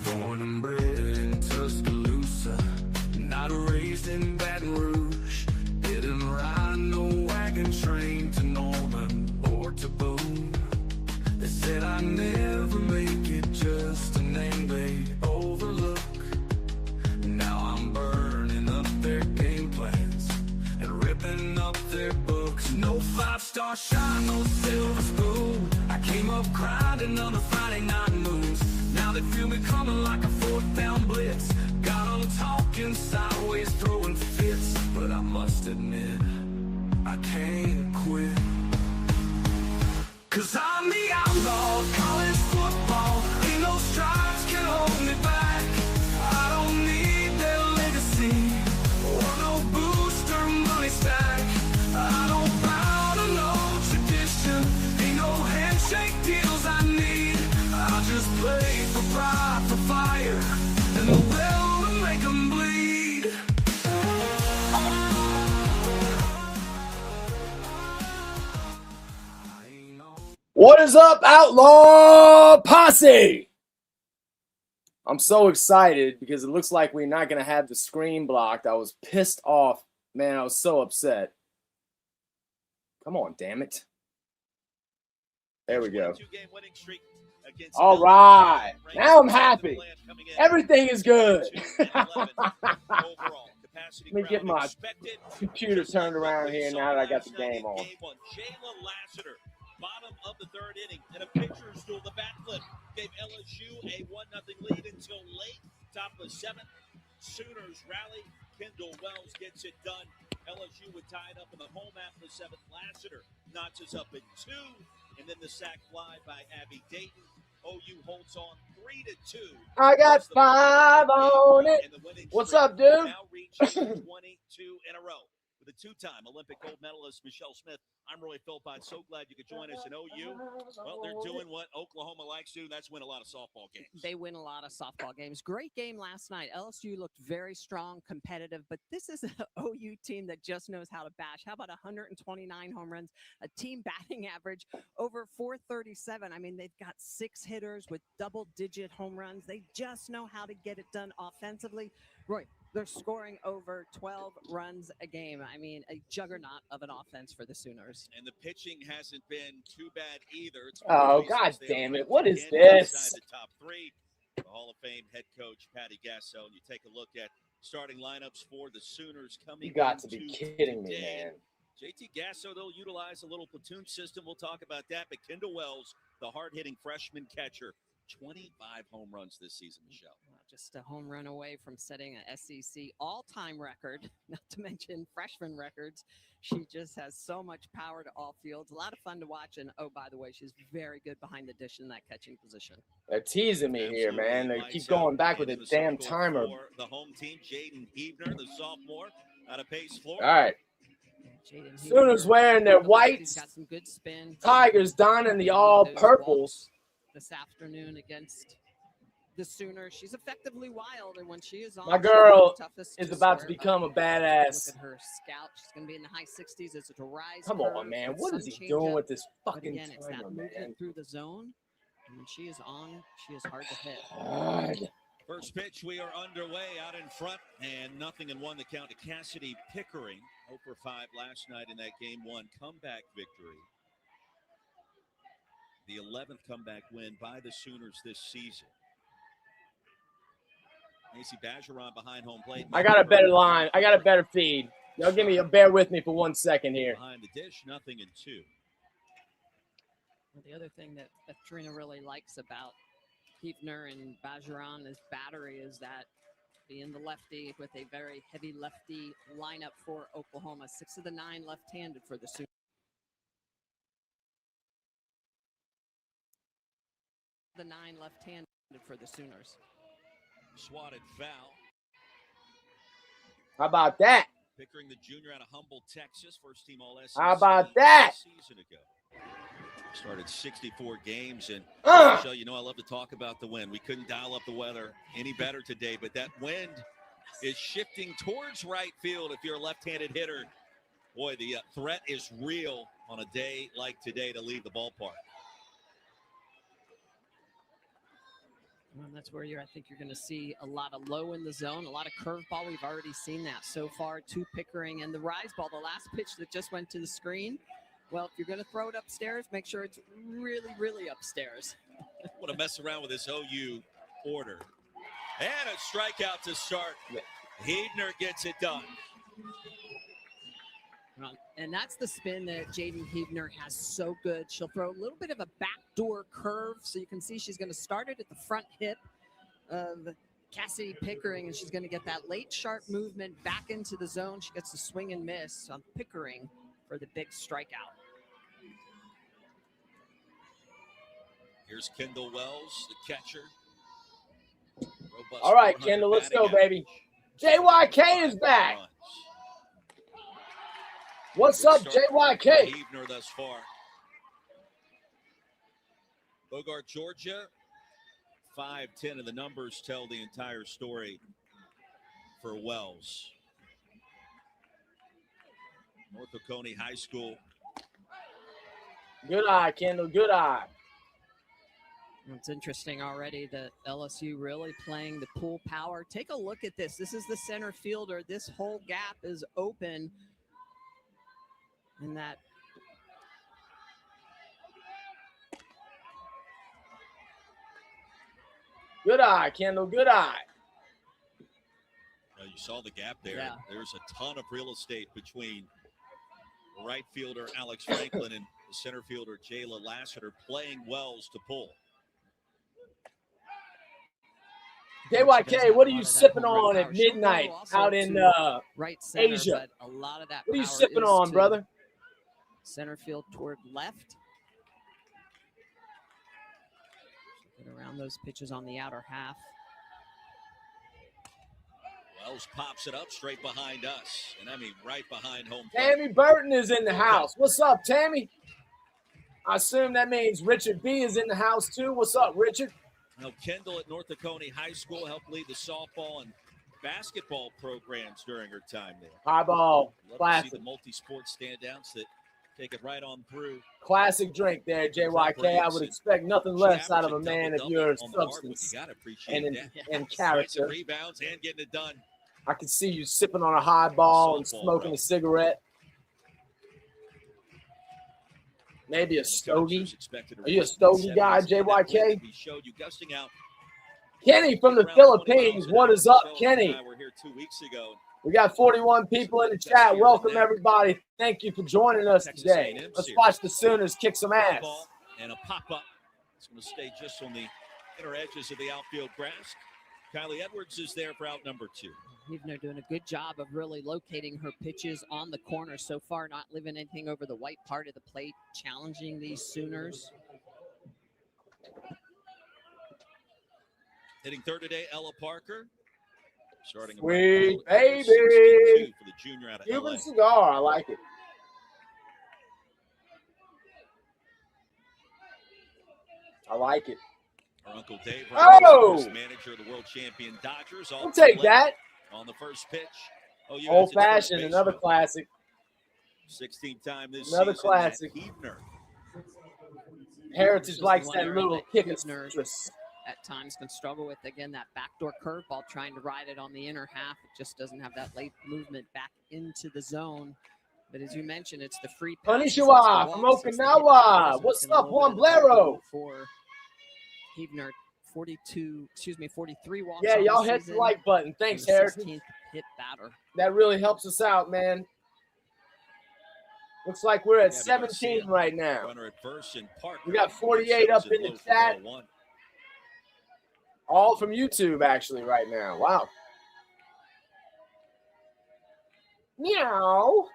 Born and bred in Tuscaloosa, not raised in Baton Rouge. Didn't ride no wagon train to Norman or to Boone. They said I'd never make it, just a name they overlook. Now I'm burning up their game plans and ripping up their books. No 5-star shine, no silver spoon. I came up grinding on the Friday night moves. Now they feel me coming like a 4th-down blitz. Got 'em talking sideways, throwing fits. But I must admit, I can't quit. 'Cause I'm the outlaw of college football. Ain't no stripes can hold me back. I don't need their legacy or no booster money stack. I don't bow to no tradition. Ain't no handshake deals I need. I just play for pride, for fire, and the will to make 'em bleed. What is up, Outlaw Posse? I'm so excited because it looks like we're not going to have the screen blocked. I was pissed off. Man, I was so upset. Come on, damn it. There we go. All right. Now I'm happy. Everything is good. Let me get my computer turned around here now that I got the game on. Bottom of the 3rd inning, and a pitcher's duel. The bat flip gave LSU a 1-0 lead until late. Top of the 7th, Sooners rally. Kendall Wells gets it done. LSU would tie it up in the home after the 7th. Lassiter knocks us up at 2, and then the sac fly by Abby Dayton. OU holds on 3-2. I got 5 on it. What's up, dude? Now reaches 22 in a row. The 2-time Olympic gold medalist Michelle Smith. I'm Roy Philpott. So glad you could join us in OU. Well, they're doing what Oklahoma likes to do. That's win a lot of softball games. They win a lot of softball games. Great game last night. LSU looked very strong, competitive, but this is an OU team that just knows how to bash. How about 129 home runs, a team batting average over 437? I mean, they've got 6 hitters with double-digit home runs. They just know how to get it done offensively. Roy, they're scoring over 12 runs a game. I mean, a juggernaut of an offense for the Sooners. And the pitching hasn't been too bad either. Oh, God damn it. What is this? The top 3, the Hall of Fame head coach, Patty Gasso. And you take a look at starting lineups for the Sooners coming. You got to be kidding me, man. JT Gasso, they'll utilize a little platoon system. We'll talk about that. But Kendall Wells, the hard-hitting freshman catcher, 25 home runs this season, Michelle. Just a home run away from setting an SEC all-time record, not to mention freshman records. She just has so much power to all fields. A lot of fun to watch. And, oh, by the way, she's very good behind the dish in that catching position. They're teasing me here, man. They keep going back with a damn timer. The home team, Jaden Hebner, the sophomore, out of Pace, Florida. All right. Sooners wearing their whites. Got some good spin. Tigers donning the all-purples. This afternoon against the Sooners. She's effectively wild, and when she is on, my girl is about to become a badass. Look at her scout. She's going to be in the high 60s. It's a rise. Come on, man. What is he doing with this fucking again, it's that timer, movement man? through the zone. And when she is on, she is hard to hit. God. First pitch, we are underway out in front, and 0-1 the count to Cassidy Pickering. 0 for 5 last night in that Game 1 comeback victory. The 11th comeback win by the Sooners this season. Macy Bajoran behind home plate. I got a better line. I got a better feed. Y'all bear with me for 1 second here. Behind the dish, 0-2. Well, the other thing that Trina really likes about Hefner and Bajoran, his battery, is that being the lefty with a very heavy lefty lineup for Oklahoma. 6 of the 9 left-handed for the Sooners. The 9 left-handed for the Sooners. Swatted foul. How about that? Pickering, the junior out of Humboldt, Texas, first team All-SEC. How about that? Season ago. Started 64 games, and Michelle, you know I love to talk about the wind. We couldn't dial up the weather any better today, but that wind is shifting towards right field if you're a left-handed hitter. Boy, the threat is real on a day like today to leave the ballpark. Well, that's where I think you're going to see a lot of low in the zone, a lot of curveball. We've already seen that so far. 2 Pickering and the rise ball, the last pitch that just went to the screen. Well, if you're going to throw it upstairs, make sure it's really, really upstairs. Want to mess around with this OU order. And a strikeout to start. Hebner gets it done. And that's the spin that Jaden Hebner has so good. She'll throw a little bit of a backdoor curve. So you can see she's going to start it at the front hip of Cassidy Pickering, and she's going to get that late sharp movement back into the zone. She gets the swing and miss on Pickering for the big strikeout. Here's Kendall Wells, the catcher. Robust All right, 400 Kendall, let's batting go, baby. JYK is back. runs. What's Good up, start for JYK? Hebner thus far. Bogart, Georgia. 5-10 of the numbers tell the entire story for Wells. North Oconee High School. Good eye, Kendall. Good eye. It's interesting already that LSU really playing the pull power. Take a look at this. This is the center fielder. This whole gap is open. And that Good eye, Kendall. Good eye. You saw the gap there. Yeah. There's a ton of real estate between right fielder Alex Franklin and center fielder Jayla Lassiter playing Wells to pull. JYK, what are you sipping on at power. She'll midnight go also out in to right center, Asia? but a lot of that What are you power sipping is on, to brother? Center field toward left. Get around those pitches on the outer half. Wells pops it up straight behind us, and I mean right behind home plate. Tammy Burton is in the house. What's up, Tammy? I assume that means Richard B is in the house too. What's up, Richard? Now, Kendall at North Oconee High School helped lead the softball and basketball programs during her time there. Highball. Love to see Classic. the multi-sport standouts that take it right on through. Classic drink there, JYK. I would expect nothing less out of a man of your substance and character. Rebounds and getting it done. I can see you sipping on a highball and smoking a cigarette. Maybe a stogie. Are you a stogie guy, JYK? Kenny from the Philippines. What is up, Kenny? We're here 2 weeks ago. We got 41 people in the chat. Welcome, everybody. Thank you for joining us today. Let's watch the Sooners kick some ass. And a pop-up. It's going to stay just on the inner edges of the outfield grass. Kylie Edwards is there for out number 2. Hebner doing a good job of really locating her pitches on the corner so far, not leaving anything over the white part of the plate, challenging these Sooners. Hitting third today, Ella Parker. Starting Sweet baby. For the junior out of Cuban LA. cigar. I like it. I like it. Our Uncle Dave, manager of the world champion Dodgers. We'll take that. On the first pitch. Old fashioned, another classic. 16th time this another season. Classic. Hebner. Heritage likes that little kick and at times can struggle with, again, that backdoor curveball, trying to ride it on the inner half. It just doesn't have that late movement back into the zone. But as you mentioned, it's the free pass. Konnichiwa from Okinawa. What's up, Juan Blero? For Hebner, 43 walks. Yeah, y'all hit the like button. Thanks, Heritage. 16th hit batter. That really helps us out, man. Looks like we're at 17 right now. Runner at first and Parker. We got 48 up in the chat. All from YouTube, actually, right now. Wow. Meow.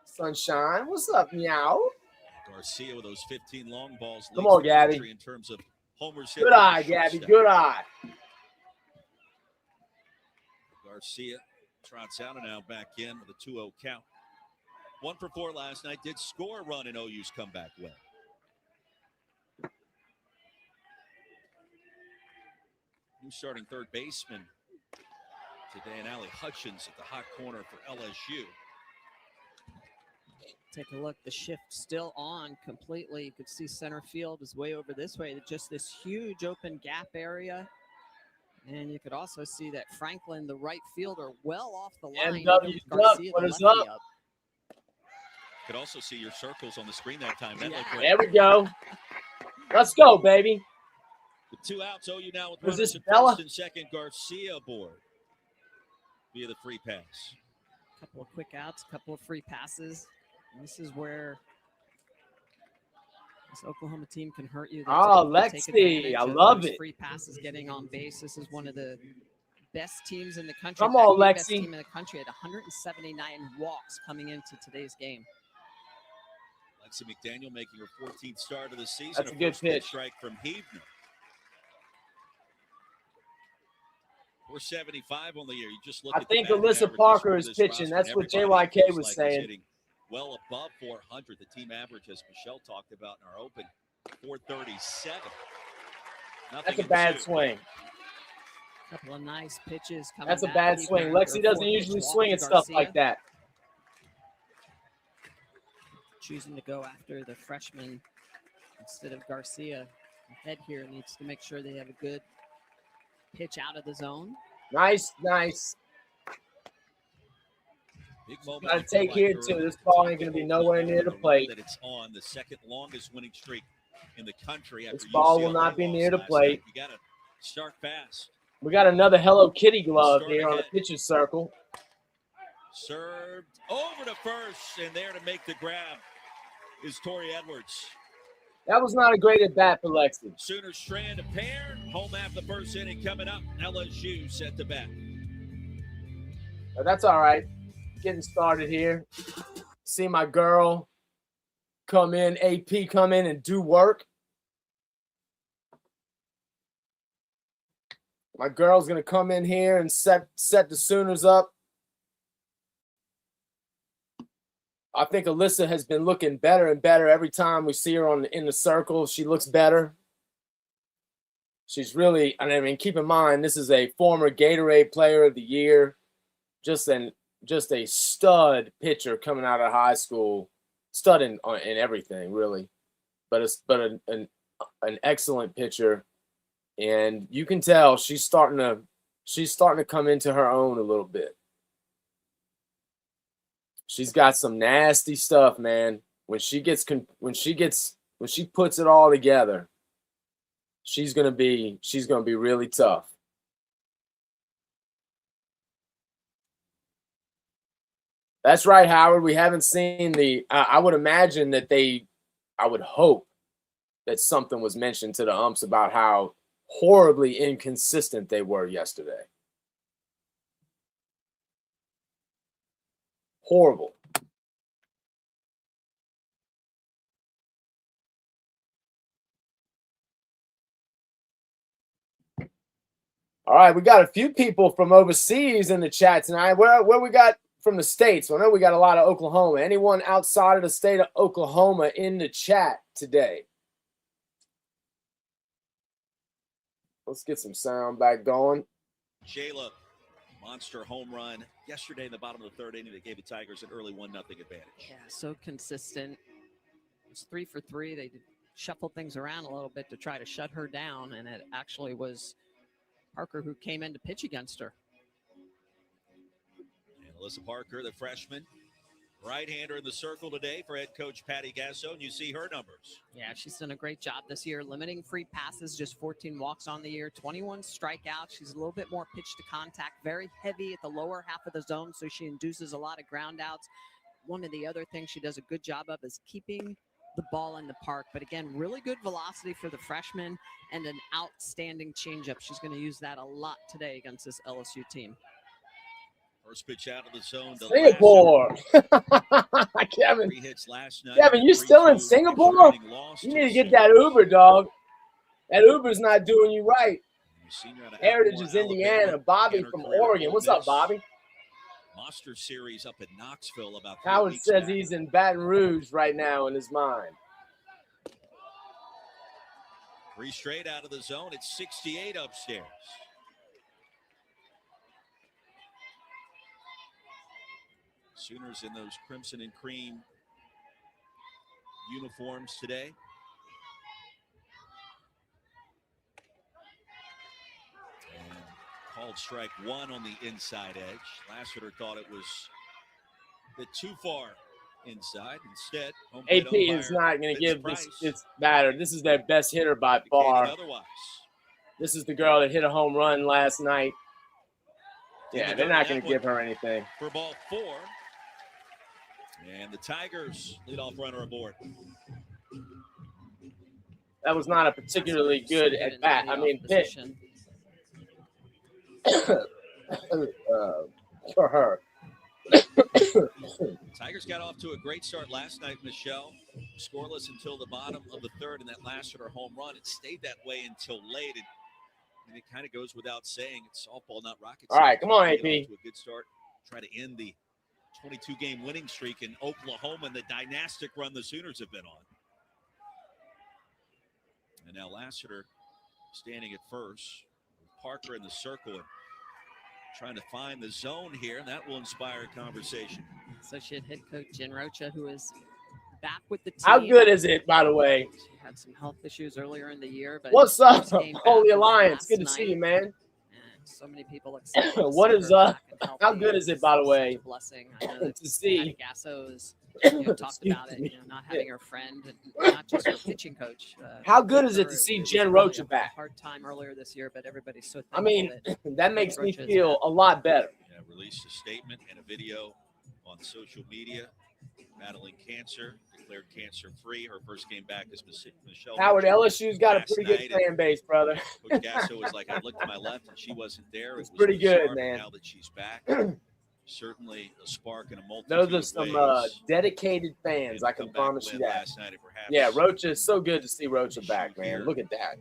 Sunshine. What's up, meow? Garcia with those 15 long balls. Come on, Gabby. In terms of homers. Good eye, Gabby. Good eye. Garcia trots out and now back in with a 2-0 count. 1 for 4 last night. Did score a run in OU's comeback win. New starting third baseman today, and Allie Hutchins at the hot corner for LSU. Take a look. The shift still on completely. You could see center field is way over this way. Just this huge open gap area. And you could also see that Franklin, the right fielder, well off the line. MW Even with Duck, Garcia, what the is lefty, up? up. Could also see your circles on the screen that time. That Yeah. looked great. There we go. Let's go, baby. With 2 outs, OU now with Was runners this at Bella? first and second. Garcia aboard via the free pass. A couple of quick outs, a couple of free passes. And this is where this Oklahoma team can hurt you. They Oh, typically take Lexi, advantage I of love those it. free passes getting on base. This is one of the best teams in the country. Come In fact, on, the best Lexi. team in the country at 179 walks coming into today's game. Lexi McDaniel making her 14th start of the season. That's a good first pitch pitch. strike from Heavner. 475 on the year. You just look I at the think batting Alyssa averages Parker for is this pitching. roster, That's and what everybody JYK looks was like is saying. hitting well above 400. The team average, as Michelle talked about in our open, 437. Nothing That's a in bad two. swing. Couple of nice pitches coming That's a back. bad Heavner swing. after Lexi a doesn't four-pitch usually walk swing to at stuff Garcia. like that. Choosing to go after the freshman instead of Garcia. Head here needs to make sure they have a good pitch out of the zone. Nice, nice. Big moment. Gotta I feel take here, for too. This the ball top ain't gonna of be nowhere Oklahoma. near the Remember plate. That it's on the second longest winning streak in the country after This ball will UCLA not be lost near the last plate. night. You got to start fast. We got another Hello Kitty glove Start here on the ahead. pitcher's circle. Served over to first, and there to make the grab is Tori Edwards. That was not a great at bat for Lexi. Sooners strand a pair. Home half the first inning coming up. LSU set to bat. But that's all right. Getting started here. See my girl come in, AP come in and do work. My girl's going to come in here and set the Sooners up. I think Alyssa has been looking better and better every time we see her in the circle. She looks better. She's really, I mean, keep in mind, this is a former Gatorade Player of the Year. Just a stud pitcher coming out of high school. Stud in everything, really. But an excellent pitcher. And you can tell she's starting to come into her own a little bit. She's got some nasty stuff, man. When she puts it all together, she's gonna be really tough. That's right, Howard. We haven't seen I would imagine that I would hope that something was mentioned to the umps about how horribly inconsistent they were yesterday. Horrible. All right, we got a few people from overseas in the chat tonight. Where we got from the States? Well, I know we got a lot of Oklahoma. Anyone outside of the state of Oklahoma in the chat today? Let's get some sound back going. Jayla, monster home run yesterday in the bottom of the third inning that gave the Tigers an early 1-0 advantage. Yeah, so consistent. It was 3 for 3. They shuffled things around a little bit to try to shut her down, and it actually was Parker who came in to pitch against her. And Alyssa Parker, the freshman, right-hander in the circle today for head coach Patty Gasso, and you see her numbers. Yeah, she's done a great job this year, limiting free passes, just 14 walks on the year, 21 strikeouts. She's a little bit more pitch to contact, very heavy at the lower half of the zone, so she induces a lot of ground outs. One of the other things she does a good job of is keeping the ball in the park. But again, really good velocity for the freshman and an outstanding changeup. She's going to use that a lot today against this LSU team. First pitch out of the zone. Singapore. Kevin. 3 hits last night. Kevin, you still in Singapore? You need to get that Uber, dog. That Uber's not doing you right. Heritage is Indiana. Bobby from Oregon. What's up, Bobby? Monster Series up in Knoxville about 3 Howard weeks says back. he's in Baton Rouge right now in his mind. 3 straight out of the zone. It's 68 upstairs. Sooners in those crimson and cream uniforms today. And called strike one on the inside edge. Lassiter thought it was a bit too far inside. Instead, home plate AP is umpire not going to Vince give Price this batter. This is their best hitter by indicated far. otherwise. This is the girl that hit a home run last night. Yeah, they're not going to give her anything. For ball 4. And the Tigers leadoff runner aboard. That was not a particularly good at bat. I mean, pitch for her. Tigers got off to a great start last night, Michelle. Scoreless until the bottom of the third, and that Lassiter home run. It stayed that way until late, and it kind of goes without saying. It's softball, not rocket science. All right, come on, AP. To a good start. Try to end the 22-game winning streak in Oklahoma and the dynastic run the Sooners have been on. And now Lassiter standing at first. Parker in the circle and trying to find the zone here, and that will inspire a conversation. Associate head coach Jen Rocha, who is back with the team. How good is it, by the way? She had some health issues earlier in the year. But what's up, Holy Holy Alliance? Good to see you, man. And so many people excited. What is how good is it, by the way? It's a blessing. I know to see. Patty Gasso has talked about it, not having her friend, and not just her pitching coach. How good is it to see Jen Rocha back? Hard time earlier this year, but everybody's so thankful. I mean, that makes me Rocha's feel a lot better. Yeah, released a statement and a video on social media. Battling cancer, declared cancer-free. Her first game back is Michelle. Howard, LSU's got a pretty good fan base, brother. Coach Gasso was like, I looked to my left and she wasn't there. It's pretty good, bizarre, man. Now that she's back, certainly a spark and a multitude Those are of some ways. dedicated fans, And I can come back promise you win that. last night, and perhaps Yeah, Rocha is so good to see Rocha back, man. here. Look at that.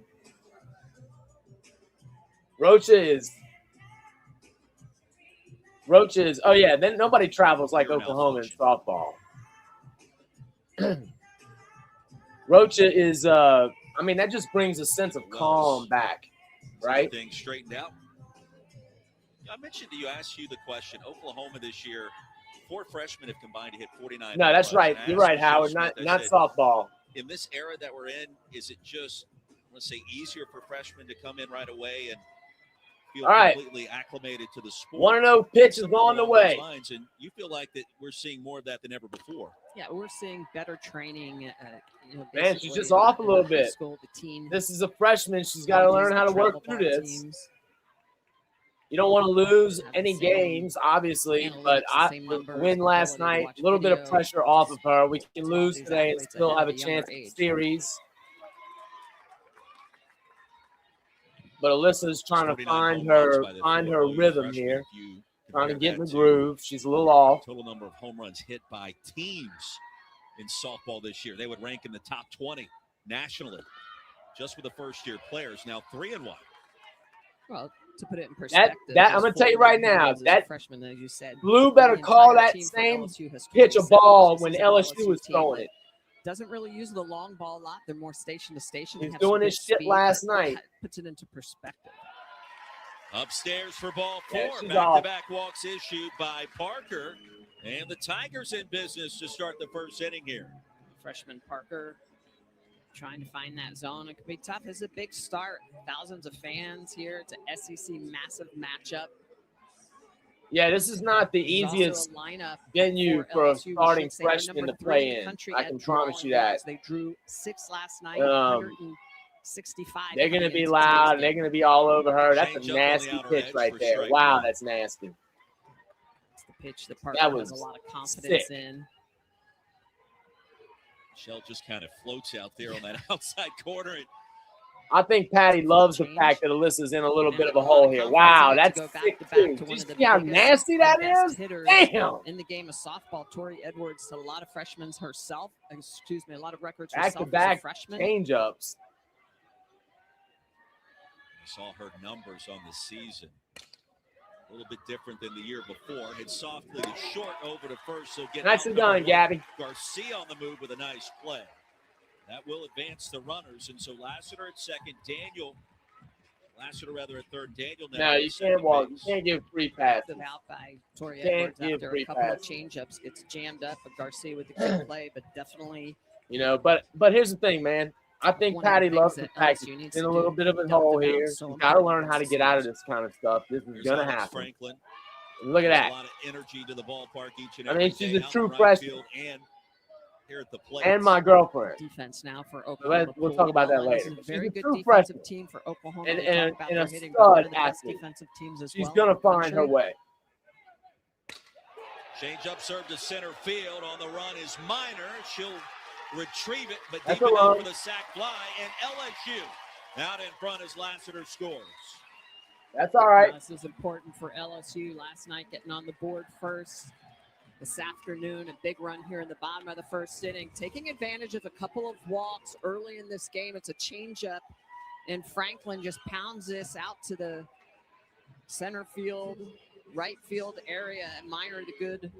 Rocha is, oh yeah, then nobody travels like Pure Oklahoma in malfunction. softball. Rocha is, I mean, that just brings a sense of calm back, right? Things straightened out. I mentioned to you, asked you the question. Oklahoma this year, 4 freshmen have combined to hit 49. No, that's right. You're right, Howard. Not softball. In this era that we're in, is it just, let's say, easier for freshmen to come in right away and feel All right. completely acclimated to the sport? 1-0 pitch is Something on the along those way. lines, and you feel like that we're seeing more of that than ever before. Yeah, we're seeing better training. Man, she's basically just off a in little high bit. school, the team This is a freshman. She's got to learn how to work through this. You don't want to lose any games, obviously, but win last night, a little bit of pressure off of her. We can lose today and still have a chance at the series. But Alyssa's trying to find her rhythm here, trying to get in the groove. She's a little off. Total number of home runs hit by teams in softball this year. They would rank in the top 20 nationally, just with the first-year players. Now 3-1. Well, to put it in perspective, I'm going to tell you right now, that freshman, as you said, Blue better call that same pitch a ball when LSU was throwing it. Doesn't really use the long ball a lot. They're more station to station. He's doing this shit last night. Puts it into perspective. Upstairs for ball 4. Yeah, Back-to-back walks issued by Parker. And the Tigers in business to start the first inning here. Freshman Parker trying to find that zone. It could be tough. It's a big start. Thousands of fans here. It's an SEC massive matchup. Yeah, this is not the easiest venue for a starting freshman to play in. I can promise you that. They drew 6 last night. 165. They're going to be loud, and they're going to be all over her. That's a nasty pitch right there. Wow, that's nasty. It's the pitch that Parker has a lot of confidence in. Michelle just kind of floats out there on that outside corner. I think Patty loves the fact that Alyssa's in a little bit of a hole here. Wow, that's sick too. Do you see how nasty that is? Damn. In the game of softball, Tori Edwards, a lot of freshmen herself. A lot of records back-to-back change-ups. I saw her numbers on the season. A little bit different than the year before. Hit softly to short over to first. So get nicely done, Gabby. Garcia on the move with a nice play. That will advance the runners. And so Lassiter at second, Lassiter at third, Daniel now. No, you can't walk. You can't give free passes. Out by Tori Edwards after a couple of change-ups. Gets jammed up with Garcia with the great play, but definitely You know, but here's the thing, man. I think One of the Patty things loves the that fact that LSU she's needs in to a little do, bit of a dump hole them out, here. so She's got to learn important. how to get out of this kind of stuff. This is Here's going to Alex happen. Franklin. Look at Brings that. a lot of energy to the ballpark each and I every mean, she's day, a out true in right freshman. field and here at the plate. And my girlfriend. Defense now for So Oklahoma. we'll talk about that Pulling well, and later. This is a She's very a good true defensive freshman team for Oklahoma. and, They and, talk about and their a hitting, but one stud of the best athlete. defensive teams as She's well. going in to the find her country. way. Change up serve to center field. On the run is Minor. She'll retrieve it, but That's deep a enough run. for the sac fly. And LSU out in front as Lassiter scores. That's all right. This is important for LSU. Last night getting on the board first. This afternoon, a big run here in the bottom of the first inning. Taking advantage of a couple of walks early in this game. It's a changeup, and Franklin just pounds this out to the center field, right field area. And Minor, the good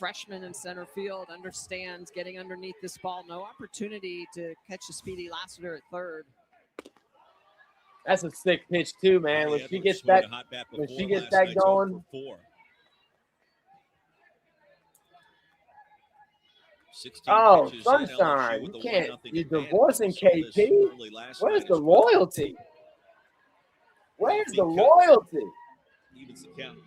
freshman in center field, understands getting underneath this ball. No opportunity to catch a speedy Lassiter at third. That's a sick pitch too, man. Connie When she Edwards gets swinging that, a hot bat when she before. gets Last that night's 0 going, for 4. 16 oh, pitches in, sunshine! LSU with You a can't. 1-0 You're advantage. divorcing We saw this KP. early last Where's night the as well. loyalty? Where's the Healthy cut. loyalty? Evens the count.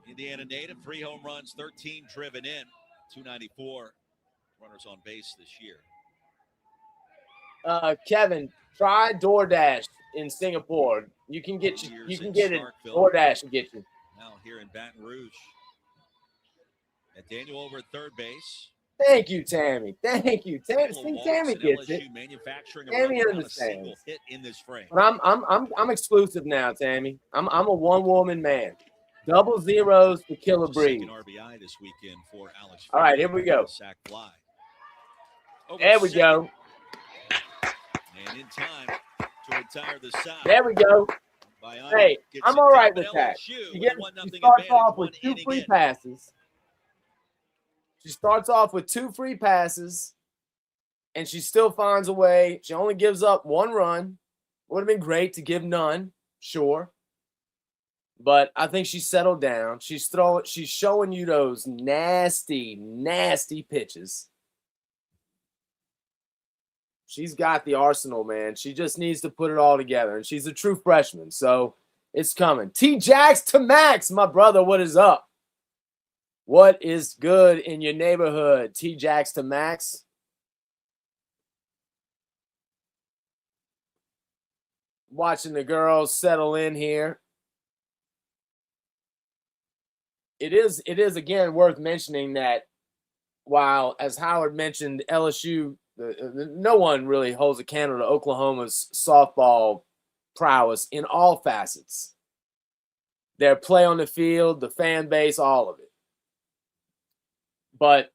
Indiana native, 3 home runs, 13 driven in, 294 runners on base this year. Kevin, try DoorDash in Singapore. You can get it. DoorDash will get you. Now here in Baton Rouge. And Daniel over at third base. Thank you, Tammy. Thank you, Tammy. See, Tammy gets it. Tammy understands. Hit in this frame. But I'm exclusive now, Tammy. I'm a one-woman man. Double zeros to kill a breeze. Second RBI this weekend for Alex. All right, here we go. Sack fly. There we go. And in time to retire the side. There we go. Hey, I'm all right with that. She starts off with 2 free passes. She starts off with 2 free passes, and she still finds a way. She only gives up 1 run. Would have been great to give none, sure. But I think she settled down. She's showing you those nasty, nasty pitches. She's got the arsenal, man. She just needs to put it all together. And she's a true freshman, so it's coming. T-Jax to Max, my brother, what is up? What is good in your neighborhood? T-Jax to Max. Watching the girls settle in here. It is again worth mentioning that while, as Howard mentioned, LSU, no one really holds a candle to Oklahoma's softball prowess in all facets. Their play on the field, the fan base, all of it. But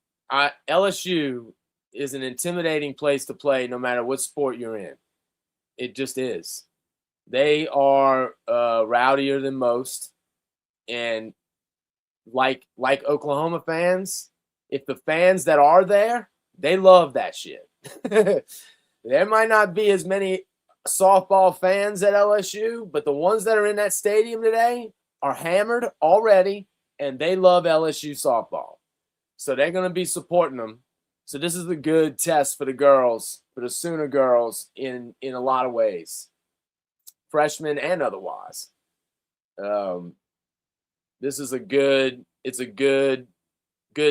LSU is an intimidating place to play no matter what sport you're in. It just is. They are rowdier than most. And like Oklahoma fans, if the fans that are there, they love that shit. There might not be as many softball fans at LSU, but the ones that are in that stadium today are hammered already, and they love LSU softball. So they're going to be supporting them. So this is a good test for the girls, for the Sooner girls in a lot of ways, freshmen and otherwise. This is a good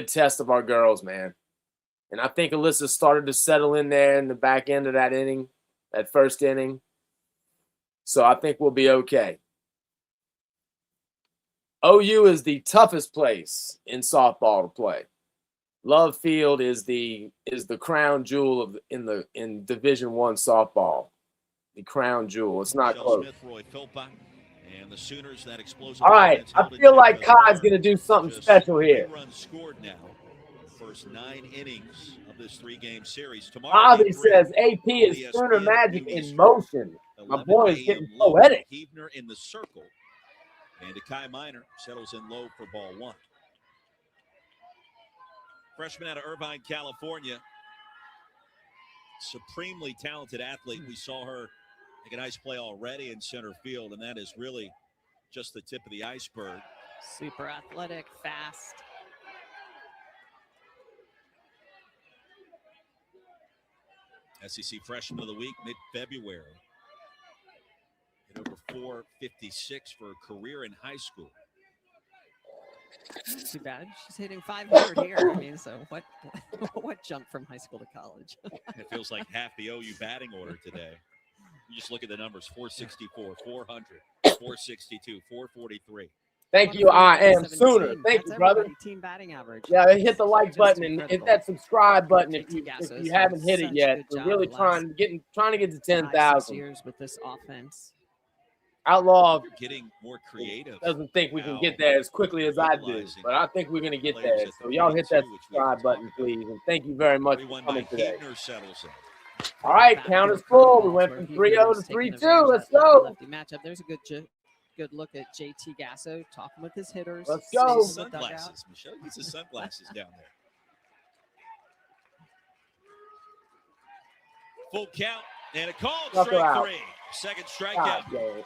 test of our girls, man. And I think Alyssa started to settle in there in the back end of that inning, that first inning. So I think we'll be okay. OU is the toughest place in softball to play. Love Field is the crown jewel in Division I softball. The crown jewel. It's not close. Smith, Roy Philpott, and the Sooners, that explosive. All right, I feel like Kai's going to do something special here. 3 runs scored now. First 9 innings of this 3-game series. Tomorrow, Bobby says AP is Sooner Magic in motion. My boy is getting poetic. Heavner in the circle. And Kai Minor settles in low for ball 1. Freshman out of Irvine, California. Supremely talented athlete. We saw her make a nice play already in center field, and that is really just the tip of the iceberg. Super athletic, fast. SEC Freshman of the Week, mid-February. Hit over 456 for a career in high school. Not too bad. She's hitting 500 here. I mean, so what jump from high school to college? It feels like half the OU batting order today. You just look at the numbers: 464, 400, 462, 443. Thank you, I am Sooner. Thank you, brother. Team batting average. Yeah, hit the like Just button and hit incredible. that subscribe button if JT you Gasso's haven't hit such it a yet. good We're job really the trying to get to 5-6 10,000. years with this offense. Outlaw They're getting more creative. doesn't think we can now. get there as quickly as I do, Utilizing but I think we're gonna get players there. at So the y'all hit that 42, which we subscribe can button, talk about. please, and thank you very much for 3-1 coming by today. Hebner settles in. All right, Back count door us full. We curveballs went where from Hebner 3-0 was to taking 3-2. advantage of Let's that go. lefty matchup. There's a good look at JT Gasso talking with his hitters. Let's stays go. in the dugout. Sunglasses. Michelle gets his sunglasses down there. Full count and a call. Knuckle Strike out. three. Second God strikeout. dang it.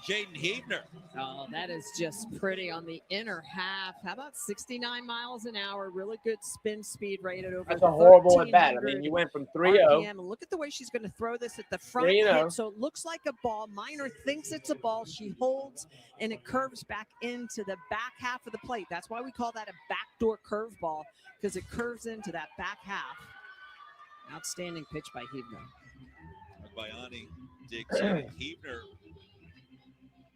Jaden Hebner. Oh, that is just pretty on the inner half. How about 69 miles an hour? Really good spin speed rate at over That's a horrible at bat. I 1,300 mean, you went from 3-0. RPM. And look at the way she's going to throw this at the front 3-0. hit. So it looks like a ball. Minor thinks it's a ball. She holds, and it curves back into the back half of the plate. That's why we call that a backdoor curveball, because it curves into that back half. Outstanding pitch by Hebner. Bayani digs in. Hebner,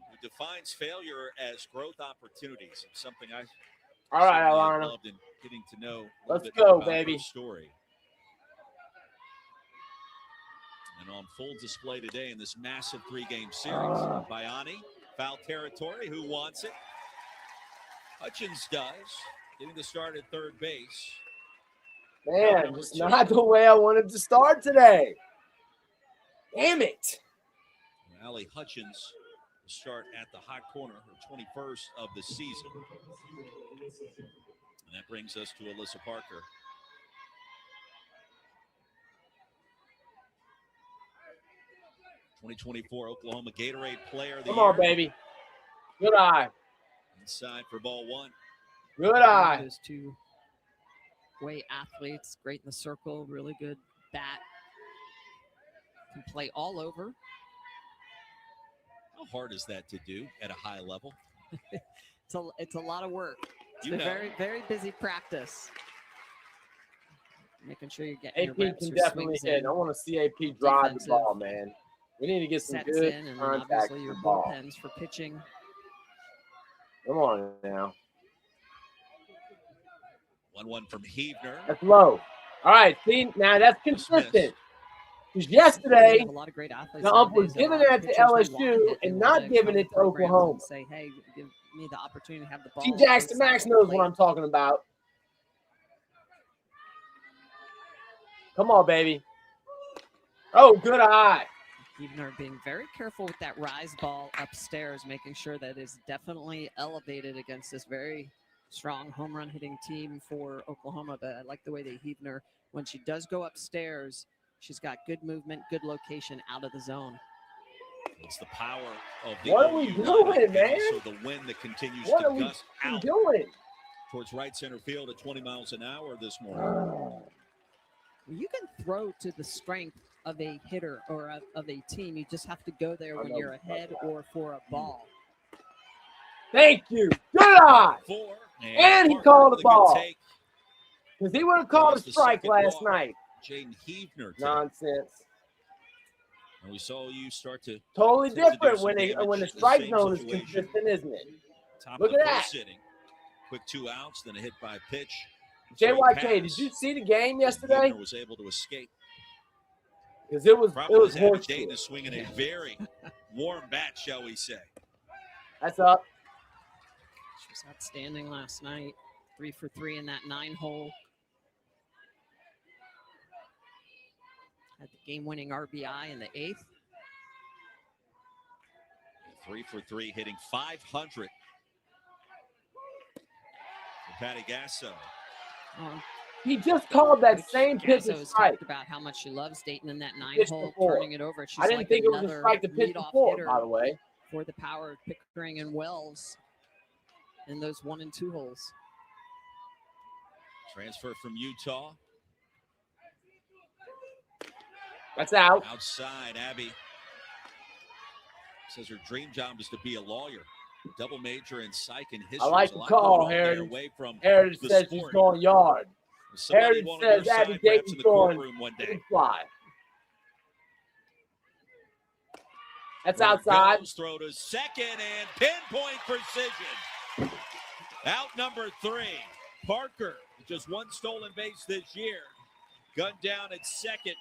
who defines failure as growth opportunities. Something I All right, certainly have Alana. loved in getting to know a little Let's bit go, more about baby. her story. And on full display today in this massive three-game series. Bayani, foul territory. Who wants it? Hutchins does. Getting the start at third base. Man, it's not the way I wanted to start today. Damn it. Allie Hutchins will start at the hot corner, her 21st of the season. And that brings us to Alyssa Parker. '24 Oklahoma Gatorade Player of the Year. Come on, baby. Good eye. Inside for ball one. Good eye. Those two-way athletes, great in the circle, really good bat. Can play all over. How hard is that to do at a high level? It's a lot of work. It's You a know. very, very busy practice. Making sure you're getting your AP reps, can your definitely swings hit. in, I want to see AP drive the Defensive. ball, man. We need to get some sets good in, and then contact obviously with your the ball. bullpens for pitching. Come on now. 1-1 from Hebner. That's low. All right, see, now that's consistent. Dismissed. Because We yesterday, have a lot of great athletes the ump was nowadays that a giving lot of that to pitchers, they wanna LSU hit. They and wanna not giving come it to to programs and Oklahoma. say, hey, give me the opportunity to have the ball. T. both Jackson sides Max of the knows what plate. I'm talking about. Come on, baby. Oh, good eye. Hebner being very careful with that rise ball upstairs, making sure that is definitely elevated against this very strong home run hitting team for Oklahoma. But I like the way that Hebner, when she does go upstairs, she's got good movement, good location out of the zone. It's the power of the What are we OU doing, lineup and man? also the wind that continues What to are we gust out doing? towards right center field at 20 miles an hour this morning. Oh, You can throw to the strength of a hitter or of a team. You just have to go there I when know you're about ahead that. or for a ball. thank you. Good eye. 4. And he Parker called with a good ball. take. Because he would have called a Lost the strike second last walk. night. Jaden Hebner today. Nonsense. And we saw you start to Totally to do different some when damage the in strike same zone is situation. consistent, isn't it? top Look of the at first that. inning. Quick 2 outs, then a hit by pitch. JYK, did you see the game yesterday? Hebner was able to escape. Because it was Probably having horse Dana shit. swinging a very warm bat, shall we say. That's up. She was outstanding last night. 3 for 3 in that 9-hole. Had the game-winning RBI in the 8th. 3 for 3, hitting 500 for Patty Gasso. He just called that same pitch Gasso as has strike. talked about how much she loves Dayton in that Pitch 9-hole, before. turning it over. She's I didn't like think it was a another strike to pitch leadoff before, hitter by the way. for the power of Pickering and Wells in those 1 and 2 holes. Transfer from Utah. That's out. Outside, Abby says her dream job is to be a lawyer. Double major in psych and history. I like the call, Heritage. Away from Heritage says sport. she's going yard. Heritage says Abby Davis going one day. fly. That's Runner outside. goes, throw to second and pinpoint precision. Out number 3. Parker, just 1 stolen base this year. Gunned down at second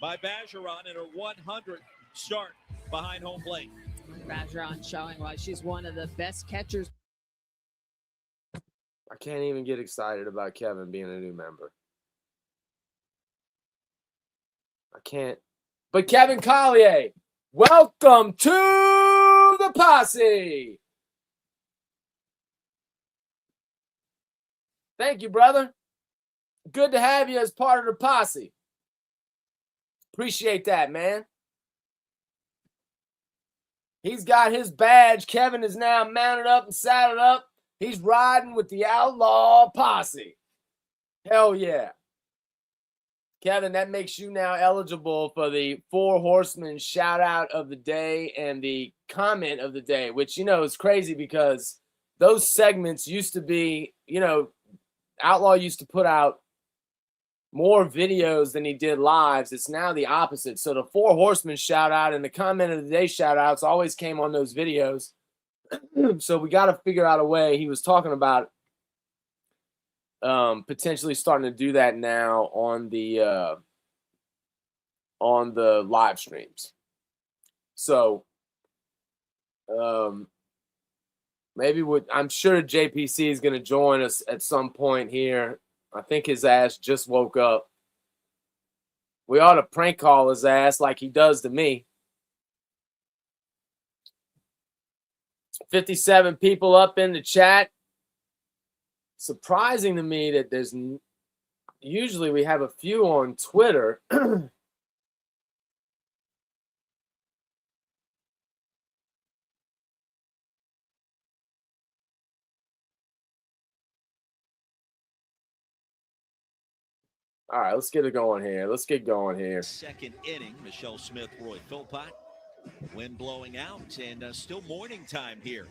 by Bergeron in her 100th start behind home plate. Bergeron showing why she's one of the best catchers. I can't even get excited about Kevin being a new member. I can't. But Kevin Collier, welcome to the posse. Thank you, brother. Good to have you as part of the posse. Appreciate that, man. He's got his badge. Kevin is now mounted up and saddled up. He's riding with the Outlaw Posse. Hell yeah. Kevin, that makes you now eligible for the 4 Horsemen shout out of the day and the comment of the day, which, is crazy because those segments used to be, Outlaw used to put out more videos than he did lives. It's now the opposite. So the 4 Horsemen shout out and the comment of the day shout outs always came on those videos. So we got to figure out a way. He was talking about potentially starting to do that now on the live streams. So maybe I'm sure JPC is going to join us at some point here. I think his ass just woke up. We ought to prank call his ass like he does to me. 57 people up in the chat. Surprising to me that there's usually we have a few on Twitter. All right, let's get it going here. Second inning, Michelle Smith, Roy Philpott. Wind blowing out and still morning time here.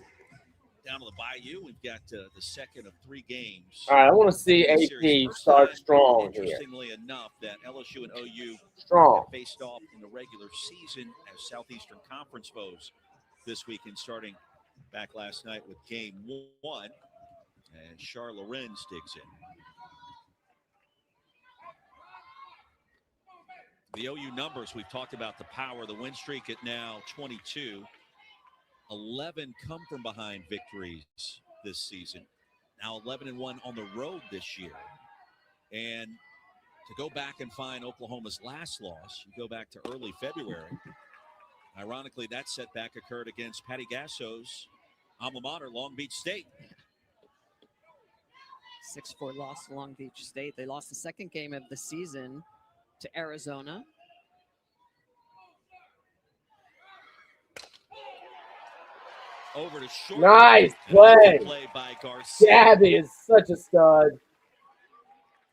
Down to the Bayou, we've got the second of 3 games. All right, I want to see AP start strong here. Interestingly enough, that LSU and OU faced off in the regular season as Southeastern Conference foes this weekend, starting back last night with game 1. And Char Lorenz digs in. The OU numbers, we've talked about the power, the win streak at now 22. 11 come from behind victories this season. Now 11-1 on the road this year. And to go back and find Oklahoma's last loss, you go back to early February. Ironically, that setback occurred against Patty Gasso's alma mater, Long Beach State. 6-4 loss to Long Beach State. They lost the second game of the season to Arizona. Over to short. Nice play. By Garcia. Gabby is such a stud.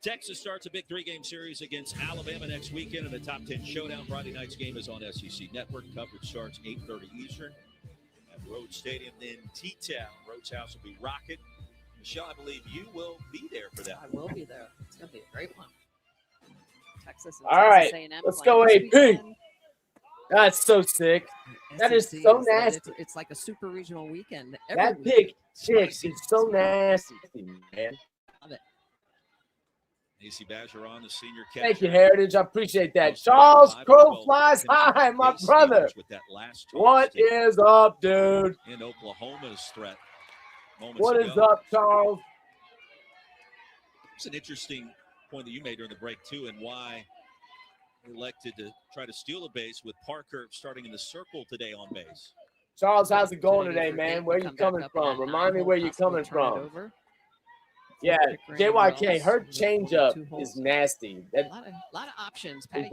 Texas starts a big 3-game series against Alabama next weekend in the top 10 showdown. Friday night's game is on SEC Network. Coverage starts 8:30 Eastern at Rhodes Stadium in T-Town. Rhodes House will be rocking. Michelle, I believe you will be there for that. I will be there. It's going to be a great one. Texas and all right, A&M let's go AP. That's so sick. That is SEC so nasty. It's like a super regional weekend. That pick six is so nasty, man. Love it. AC Bergeron, the senior catcher. Thank you, Heritage. I appreciate that. Charles Crow flies high, my brother. What is up, dude? In Oklahoma's threat. What is up, Charles? It's an interesting point that you made during the break, too, and why elected to try to steal a base with Parker starting in the circle today on base. Charles, how's it going today, man? Where you coming from? Remind me where you're coming from. Yeah, JYK, her changeup is nasty. A lot of options. Is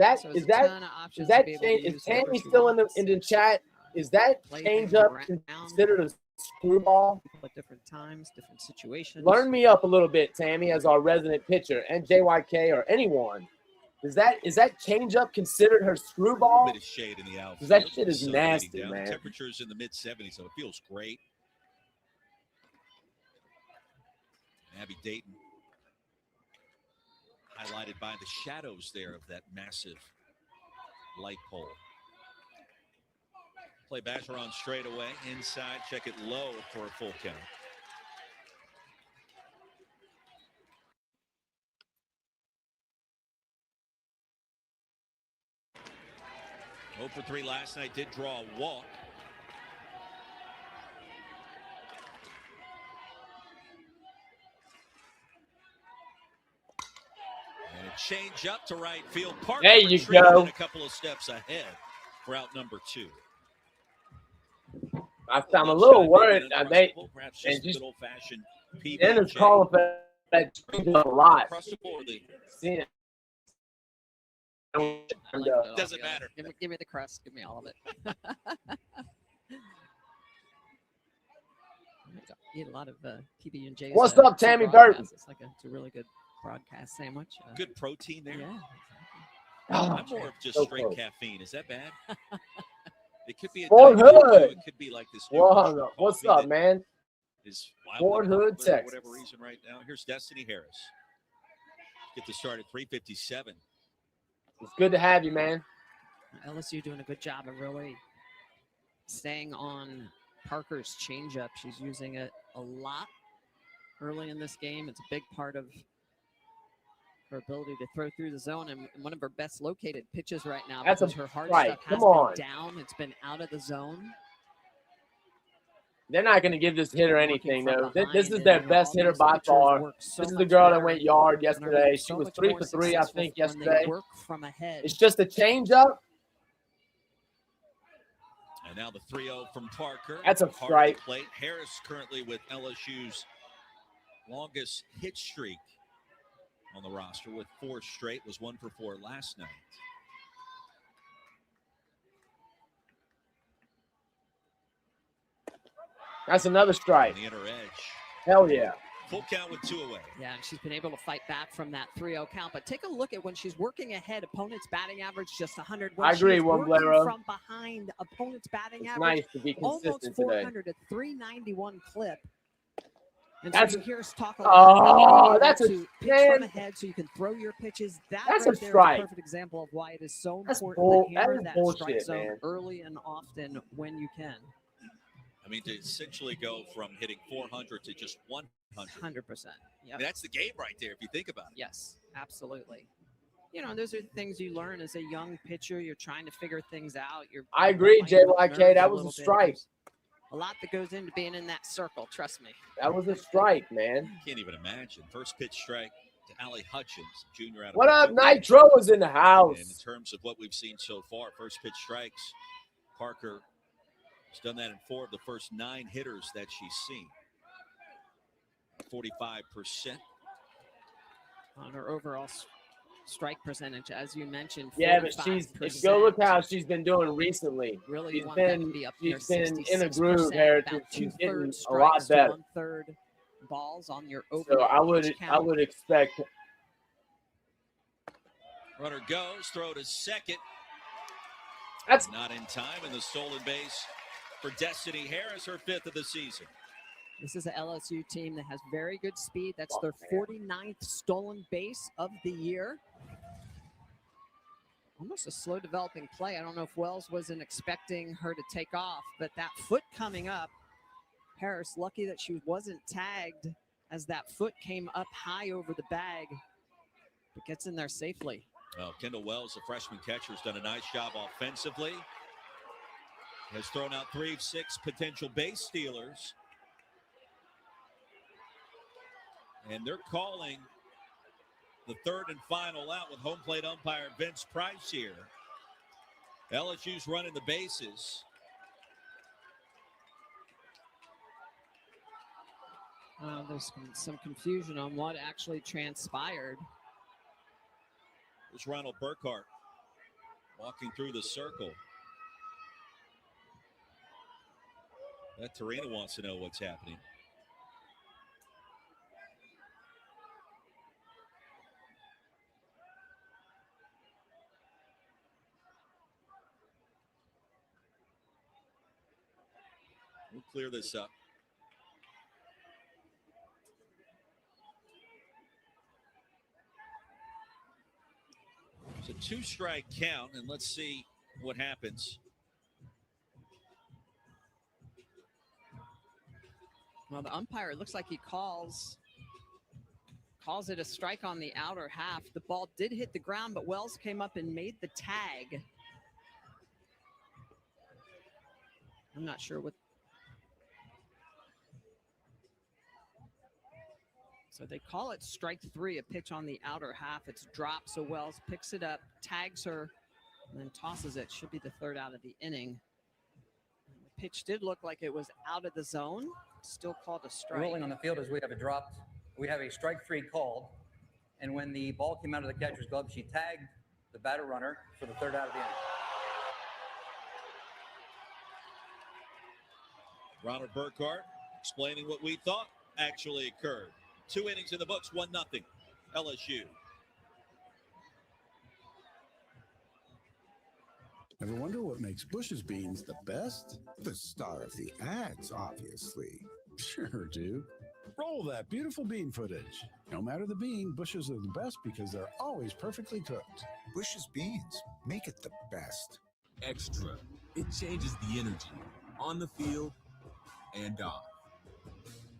Tammy still in the chat? Is that changeup considered a screwball? At different times, different situations. Learn me up a little bit, Tammy, as our resident pitcher, and JYK or anyone. Is that changeup considered her A screwball? bit of shade in the outfield. 'Cause that shit is Accelerating nasty, down. man. The temperature's in the mid-70s, so it feels great. Abby Dayton, highlighted by the shadows there of that massive light pole. Play Bacheron straight away, inside, check it low for a full count. Oh for 3 last night, did draw a walk. And a change up to right field. Parker There you retreated go. a couple of steps ahead for out number 2. I'm a little worried. Perhaps and just a just good old-fashioned Dennis PBJ. calling for that changeup a lot. Crustable or the Seeing it. I like And, it all doesn't together. matter. Give me the crust. Give me all of it. Eat a lot of PB&J's. What's up, Tammy Burton? It's a really good broadcast sandwich. good protein there? Yeah. Oh, I'm more of just so straight close. caffeine. Is that bad? It could be a Fort diet Coke, Hood. It could be like this new Whoa, mushroom what's coffee up, that man? is Fort wildly Hood, popular for Texas. whatever reason right now. Here's Destiny Harris. Get the start at 3:57. It's good to have you, man. LSU doing a good job of really staying on Parker's changeup. She's using it a lot early in this game. It's a big part of her ability to throw through the zone, and one of her best located pitches right now. That's a because her hard strike. stuff has Come on. been down. It's been out of the zone. They're not going to give this hitter Working anything, from though. This behind, is and, their you know, best all hitter these by pitchers far. work so This is the much girl that better went yard and are yesterday. She so was much 3 more for 3, I successful think, when yesterday. they work from ahead. It's just a changeup. And now the 3-0 from Parker. That's a Hard to strike. plate. Harris currently with LSU's longest hit streak on the roster with 4 straight. Was 1 for 4 last night. That's another strike. On the inner edge. Hell yeah. Full count with 2 away. Yeah, and she's been able to fight back from that 3-0 count. But take a look at when she's working ahead, opponent's batting average just 100. When I agree, she is working Wamblero. from behind, opponent's batting It's average nice to be almost consistent today. 400 at 391 clip. And That's- so you hear us talk a lot about being able that's a- to pitch man. from ahead so you can throw your pitches. That That's right a there strike. is a perfect example of why it is so That's important to that hammer is that bullshit, strike zone man. early and often when you can. I mean, to essentially go from hitting 400 to just 100. 100%. I Yep. mean, that's the game right there, if you think about it. Yes, absolutely. You know, those are things you learn as a young pitcher. You're trying to figure things out. I agree, playing with JYK. nerves That was a little bit. strike. There's a lot that goes into being in that circle. Trust me. That was a strike, man. Can't even imagine. First pitch strike to Allie Hutchins, junior out of What up, Purdue. Nitro was in the And in house. terms of what we've seen so far, first pitch strikes, Parker has done that in 4 of the first 9 hitters that she's seen. 45%. On her overall strike percentage, as you mentioned. Yeah, but if you go look how she's been doing recently. Really she's want that been- to be up she's near been in a groove, 66%, Heritage. about She's 2/3 getting a lot strikes to better. 1/3 balls on your So opening I pitch would count. expect. Runner goes, throw to second. That's Not in time, and the stolen base for Destiny Harris, her 5th of the season. This is an LSU team that has very good speed. That's their 49th stolen base of the year. Almost a slow developing play. I don't know if Wells wasn't expecting her to take off, but that foot coming up, Harris lucky that she wasn't tagged as that foot came up high over the bag, but gets in there safely. Well, Kendall Wells, the freshman catcher, has done a nice job offensively. Has thrown out 3 of 6 potential base stealers. And they're calling the 3rd and final out with home plate umpire Vince Price here. LSU's running the bases. There's some confusion on what actually transpired. There's Ronald Burkhart walking through the circle. Tarina wants to know what's happening. We'll clear this up. It's a 2-strike count, and let's see what happens. Well, the umpire, it looks like he calls it a strike on the outer half. The ball did hit the ground, but Wells came up and made the tag. I'm not sure what. So they call it strike 3, a pitch on the outer half. It's dropped, so Wells picks it up, tags her, and then tosses it. Should be the third out of the inning. The pitch did look like it was out of the zone. Still called a strike. Ruling on the field is we have a strike 3 called, and when the ball came out of the catcher's glove, she tagged the batter runner for the third out of the inning. Ronald Burkhart explaining what we thought actually occurred. 2 innings in the books, 1-0 LSU. Ever wonder what makes Bush's beans the best? The star of the ads, obviously. Sure do. Roll that beautiful bean footage. No matter the bean, Bush's are the best because they're always perfectly cooked. Bush's beans. Make it the best. Extra. It changes the energy on the field and off.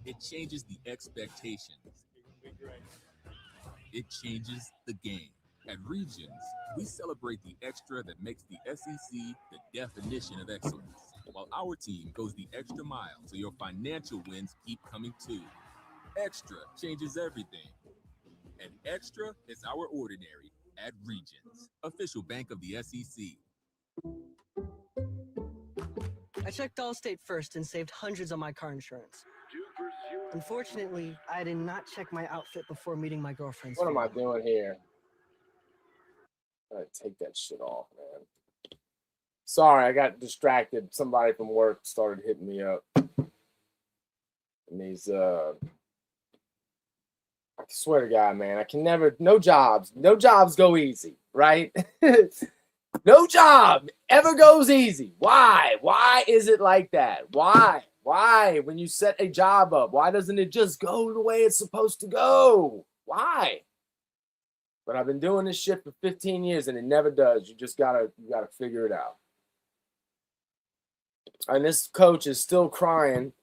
It changes the expectations. It changes the game. At Regions, we celebrate the extra that makes the SEC the definition of excellence, while our team goes the extra mile so your financial wins keep coming too. Extra changes everything. And extra is our ordinary at Regions, official bank of the SEC. I checked Allstate first and saved hundreds on my car insurance. Unfortunately, I did not check my outfit before meeting my girlfriend's What am I family. doing here? I gotta take that shit off, man. Sorry, I got distracted. Somebody from work started hitting me up. And these, I swear to God, man, I can never, no jobs go easy, right? No job ever goes easy. Why? Why is it like that? Why? When you set a job up, why doesn't it just go the way it's supposed to go? Why? But I've been doing this shit for 15 years and it never does. You gotta figure it out. And this coach is still crying.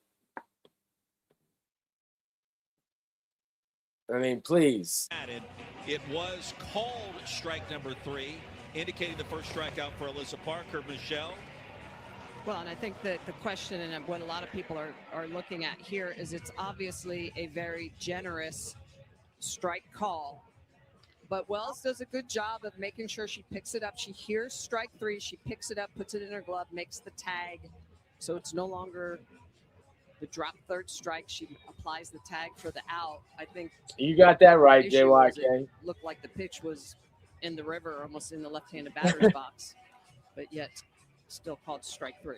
I mean, please. It was called strike number 3, indicating the first strikeout for Alyssa Parker. Michelle? Well, and I think that the question and what a lot of people are looking at here is it's obviously a very generous strike call. But Wells does a good job of making sure she picks it up. She hears strike 3. She picks it up, puts it in her glove, makes the tag. So it's no longer the drop third strike. She applies the tag for the out. I think You got that right, JYK. Looked like the pitch was in the river, almost in the left-handed batter's box, but yet still called strike 3.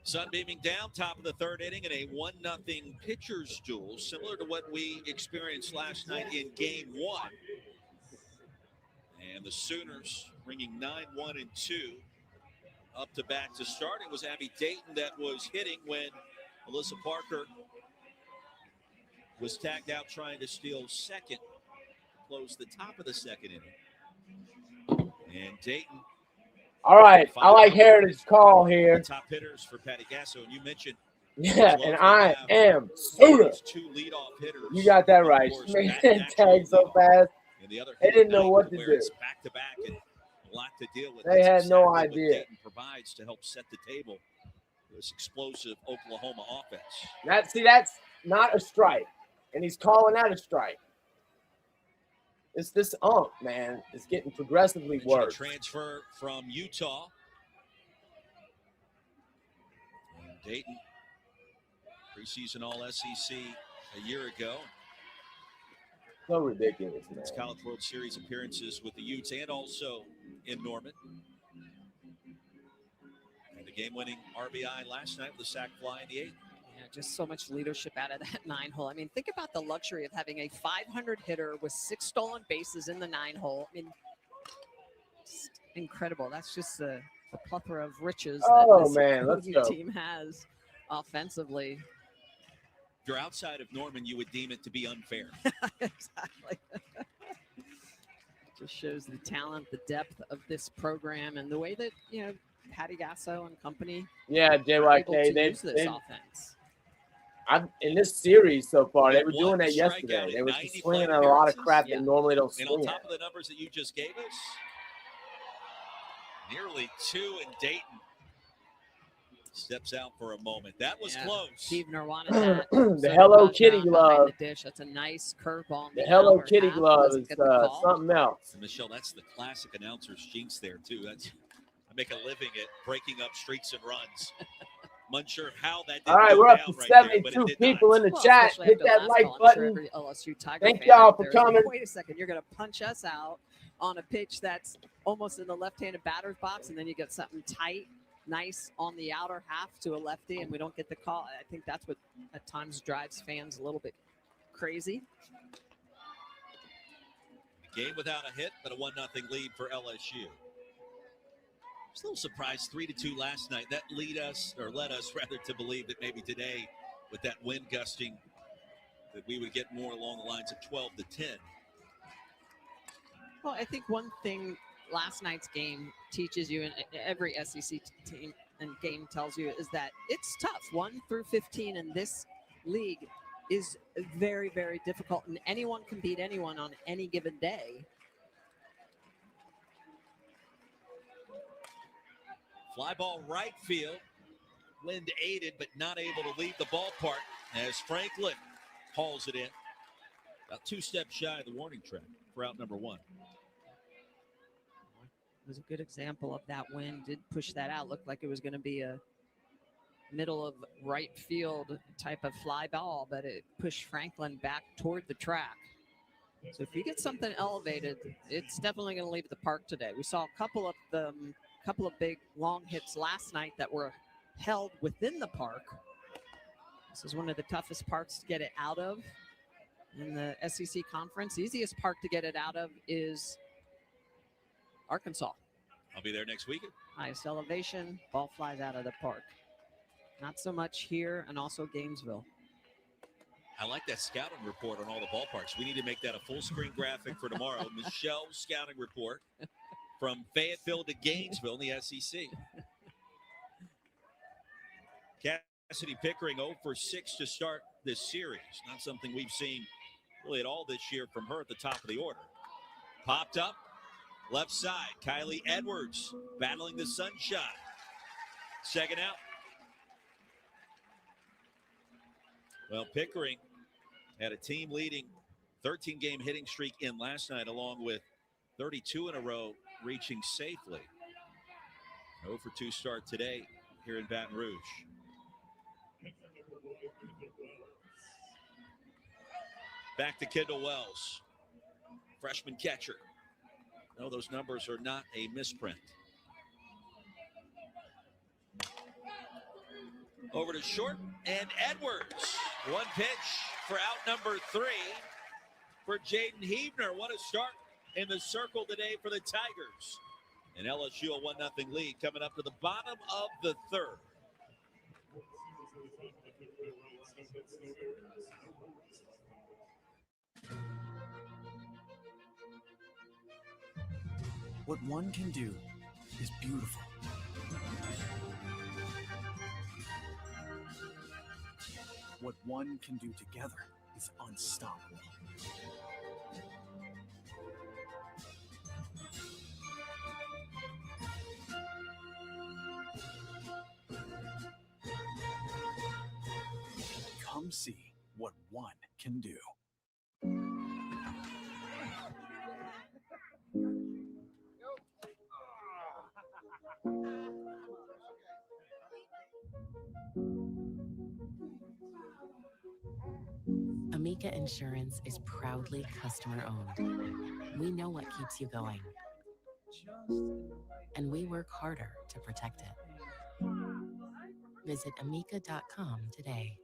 Sun beaming down, top of the third inning in a 1-0 pitcher's duel, similar to what we experienced last night in game 1. And the Sooners bringing 9-1 and 2 up to bat to start. It was Abby Dayton that was hitting when Alyssa Parker was tagged out trying to steal second, close the top of the second inning. And Dayton. All right, I like Heritage Call here. Top hitters for Patty Gasso, and you mentioned. Yeah, and I am Sooner. 2 leadoff hitters. You got that right. She made that tag so fast. And the other they didn't know what to do. Back to back and a lot to deal with. They had That's no exactly what idea. Dayton provides to help set the table. This explosive Oklahoma offense. That's not a strike, and he's calling that a strike. It's this man. It's getting progressively worse. Transfer from Utah. And Dayton, preseason All-SEC a year ago. So ridiculous, man. It's College World Series appearances with the Utes and also in Norman. game-winning RBI last night with a sac fly in the 8th. Yeah, just so much leadership out of that 9-hole. I mean, think about the luxury of having a 500 hitter with 6 stolen bases in the 9-hole. I mean, just incredible. That's just the plethora of riches that this let's OU go. team has offensively. If you're outside of Norman, you would deem it to be unfair. Exactly. Just shows the talent, the depth of this program, and the way that, Patty Gasso and company Yeah, are able JYK, to use this offense. In this series so far, We they had were doing one that strikeout yesterday. in They were 90 just swinging plate at a lot of appearances. crap Yeah. that normally don't And on swing top at. of the numbers that you just gave us, nearly 2 in Dayton. Steps out for a moment. That was close. Huebner wanted that. The So Hello did Kitty Bajaj glove. behind the dish. That's a nice curveball. The Hello outer Kitty half. glove Doesn't is get the call. something else. And Michelle, that's the classic announcer's jinx there, too. That's I make a living at breaking up streaks and runs. I'm unsure how that didn't All right, go we're up down to right there, but 72 it did people not. in the Well, chat. especially Hit after that last like call, I'm sure button. every LSU Tiger Thank fan y'all out for there is like, coming. wait a second, you're going to punch us out on a pitch that's almost in the left-handed batter's box, and then you get something tight, nice on the outer half to a lefty, and we don't get the call. I think that's what at times drives fans a little bit crazy. Game without a hit, but a 1-0 lead for LSU. I was a little surprised 3-2 last night. That led us to believe that maybe today, with that wind gusting, that we would get more along the lines of 12-10. Well, I think one thing last night's game teaches you, and every SEC team and game tells you, is that it's tough. 1 through 15 in this league is very, very difficult, and anyone can beat anyone on any given day. Fly ball right field. Wind aided, but not able to leave the ballpark as Franklin hauls it in. About 2 steps shy of the warning track for out number 1. It was a good example of that wind. Did push that out. Looked like it was going to be a middle of right field type of fly ball, but it pushed Franklin back toward the track. So if you get something elevated, it's definitely going to leave the park today. We saw a couple of big long hits last night that were held within the park. This is one of the toughest parks to get it out of in the SEC conference. The easiest park to get it out of is Arkansas. I'll be there next weekend. Highest elevation, ball flies out of the park. Not so much here, and also Gainesville. I like that scouting report on all the ballparks. We need to make that a full screen graphic for tomorrow. Michelle's scouting report from Fayetteville to Gainesville in the SEC. Cassidy Pickering 0 for 6 to start this series. Not something we've seen really at all this year from her at the top of the order. Popped up, left side. Kylie Edwards battling the sunshine. Second out. Well, Pickering had a team-leading 13-game hitting streak in last night, along with 32 in a row, reaching safely. 0 for 2 start today here in Baton Rouge. Back to Kendall Wells, freshman catcher. No, those numbers are not a misprint. Over to short, and Edwards. One pitch for out number 3 for Jaden Huebner. What a start in the circle today for the Tigers. And LSU a 1-0 lead coming up to the bottom of the 3rd. What one can do is beautiful. What one can do together is unstoppable. Come see what one can do. Amica Insurance is proudly customer-owned. We know what keeps you going, and we work harder to protect it. Visit amica.com today.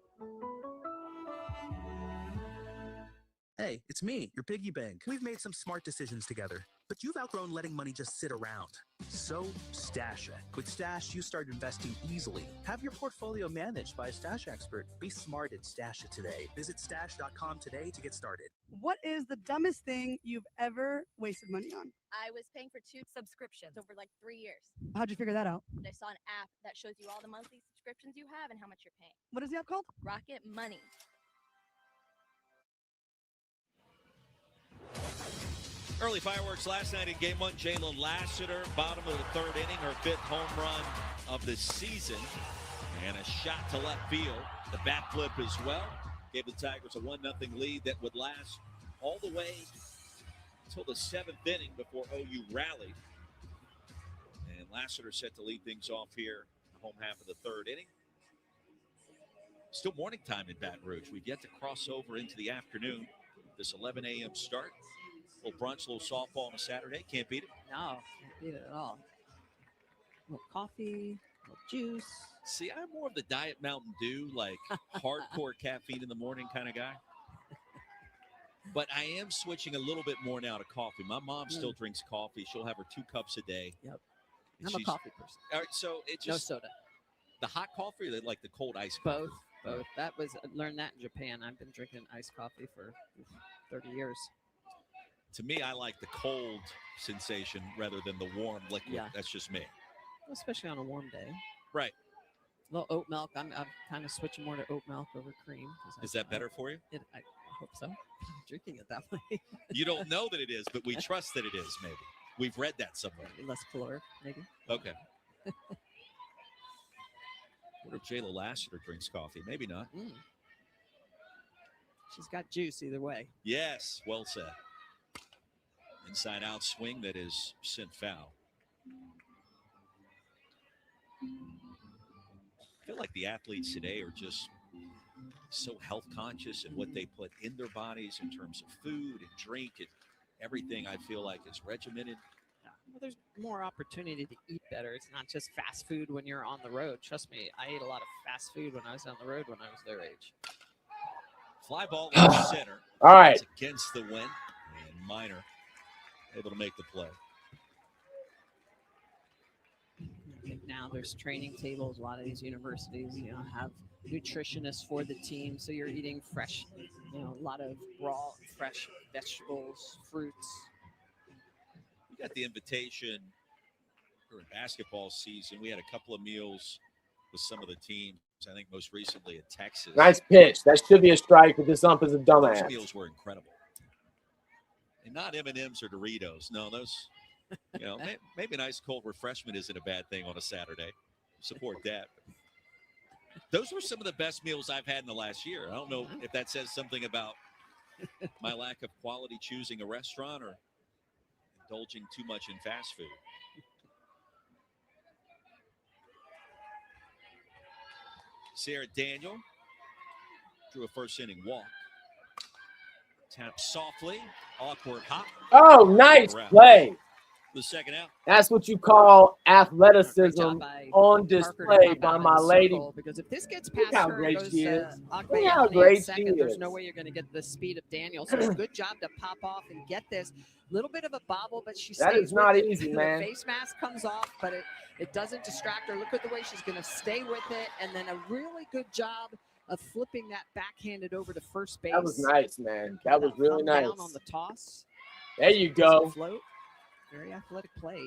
Hey, it's me, your piggy bank. We've made some smart decisions together, but you've outgrown letting money just sit around. So stash it. With Stash, you start investing easily. Have your portfolio managed by a Stash expert. Be smart and stash it today. Visit stash.com today to get started. What is the dumbest thing you've ever wasted money on? I was paying for 2 subscriptions over like 3 years. How'd you figure that out? I saw an app that shows you all the monthly subscriptions you have and how much you're paying. What is the app called? Rocket Money. Early fireworks last night in Game 1. Jayla Lassiter, bottom of the 3rd inning, her 5th home run of the season. And a shot to left field. The bat flip as well. Gave the Tigers a 1-0 lead that would last all the way until the 7th inning before OU rallied. And Lassiter set to lead things off here in the home half of the 3rd inning. Still morning time in Baton Rouge. We've yet to cross over into the afternoon. This 11 a.m. start. A little brunch, a little softball on a Saturday. Can't beat it. No, can't beat it at all. A little coffee, a little juice. See, I'm more of the Diet Mountain Dew, like hardcore caffeine in the morning kind of guy. But I am switching a little bit more now to coffee. My mom still drinks coffee. She'll have her 2 cups a day. Yep. And I'm a coffee person. All right, so it's just no soda. The hot coffee or like the cold iced coffee? Both. That was learned that in Japan. I've been drinking iced coffee for 30 years. To me, I like the cold sensation rather than the warm liquid. Yeah. That's just me. Especially on a warm day. Right. A little oat milk. I'm kind of switching more to oat milk over cream. Is that better for you? I hope so. I'm drinking it that way. You don't know that it is, but we trust that it is, maybe. We've read that somewhere. Less caloric, maybe. Okay. What if Jayla Lassiter drinks coffee? Maybe not. She's got juice either way. Yes, well said. Inside out swing that is sent foul. I feel like the athletes today are just so health conscious in what they put in their bodies in terms of food and drink and everything. I feel like is regimented. Well, there's more opportunity to eat better. It's not just fast food when you're on the road. Trust me, I ate a lot of fast food when I was on the road when I was their age. Fly ball left center. All right. It's against the wind. And Minor able to make the play. I think now there's training tables. A lot of these universities, have nutritionists for the team. So you're eating fresh, a lot of raw, fresh vegetables, fruits. We got the invitation during basketball season. We had a couple of meals with some of the teams. I think most recently at Texas. Nice pitch. That should be a strike, but this ump is a dumbass. Those meals were incredible. And not M&Ms or Doritos. No, those, maybe an ice cold refreshment isn't a bad thing on a Saturday. Support that. Those were some of the best meals I've had in the last year. I don't know if that says something about my lack of quality choosing a restaurant or indulging too much in fast food. Sarah Daniel drew a first inning walk. Tap softly, awkward hop. Oh, nice play. The second out. That's what you call athleticism on display by my lady. Because if this gets past how her, great goes she is. Akbe How Anthony great in she second, there's is. no way you're going to get the speed of Daniel. So good job to pop off and get this. Little bit of a bobble, but she stays That is not with it. easy, The man. face mask comes off, but it doesn't distract her. Look at the way she's going to stay with it. And then a really good job of flipping that backhanded over to first base. That was nice, man. That was really Thumb nice. down on the toss. There you go. Float. Very athletic play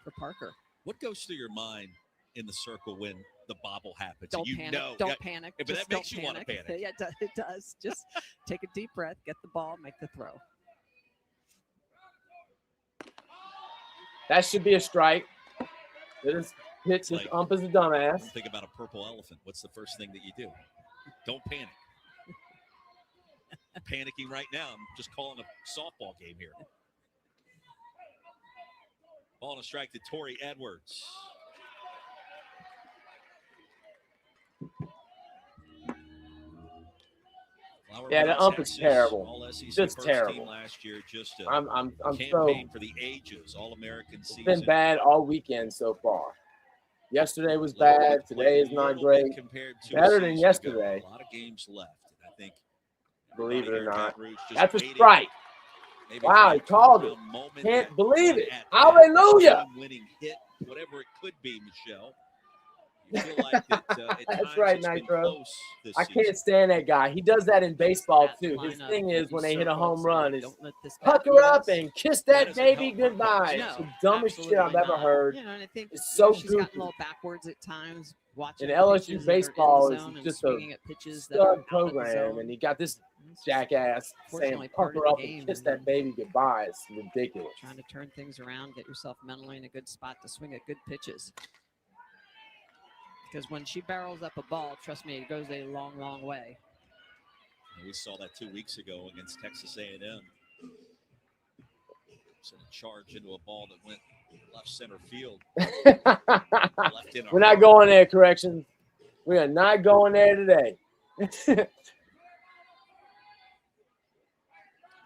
for Parker. What goes through your mind in the circle when the bobble happens? Don't you panic. know, Don't panic. But Just that makes don't you want to panic. Yeah, it does. Just take a deep breath, get the ball, make the throw. That should be a strike. This pitch, this ump is a dumbass. Think about a purple elephant. What's the first thing that you do? Don't panic. I'm panicking right now. I'm just calling a softball game here. Ball and a strike to Tori Edwards. Yeah, the ump is terrible. All-SEC Just first terrible. team last year, just a I'm campaign for the ages, All-American It's season. been bad all weekend so far. Yesterday was Late bad. played Today a is not little great. bit compared to Better a than season yesterday. ago. A lot of games left. And I think Believe it or everybody here in not. Baton Rouge just That's a waiting strike. maybe Wow, for he that called it. turnaround moment, Can't that believe one it. at bat, Hallelujah. that game-winning hit, whatever it could be, Michelle. You feel like that at That's times right, it's been Nitro. close this I season. can't stand that guy. He does that in baseball That too. His lineup thing is when they hit a circles, home run, is don't let this bat pucker beat up us. and kiss That that doesn't baby help her goodbye. cause. It's the No, dumbest shit I've absolutely ever not. heard. You know, and I think It's you know, so she's gotten a goofy. little backwards at times, watching And LSU pitches baseball that is are in the zone and just a swinging at pitches that are stud out of the program, zone. and you got this It's jackass saying fortunately part pucker of the up and game, kiss and that baby goodbye. It's ridiculous. trying to turn things around, get yourself mentally in a good spot to swing at good pitches. Because when she barrels up a ball, trust me, it goes a long, long way. And we saw that 2 weeks ago against Texas A&M. Sent a charge into a ball that went left center field. Left in a We're not hurry. going there, corrections. We are not going there today.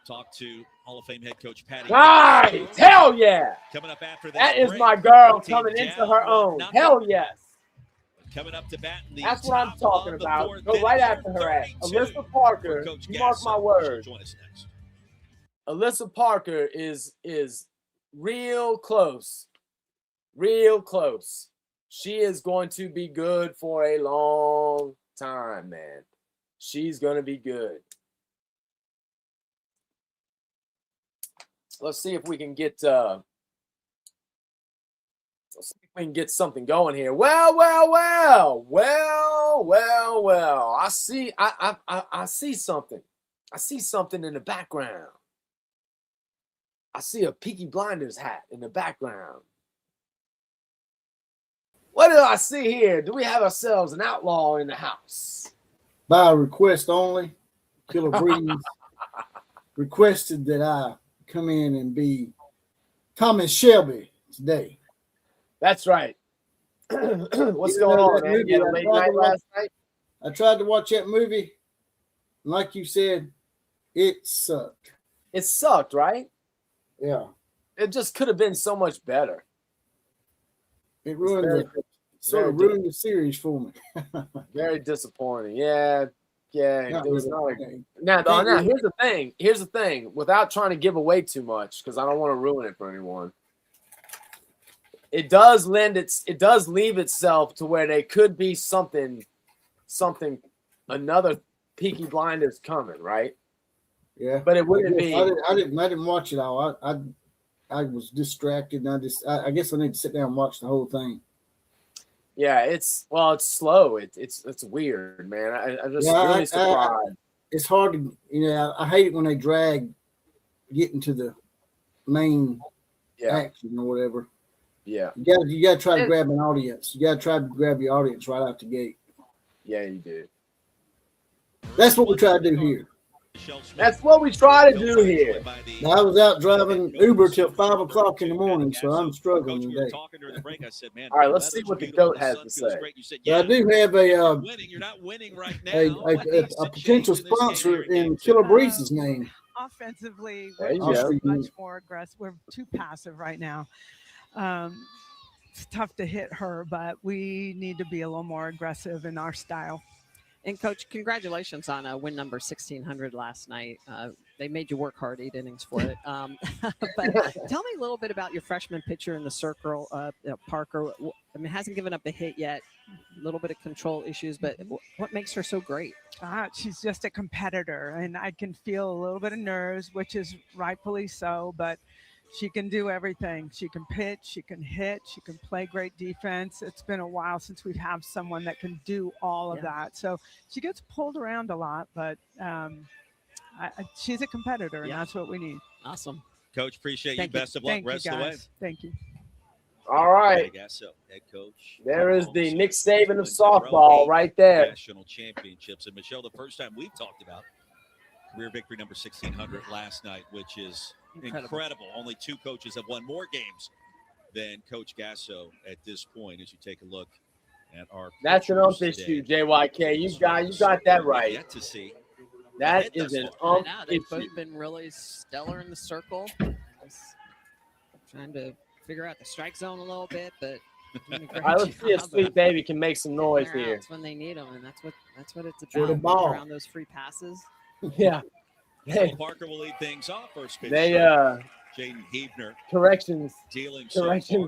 Talk to Hall of Fame head coach Patty. Nice! Hell yeah! Coming up after this That is break, my girl her team coming into down her own. 1-0. Hell yes. Coming up to bat in the That's what I'm top talking of the about. fourth Go inning right here, after her at 32 Alyssa Parker. for Coach You mark my Gasso. words. She'll join us next. Alyssa Parker is real close. Real close. She is going to be good for a long time, man. She's going to be good. Let's see if we can get something going here. Well. I see something. I see something in the background. I see a Peaky Blinders hat in the background. What do I see here? Do we have ourselves an outlaw in the house? By request only, Killer Breeze requested that I come in and be Thomas Shelby today. That's right. What's going on, man? You had a late night last night? I tried to watch that movie. Like you said, it sucked. It sucked, right? Yeah. It just could have been so much better. It ruined ruined the series for me. Very disappointing. Yeah. Not There was really. now, here's the thing. Here's the thing. Without trying to give away too much, because I don't want to ruin it for anyone. It does leave itself to where they could be something, another Peaky Blinders coming, right? Yeah. But it wouldn't be. I didn't watch it all. I was distracted, and I guess I need to sit down and watch the whole thing. Yeah, it's slow. It's weird, man. I'm just really surprised. It's hard to, I hate it when they drag getting to the main action or whatever. Yeah. You gotta try to grab an audience. You gotta try to grab your audience right out the gate. Yeah, you do. That's what we try to do here. That's what we try to do here. Now, I was out driving Uber till 5 o'clock in the morning, so I'm struggling today. All right, let's see what the GOAT has to say. But I do have a You're not winning right now. a potential sponsor in Killer Breeze's name. Offensively, There you we're go. much more aggressive. We're too passive right now. It's tough to hit her, but we need to be a little more aggressive in our style. And Coach, congratulations on win number 1600 last night. They made you work hard 8 innings for it. But tell me a little bit about your freshman pitcher in the circle, Parker. I mean, hasn't given up a hit yet. A little bit of control issues, but what makes her so great? She's just a competitor, and I can feel a little bit of nerves, which is rightfully so, but she can do everything. She can pitch, she can hit, she can play great defense. It's been a while since we've had someone that can do all of that. So she gets pulled around a lot, but she's a competitor, and that's what we need. Awesome. Coach, appreciate you. Best of luck. Rest of the way. Thank you. All right. Head coach. There is the Nick Saban of softball right there. National championships. And Michelle, the first time we've talked about career victory number 1600 last night, which is incredible. Only 2 coaches have won more games than Coach Gasso at this point. As you take a look at our, that's an ump issue, JYK. You got that right. Yet to see. That is an ump They've issue. both been really stellar in the circle. Just trying to figure out the strike zone a little bit, but All right, let's see if Sweet Baby can make some noise here. It's when they need them, and that's what it's For the about. ball. Around those free passes. Yeah. So Parker will lead things off. First pitch. They Jaden Hebner corrections dealing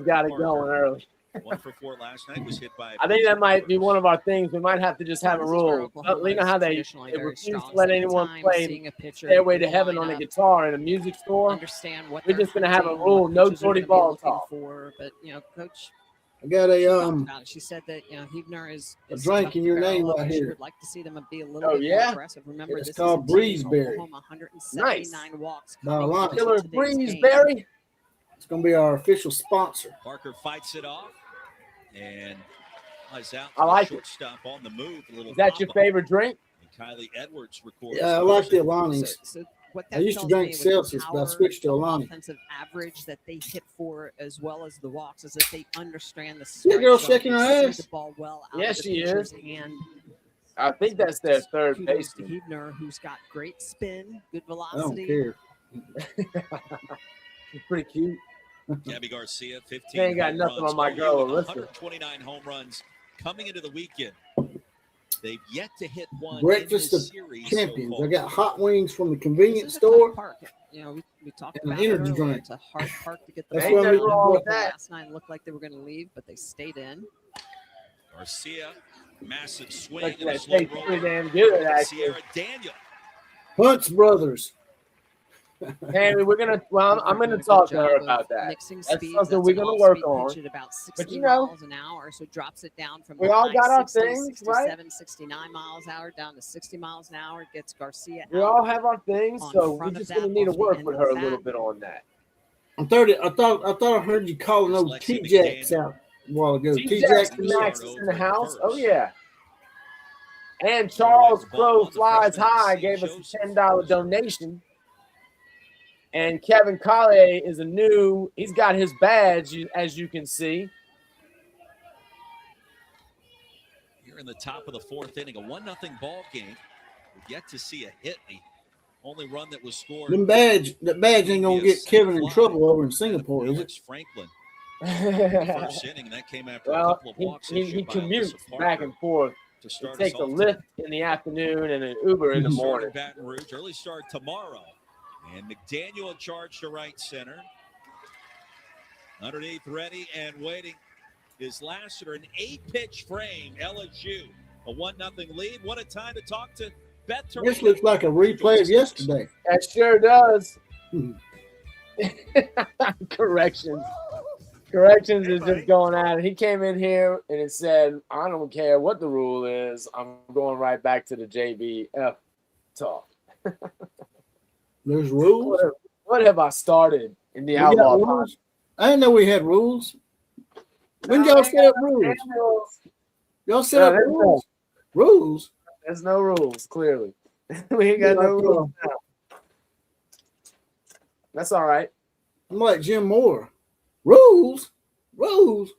got it going early. 1 for 4 last night, was hit by. I think that might be one of our things. We might have to just have a rule. You know how they refuse to let anyone play Stairway to Heaven on a guitar in a music store? Understand what We're just going to have a rule, no Jordy Ball talk. But, Coach, I got a she said that Hebner is a drink in your name right She here. would like to see them be a little bit more aggressive. Remember, It's this called is a team, Breezeberry. Oklahoma, 179 walks. Killer Breezeberry. It's going to be our official sponsor. Parker fights it off and flies out. I like shortstop on the move. A little Is that your favorite drink? And Kylie Edwards records. Yeah, I like the Alani's. So what I used to drink Celsius, but I switched to Alani. Offensive average that they hit for, as well as the walks, is that they understand the. Yeah, girl shaking her ass. The ball well out Yes, of the she pitcher's is. hand. I think that's their third Kudos to baseman. Hebner, who's got great spin, good I don't velocity. care. She's pretty cute. Gabby Garcia, 15 She ain't got home nothing runs. on my OU girl, with Alyssa. 129 home runs coming into the weekend. They've yet to hit one Breakfast in of this series champions. so I far. got hot wings from the convenience This is a tough store. park. We talked and about an it energy earlier. drink. It's a hard park to get the That's ball what I mean. down. Wrong with that. Last night looked like they were going to leave, but they stayed in. Garcia, massive swing. Look, And a that slow tastes roll. pretty damn good, actually. Sierra Daniel. Hunts Brothers. Hey, we're gonna. Well, I'm gonna talk to her about that. Mixing That's speeds. something we're gonna work on. At about 60 But you know, miles an hour, so drops it down from we the all high got our 60s, things, right? 67, 69 miles an hour down to 60 miles an hour. Gets Garcia. We out all have our things, on so we're front of just that gonna need to off the work end with of her the a little bat. bit on that. I'm 30. I thought I heard you calling those Lexi T-Jacks McDaniel. out a while ago. T-Jacks T-Jacks and Max. Max is in the house. First. Oh yeah. And Charles Ball Crow on the Flies front High end. gave us Joseph. a $10 donation. And Kevin Collier is he's got his badge, as you can see. Here in the top of the 4th inning, a 1-0 ball game. We've yet to see a hit. The only run that was scored. That badge ain't gonna get Kevin in trouble over in Singapore, is it? Alex Franklin. First inning, and that came after a Well, couple of walks he issued by commutes Alyssa back Parker and forth. to He start takes us a off Lyft in the afternoon and an Uber in the today. morning. Starting Baton Rouge, early start tomorrow. And McDaniel in charge to right center. Underneath, ready and waiting is Lassiter. An 8-pitch frame, LSU. A 1-0 lead. What a time to talk to Beth Torino. This looks like a replay of yesterday. That sure does. Corrections is just going at it. He came in here and it said, I don't care what the rule is. I'm going right back to the JBF talk. There's rules. What have I started in the We got Outlaw rules? I didn't know we had rules. When y'all set up rules? Y'all set up rules? Rules? There's no rules, clearly. We ain't got no rules now. That's all right. I'm like Jim Moore. Rules? Rules?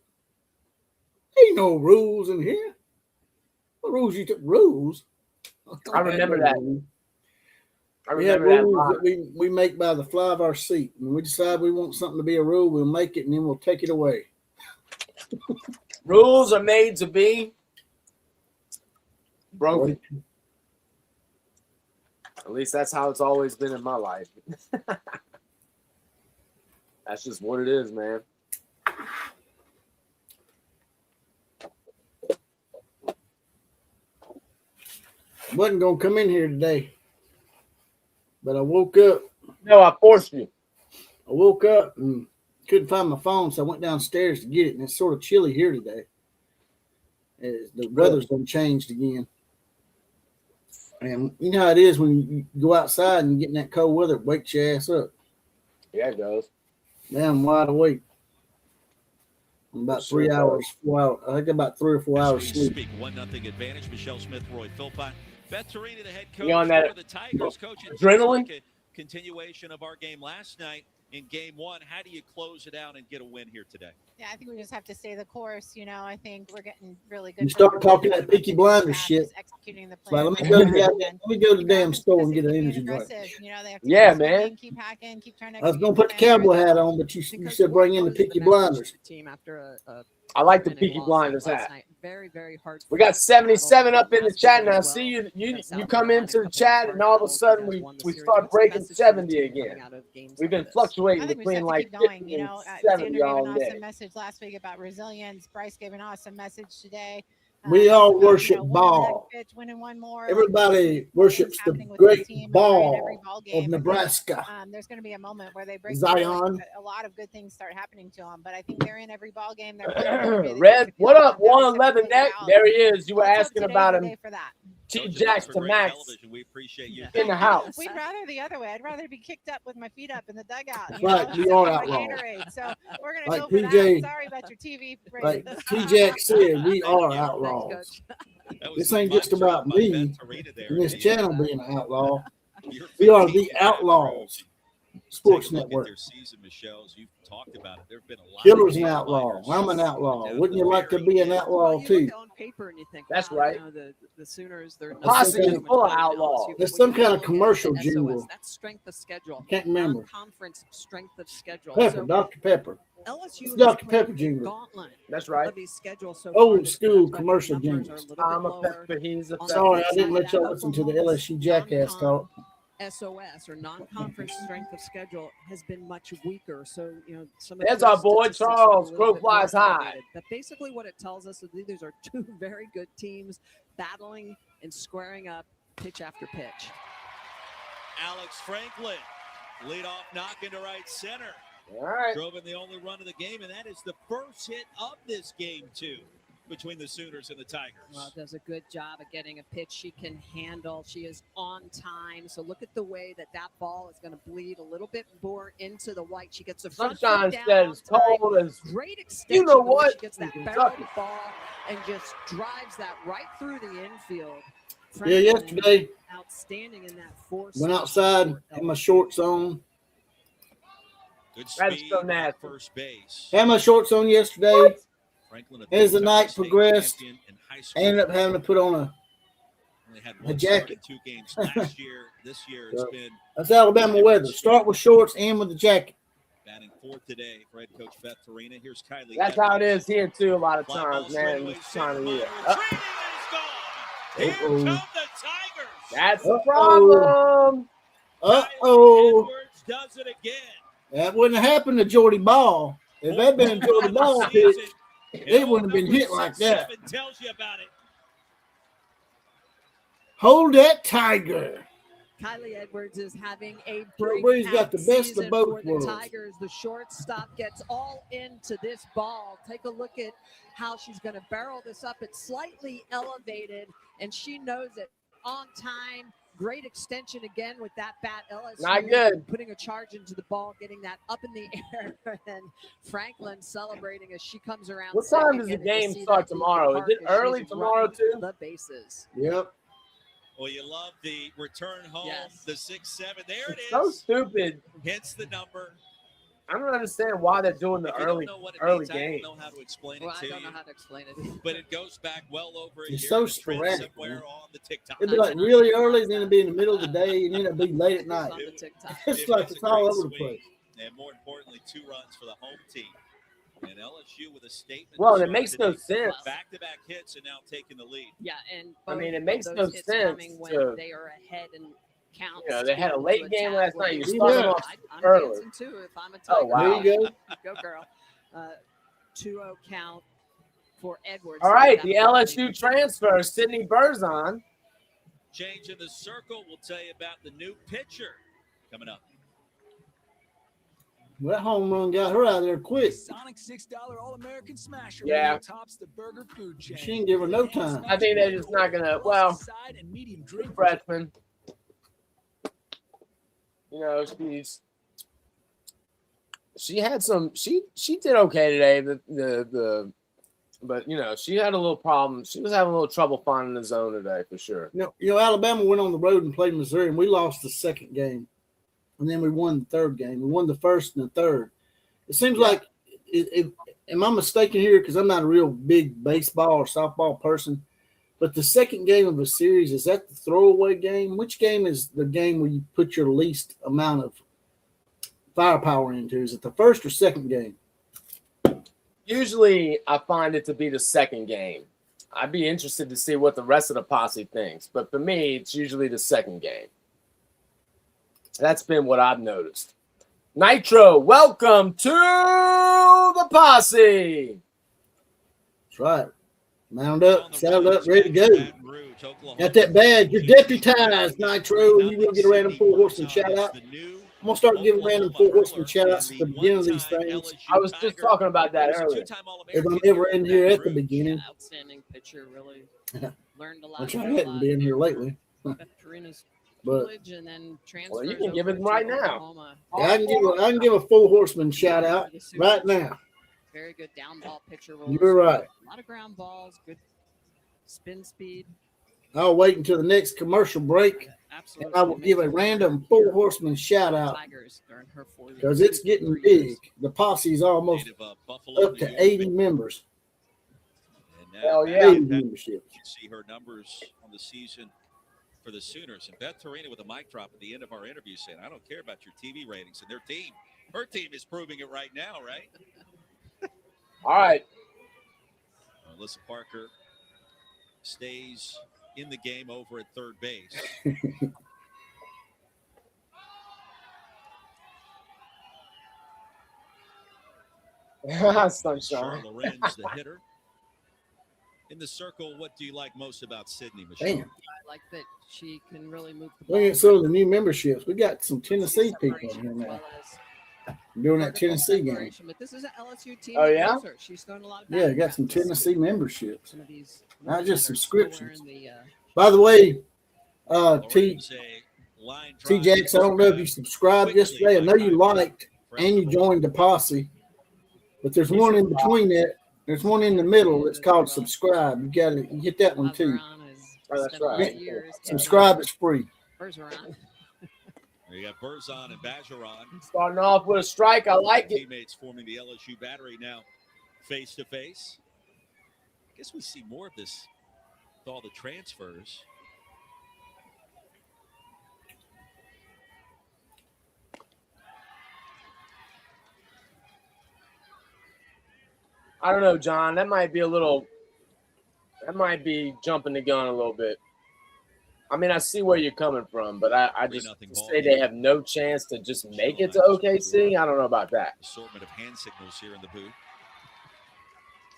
Ain't no rules in here. What rules you took? Rules? I remember that. I We have remember rules that. that we make by the fly of our seat. When we decide we want something to be a rule, we'll make it and then we'll take it away. Rules are made to be broken. At least that's how it's always been in my life. That's just what it is, man. Wasn't gonna come in here today, but I woke up. No, I forced you. I woke up and couldn't find my phone, so I went downstairs to get it, and it's sort of chilly here today. The weather's done changed again. And you know how it is when you go outside and you get in that cold weather, it wakes your ass up. Yeah, it does. Now I'm wide awake. I'm about 3 hours, 4 hours. I think about 3 or 4 hours sleep. Speak 1-0 advantage. Michelle Smith, Roy Philpott. Beth Torino, the head coach You on that for the Tigers. Coach, adrenaline? like a continuation of our game last night in game 1. How do you close it out and get a win here today? Yeah, I think we just have to stay the course. You know, I think we're getting really good. You start talking that Peaky Blinders shit. Executing the Like, plan. let me go to the damn store and get an energy drink. You know, they have to Yeah, keep swinging, man. keep hacking, keep trying to. I was gonna put the cowboy hat on, but you said bring in the Peaky Blinders. Team after a I like the win and Peaky loss Blinders last hat. night. Very, very hard. We got 77 up in the chat now. See you. you come into the chat and all of a sudden we start breaking 70 again. We've been fluctuating I think we just between have to like keep going. 50 You and know, 70 Xander gave all an day. awesome message last week about resilience. Bryce gave an awesome message today. We all about, worship winning the ball. next pitch, winning one more. Everybody worships the happening with great this team ball every ball game. of I think, Nebraska. there's going to be a moment where they break Zion. through, a lot of good things start happening to them. But I think they're in every ball game. They're playing Red, what up? 111 neck. There he is. You were Let's hope asking today's about the him. day for that. T Coach, Jacks thanks for to great Max television. We appreciate you. in the house. We'd rather the other way. I'd rather be kicked up with my feet up in the dugout. Right, we sipping are my outlaws. Gatorade. So we're going to Like go for PJ that. Sorry about your TV Like ratings. T-Jack said, we are you. outlaws. That was This the ain't mic just about drop by me Ben Farina there. and this He- channel being an outlaw. You're We are 15 the Outlaws Sports Take a look Network. At their season, Michelle, as you've talked about it. There have been a lot Killer's of an outlaw. minors I'm an down outlaw. the Wouldn't you like to very be an end. outlaw too? On paper and you think, That's wow, right. You know, the Sooners, they're Posse some is kind of- full of outlaws. There's some kind of commercial jingle. That's strength of schedule. Can't remember. Non-conference strength of schedule. Pepper, So Dr. Pepper. LSU It's has Dr. played Pepper a jingle. gauntlet That's right. of these schedules so Old far. The school record commercial numbers jingles. are a little I'm bit a lower pepper, he's a on pepper. Sorry, I the didn't flip let y'all side. listen to the Oklahoma's LSU Jackass talk. SOS or non-conference strength of schedule has been much weaker. So, you know, some of There's those our boy, statistics are a Charles. little Crow bit more flies high. elevated. But basically what it tells us is these are two very good teams battling and squaring up pitch after pitch. Alex Franklin, leadoff knock into right center. All right. Drove in the only run of the game, and that is the first hit of this game, too, between the Sooners and the Tigers. Well, does a good job of getting a pitch she can handle. She is on time. So look at the way that ball is going to bleed a little bit more into the white. She gets the front Sunshine foot down said on it's time. cold as Great extension. you know the way what? She gets that In barrel Kentucky. ball and just drives that right through the infield. Yeah, yesterday Outstanding in that force. went outside, had my shorts on. Good That's speed so at nasty. first base. Had my shorts on yesterday. Franklin, As the two-time night state progressed, champion in high I school. ended up having to put on Only had a one start jacket. in 2 games last year. This year it's So, been that's Alabama weather. Start with shorts, end with the jacket. batting fourth today for head coach Beth Farina. Here's Kylie. That's how it Edwards. is here too. A lot of Fly ball times, straight man. away, This time of center year. line, retreating and it's gone. Here come the Tigers. That's the problem. Uh-oh. Edwards does it again. That wouldn't have happened to Jordy Ball. If that had been a Jordy Ball pitch, it wouldn't have been hit like that. 7 tells you about it. Hold that Tiger. Kylie Edwards is having a Bree's breakout got the best of season both for the worlds. Tigers. The shortstop gets all into this ball. Take a look at how she's going to barrel this up. It's slightly elevated, and she knows it. On time, great extension again with that bat. LSU Not good. putting a charge into the ball, getting that up in the air, and Franklin celebrating as she comes around. What time second, does the getting to game see start that lead tomorrow? Is park it as early she's tomorrow running too? The bases. Yep. Well, you love the return home, Yes. the 6-7. There it It's is. so stupid. Hits the number. I don't understand why they're doing the If you early don't know what it early means, I game. don't know how to explain Well, it I to don't you. know how to explain it. But it goes back well over a It's year. so It's been sporadic, somewhere man. on the TikTok. It'd be like really early, then it'd be in the middle of the day, and then it'd be late at night. On the TikTok. It's It like was it's a all great over the swing. place. And more importantly, 2 runs for the home team. And LSU with a statement. Well, to it start makes no today. sense. Back-to-back hits and now taking the lead. Yeah, and I mean, both it of makes those no hits sense coming when to- they are ahead and counts. You know, they had a to late game attack last night. You when- started Yeah. off I'm early. dancing too if I'm a Oh, Tiger. wow. There you go. Go girl. 2-0 count for Edwards. All right, That the ball LSU being- transfer, Sydney Berzon. Change in the circle. We'll tell you about the new pitcher coming up. Well, that home run got her out of there quick. Sonic $6 All-American Smasher Yeah. really tops the burger food chain. She didn't give her no time. I think they're just not gonna. Well, Side and medium drink. freshman. You know, she had some. She did okay today. But you know, she had a little problem. She was having a little trouble finding the zone today for sure. You know, Alabama went on the road and played Missouri, and we lost the second game, and then we won the third game. We won the first and the third. It seems like, am I mistaken here? Because I'm not a real big baseball or softball person, but the second game of a series, is that the throwaway game? Which game is the game where you put your least amount of firepower into? Is it the first or second game? Usually, I find it to be the second game. I'd be interested to see what the rest of the posse thinks, but for me, it's usually the second game. That's been what I've noticed. Nitro, welcome to the posse. That's right. Mount up, saddled up, ready to go. Got that badge. You're deputized, Nitro. You will get a random 4-horseman shout out. I'm going to start giving random 4-horseman shout outs at the beginning of these things. I was just talking about that earlier. If I'm ever in here at the beginning. Outstanding pitcher, really learned a lot. Which I hadn't been here lately. But and then well, you can give it right now. Yeah, I can give a 4-horseman shout out right now. Very good down ball pitcher. You're right. A lot of ground balls, good spin speed. I'll wait until the next commercial break, and I will give a random 4-horseman shout out because it's getting big. The posse's almost up to 80 members. Hell yeah! 80 memberships. You can see her numbers on the season for the Sooners. And Beth Torina with a mic drop at the end of our interview saying, I don't care about your TV ratings and their team. Her team is proving it right now, right? All right. Alyssa Parker stays in the game over at third base. Sunshine. Charlotte Lorenz, the hitter. In the circle, what do you like most about Sydney, Michelle? Damn. I like that she can really move the Look ball. at some of the new memberships. We got some Tennessee people in here now doing that Tennessee game. But this is an LSU team. Oh, yeah? She's throwing a lot of Yeah, got some Tennessee memberships, some of these not just subscriptions. the, By the way, Lorenz, a line drive. T-Jax, I don't know if you subscribed yesterday. I know you liked and you joined the posse, but there's one in between that. There's one in the middle that's called subscribe. You got to hit that one too. Oh, that's right. Subscribe is free. You got Berzon and Bajaron. Starting off with a strike. I like it. Teammates forming the LSU battery now face to face. I guess we see more of this with all the transfers. I don't know, John. That might be jumping the gun a little bit. I mean, I see where you're coming from, but I just say they have no chance to just make it to OKC. I don't know about that. Assortment of hand signals here in the booth.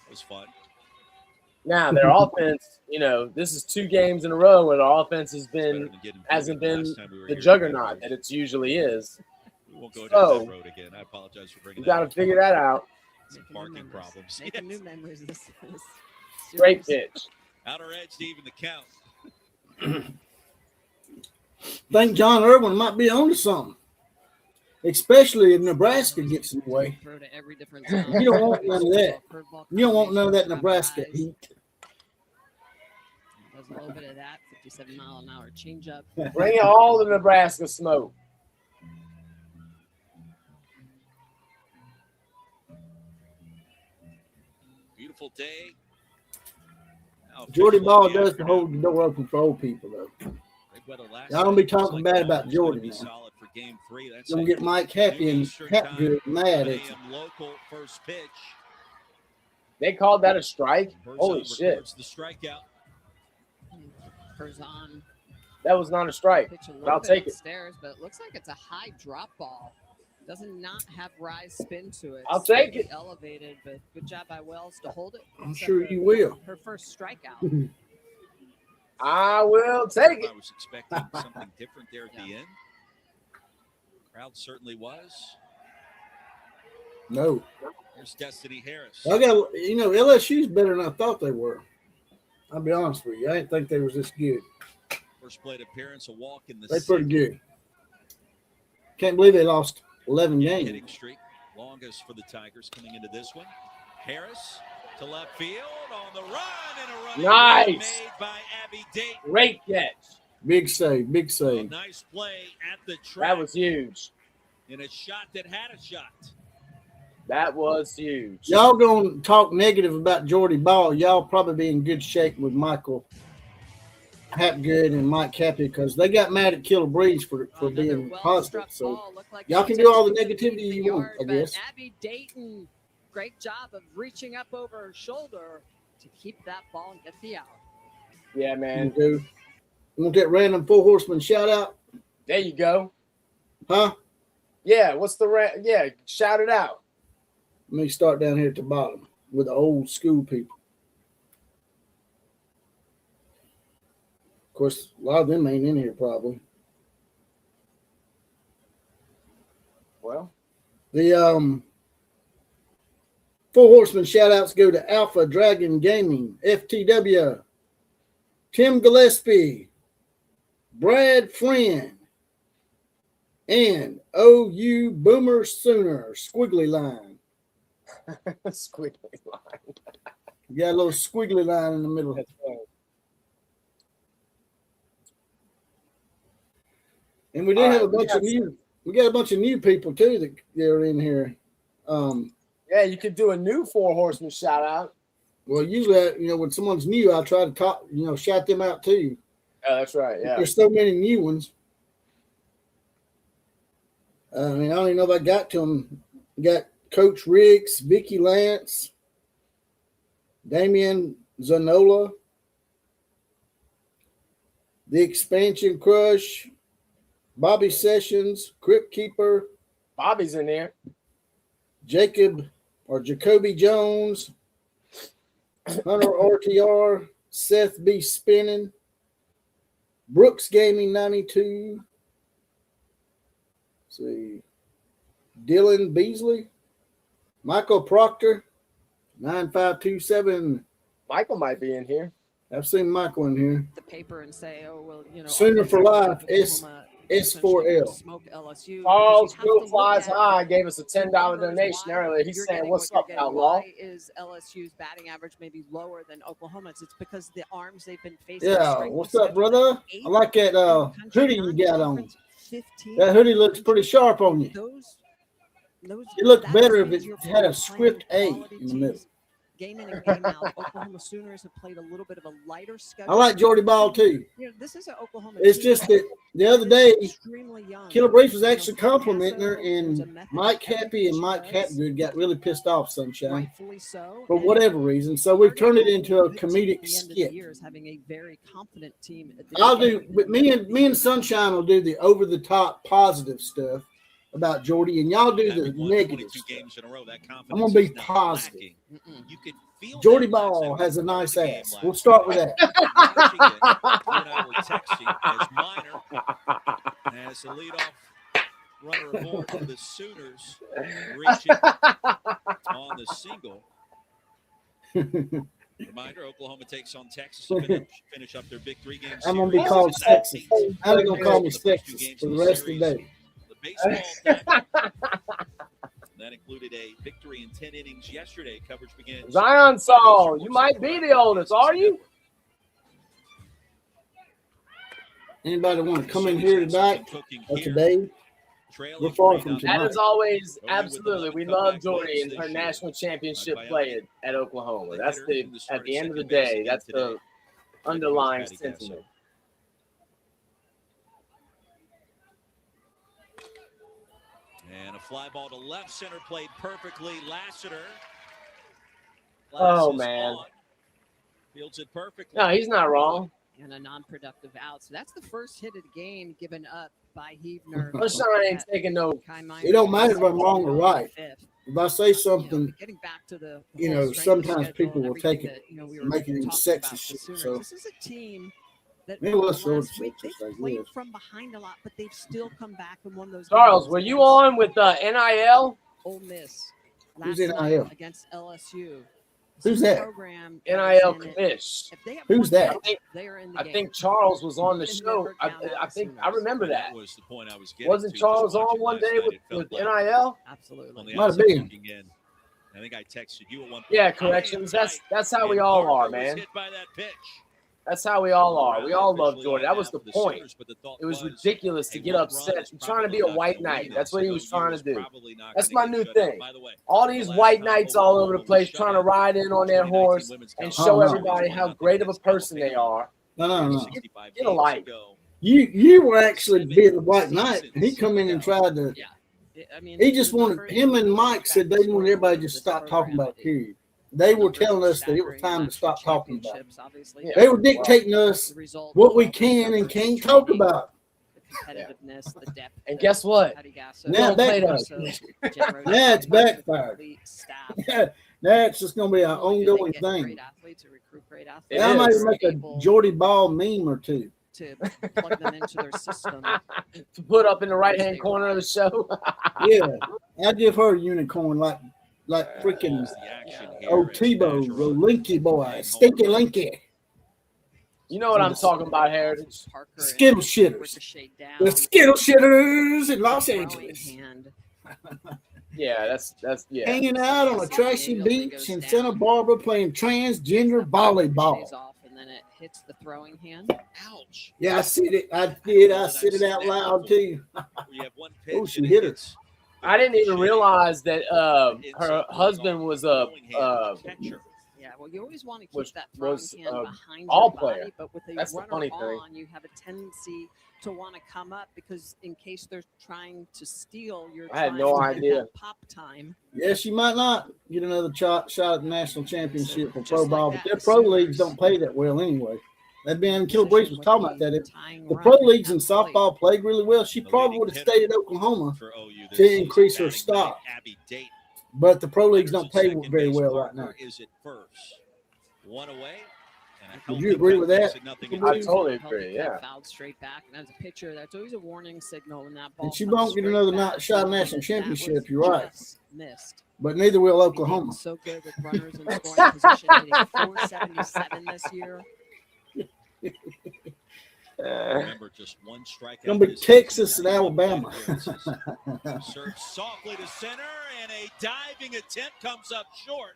It was fun. Now their offense, this is 2 games in a row where their offense hasn't been the juggernaut that it usually is. We won't go down So that road again. I apologize for bringing you that got to up. figure that out. Some parking problems. Making new memories. This Great pitch. Outer edge to even the count. Think John Irwin might be onto something, especially if Nebraska gets in the way. Throw to every different You don't want none of that. You don't want none of that Nebraska heat. There's a little bit of that 57-mile-an-hour changeup. Bring all the Nebraska smoke. Beautiful day. Jordy Ball does to hold the door open for old people, though. Y'all don't be talking bad about Jordy now. Don't get Mike Happy and Hapgood mad at you. Local first pitch. They called that a strike? Holy shit. The strikeout. Berzon. That was not a strike. I'll take it. Stairs, but it looks like it's a high drop ball. Doesn't not have rise spin to it. I'll take it. Elevated, but good job by Wells to hold it. I'm sure you will. Her first strikeout. I will take it. I was expecting something different there at the end. Crowd certainly was. No. There's Destiny Harris. I got, LSU's better than I thought they were. I'll be honest with you. I didn't think they was this good. First plate appearance, a walk in the They're pretty good. Can't believe they lost 11 games. Hitting streak, longest for the Tigers coming into this one. Harris to left field on the run and a run Nice. made by Abby Dayton. Great catch. Big save, big A save. nice play at the track. That was huge. In a shot that had a shot. That was huge. Y'all gonna talk negative about Jordy Ball. Y'all probably be in good shape with Michael Hapgood and Mike Happy because they got mad at Killer Breeze for being positive. So y'all can do all the negativity you want, I guess. Abby Dayton Great job of reaching up over her shoulder to keep that ball and get the out. Yeah, man. You want that random Four Horsemen shout out? There you go. Huh? Yeah. What's the yeah? Shout it out. Let me start down here at the bottom with the old school people. Of course, a lot of them ain't in here probably. Well, the Four Horsemen shout outs go to Alpha Dragon Gaming, FTW, Tim Gillespie, Brad Friend, and OU Boomer Sooner, squiggly line. Squiggly line. You got a little squiggly line in the middle. That's right. And we have a bunch of new. We got a bunch of new people too that are in here. Yeah, you could do a new Four Horsemen shout out. Well, usually, when someone's new, I try to talk, shout them out too. Oh, that's right. Yeah. There's so many new ones. I don't even know if I got to them. Got Coach Riggs, Vicky Lance, Damian Zanola, the Expansion Crush, Bobby Sessions, Crypt Keeper. Bobby's in there. Jacoby Jones, Hunter RTR, Seth B. Spinning, Brooks Gaming 92. Let's see. Dylan Beasley, Michael Proctor, 9527. Michael might be in here. I've seen Michael in here. The paper and say, oh, well, Sooner for Life, S4L. Smoke LSU. Charles Bill Flies High gave us a $10 donation earlier. He's saying, "What's up, Outlaw?" Why is LSU's batting average maybe lower than Oklahoma's? It's because the arms they've been facing. Yeah, what's up, brother? I like that hoodie you got on. That hoodie looks pretty sharp on you. It looked better if it had a script A in the middle. Game in and game out. Oklahoma Sooners have played a little bit of a lighter schedule. I like Jordy Ball too. This is an Oklahoma. It's just that the other day, Killer Breeze was actually complimenting her, and Mike Happy and Mike Hapgood got really pissed off, Sunshine, for whatever reason. So we've turned it into a comedic skit. Having a very confident team. I'll do, but me and Sunshine will do the over the top positive stuff about Jordy, and y'all do the negative stuff. I'm gonna be positive. Jordy Ball has a nice ass. We'll start with that. As the leadoff runner aboard for the Sooners, reaching on the single. Reminder: Oklahoma takes on Texas to finish up their big 3-game series. I'm gonna be called Texas. How they gonna call me Texas for the rest of the day? Baseball that included a victory in 10 innings yesterday. Coverage begins. Zion Saul, you might be the oldest, are you? Anybody want to come in here tonight or today? We're far from tonight. That is always absolutely. We love Jordy and her national championship play at Oklahoma. That's at the end of the day, that's the underlying sentiment. And a fly ball to left center played perfectly. Lassiter. Oh, man. Fields it perfectly. No, he's not wrong. And a non-productive out. So that's the first hit of the game given up by Heavner. Sunshine ain't taking no. It don't matter if I'm wrong or right. If I say something, getting back to the sometimes people will take it, make it in sexist shit. So this is a team that last week they played from behind a lot, but they've still come back and won those. Charles, games. were you on with NIL? Ole Miss. Who's NIL? Against LSU. Who's that? NIL Commish. Who's that? I think Charles was on the show. I think I remember that. Was the point I was getting. Wasn't Charles on one day with NIL? Absolutely. Might have been. I think I texted you at one point. Yeah, corrections. That's how we all are, man. Hit by that pitch. That's how we all are. We all love Jordan. That was the point. It was ridiculous to get upset. I'm trying to be a white knight. That's what he was trying to do. That's my new thing. All these white knights all over the place trying to ride in on their horse and show everybody how great of a person they are. No. Get a life. You were actually being a white knight. He come in and tried to I mean, He just the wanted numbers him and really Mike said they track the wanted everybody scorecard to of just this stop talking program. about it, period. They were Numbers are telling us that it was staggering, time to national stop talking about it. championships, obviously. Yeah. They were dictating us The result what of we all those can and numbers can't is talk training, about. the competitiveness, the depth. And that guess what? Patty Gasso Now Don't play backfired. those. Now it's backfired. complete staff. Now it's just going to be an Not only do they ongoing get thing. great athletes and recruit great athletes, It Now I might is. make a able Jordy Ball meme or two. to plug them into their system. To put up in the right-hand corner of the show. Yeah, I give her a unicorn like freaking Tebow, the Linky boy, Stinky Linky. You know what I'm talking about, Heritage. Skittle shitters. The Skittle shitters in Los Angeles. Yeah, that's yeah. Hanging out on a trashy beach in Santa Barbara playing transgender volleyball. Off and then it hits the throwing hand. Ouch. Yeah, I said it. I did. I said it out loud too. Oh, she hit her. I didn't even realize that her husband was a Yeah, well, you always want to keep that throwing hand behind all your player. body, but with a That's the runner funny thing. on, you have a tendency to want to come up because in case they're trying to steal, you're I had trying no to get idea. that pop time. Yes, you might not get another shot at the national championship for pro Just like ball, that, but their the pro Sooners- leagues don't pay that well anyway. That being Killer Breeze was talking about that. If the pro leagues in softball played really well, she probably would have stayed at Oklahoma to increase her stock. But the pro leagues don't pay very well right now. Is it first? One away. Would you agree with that? I totally agree. Yeah. Fouled straight back, and as a pitcher, that's always a warning signal when that ball. And she comes won't get straight another back. shot at national That championship. was You're right. just missed. But neither will Oklahoma. So good with runners in scoring position, hitting 477 this year. Remember, just one strikeout. Gonna be Texas and Alabama. Serves softly to center, and a diving attempt comes up short.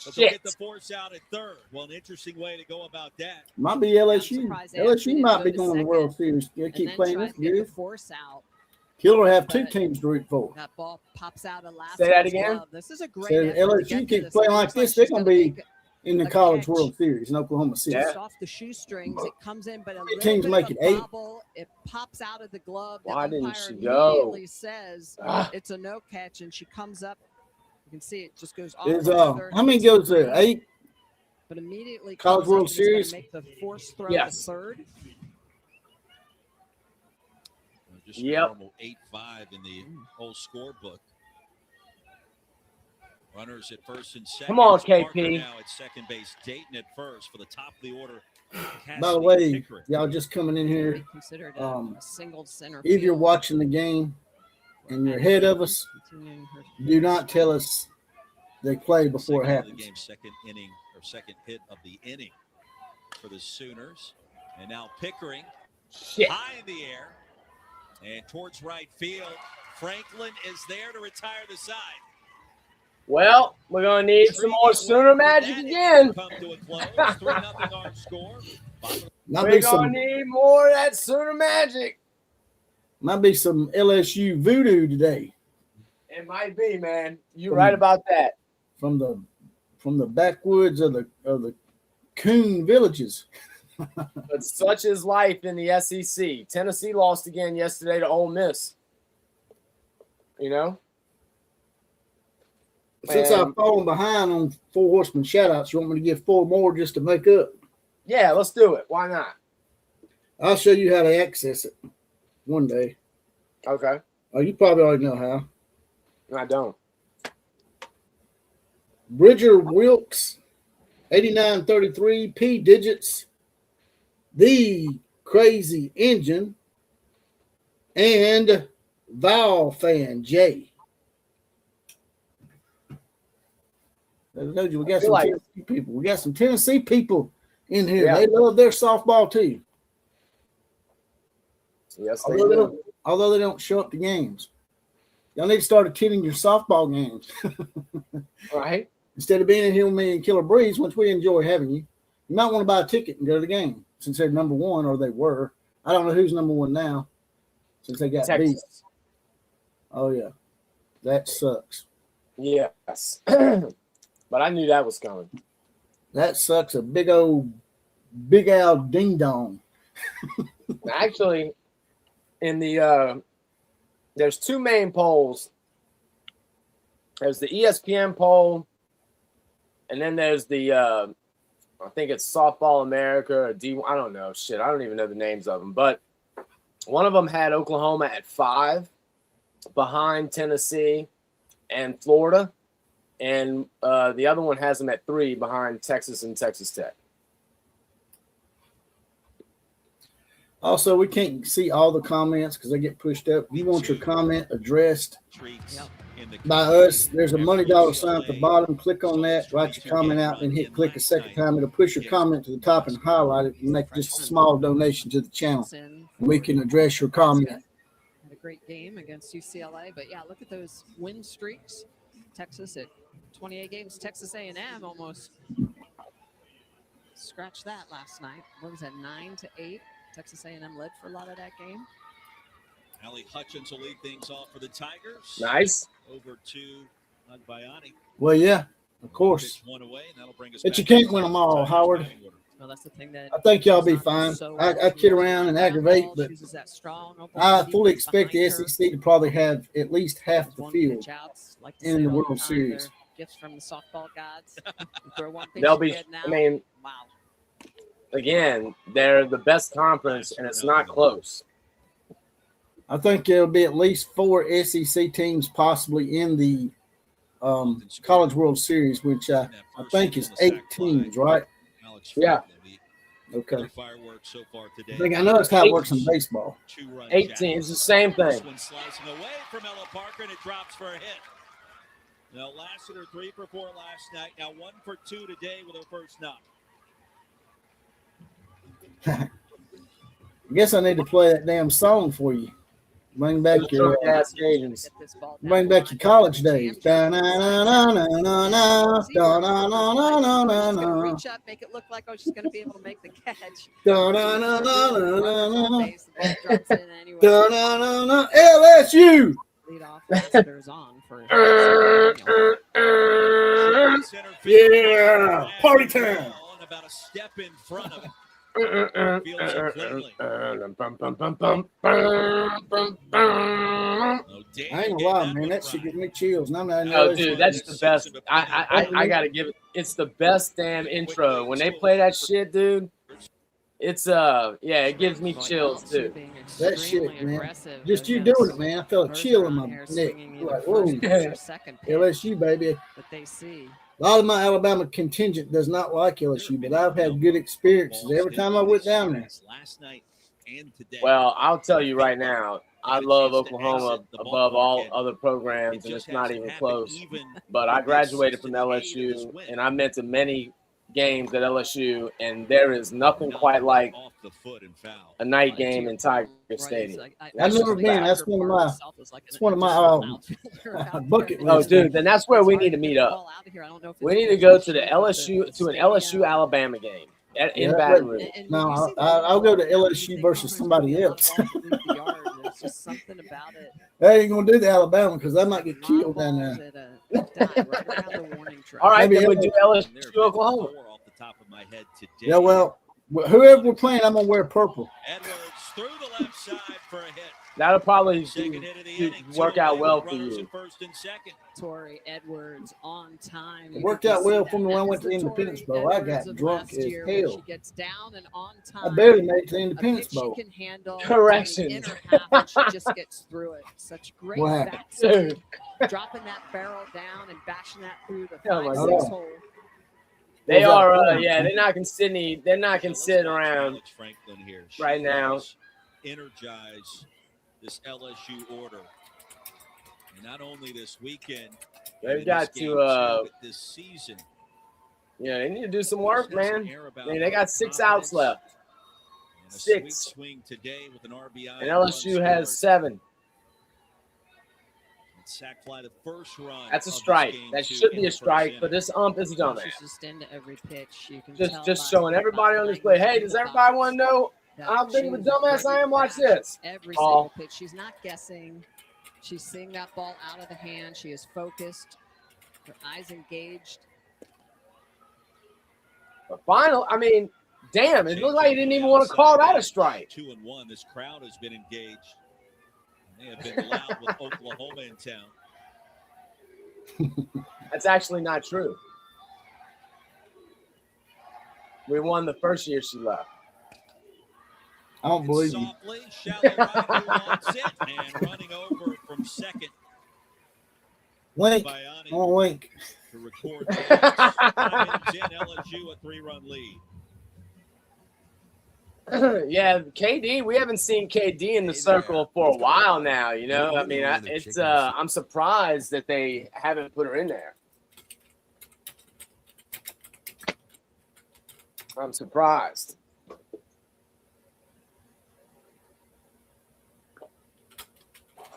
But Shit. they'll get the force out at third. Well, an interesting way to go about that. Might be LSU. surprised they LSU actually might didn't be go to going to the second World Series. They and keep then playing try this to get the good. force out. Killer have two But- teams to root for. That ball pops out of last Say that man's again? glove. This is a great So effort to LSU get to keeps this. playing It like looks this, she's they're gonna be make in the a College catch. World Series in Oklahoma City. Just off the shoestrings, it comes in, but a little teams bit make of it a 8. bobble. It pops out of the glove. The Why didn't umpire she go? immediately says it's a no catch, and she comes up. You can see it just goes off. Is the third, how many hits the goes there? green, 8? But immediately College comes up World and is gonna Series? make the force throw Yes. to third. Just Yep. normal 8-5 in the whole scorebook. Runners at first and second. Come on, It's Parker KP. now at second base. Dayton at first for the top of the order. By the Cassidy way, Pickering. y'all just coming in here. Considered Um, a single center. If you're field. watching the game and you're ahead of us, Continuing her do not tell us they play before it Second of the happens. game, second inning or second hit of the inning for the Sooners. And now Pickering Shit. high in the air and towards right field. Franklin is there to retire the side. Well, we're gonna need some more Sooner magic again. Come to a close. 3-0 our score. Might We're be gonna some, need more of that Sooner magic. might be some LSU voodoo today It might be, man. You're right about that. from the backwoods of the coon villages. But such is life in the SEC. Tennessee lost again yesterday to Ole Miss. You know? Since I've fallen behind on 4 Horsemen shoutouts, you want me to give 4 more just to make up? Yeah, let's do it. Why not? I'll show you how to access it one day. Okay. Oh, you probably already know how. I don't. Bridger Wilkes, 8933, P digits, The Crazy Engine, and Val Fan J. I told you, we got some Tennessee people. We got some Tennessee people in here. Yeah. They love their softball too. Yes, they do. Although they don't show up to games. Y'all need to start attending your softball games. Right. Instead of being in here with me and Killer Breeze, which we enjoy having you, you might want to buy a ticket and go to the game since they're number 1, or they were. I don't know who's number 1 now since they got beat. Texas. Oh, yeah. That sucks. Yes. But I knew that was coming. That sucks a big Al ding dong. Actually, in the there's 2 main polls There's the ESPN poll, and then there's the I think it's Softball America or D. I don't know. Shit, I don't even know the names of them. But one of them had Oklahoma at 5, behind Tennessee and Florida, and the other one has them at 3, behind Texas and Texas Tech. Also, we can't see all the comments because they get pushed up. If you want your comment addressed by us, there's a $money sign at the bottom. Click on that, write your comment out, and hit click a second time. It'll push your comment to the top and highlight it and make just a small donation to the channel. We can address your comment. Had a great game against UCLA, but yeah, look at those win streaks. Texas at 28 games. Texas A&M almost scratched that last night. What was that, 9-8? Texas A&M led for a lot of that game. Allie Hutchins will lead things off for the Tigers. Nice. Over to Agbayani. Well, yeah, of course. One away, and that'll bring us But back you can't to win them the all, Tigers Howard. batting order. Well, that's the thing that I think y'all be fine. I kid around and aggravate, but I fully expect the SEC to probably have at least half the field in the World Series. Gifts from the softball gods. They'll be. I mean, wow. Again, they're the best conference, and it's not close. I think there'll be at least 4 SEC teams possibly in the College World Series, which I think is 8 teams, right? Yeah. Okay. Fireworks so far today. I know that's how it works in baseball. 8 teams, the same thing. This one slicing away from Ella Parker, and it drops for a hit. Now, Lassiter 3 for 4 last night. Now 1 for 2 today with her first knock. I guess I need to play that damn song for you. Bring back your bring back your college days. Reach up, make it look like I was just going to be able to make the catch. LSU. Lead off Lassiter's on for yeah, party time. About a step in front of it. I ain't gonna lie, man. That shit gives me chills. Oh, dude, that's the best. I gotta give it. It's the best damn intro. When they play that shit, dude, it's yeah, it gives me chills too. That shit, man. Just you doing it, man. I felt a chill in my neck. Like, whoa, LSU, baby. But they see. A lot of my Alabama contingent does not like LSU, but I've had good experiences every time I went down there. Well, I'll tell you right now, I love Oklahoma above all other programs, and it's not even close. But I graduated from LSU, and I've been to many games at LSU, and there is nothing quite like a night game in Tiger Stadium. I've never been. That's one of my bucket list. Oh, dude, then that's where we need to meet up. We need to go to the LSU to an LSU Alabama game in Baton Rouge. No, I'll go to LSU versus somebody else. There's just something about it. They ain't gonna do the Alabama because I might get killed down there. All right, then we do LSU Oklahoma. Yeah, well, whoever we're playing, I'm gonna wear purple. Edwards through the left side for a hit. That'll probably work out well for you. First and second. Tori Edwards on time. It worked out well for me when I went to the Independence Bowl. I got drunk as hell. She gets down and on time. I barely made it to the Independence Bowl. She can handle Corrections. Half, she just gets through it. Such great backside, dropping that barrel down and bashing that through the 5-6 hole. They are, yeah. They're knocking Sydney. They're knocking Sid around right now. Energize this LSU order. And not only this weekend, they've got to this season. Yeah, they need to do some work, man. I mean, they got 6 outs left. 6. Swing today with an RBI. And LSU has 7. Sack fly the first run. That's a strike. That should be a strike, but this ump is dumbass. Just into every pitch. You can just showing everybody on display. Hey, does everybody want to know how big of a dumbass I am? Watch this. Every single pitch. She's not guessing. She's seeing that ball out of the hand. She is focused. Her eyes engaged. But final, I mean, damn, it looked like he didn't even want to call that a strike. 2-1. This crowd has been engaged. They have been loud with Oklahoma in town. That's actually not true. We won the first year she left. I don't believe you. Softly, shallow right, who wants it? And running over from second. Link. On Link. To record points. 5 innings in, LSU a 3-run lead. Yeah, KD. We haven't seen KD in the circle for a while now. You know, I mean, it's. I'm surprised that they haven't put her in there. I'm surprised.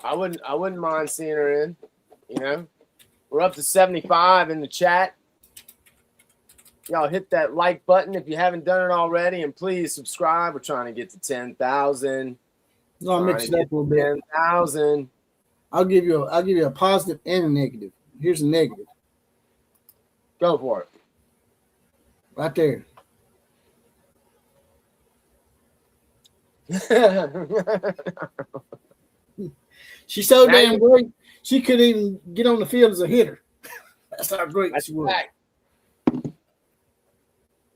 I wouldn't mind seeing her in. You know, we're up to 75 in the chat. Y'all hit that like button if you haven't done it already, and please subscribe. We're trying to get to 10,000. I'll mix it up a little bit. 10,000. I'll give you a positive and a negative. Here's a negative. Go for it. Right there. She's so damn great. She couldn't even get on the field as a hitter. That's how great she was. Fact.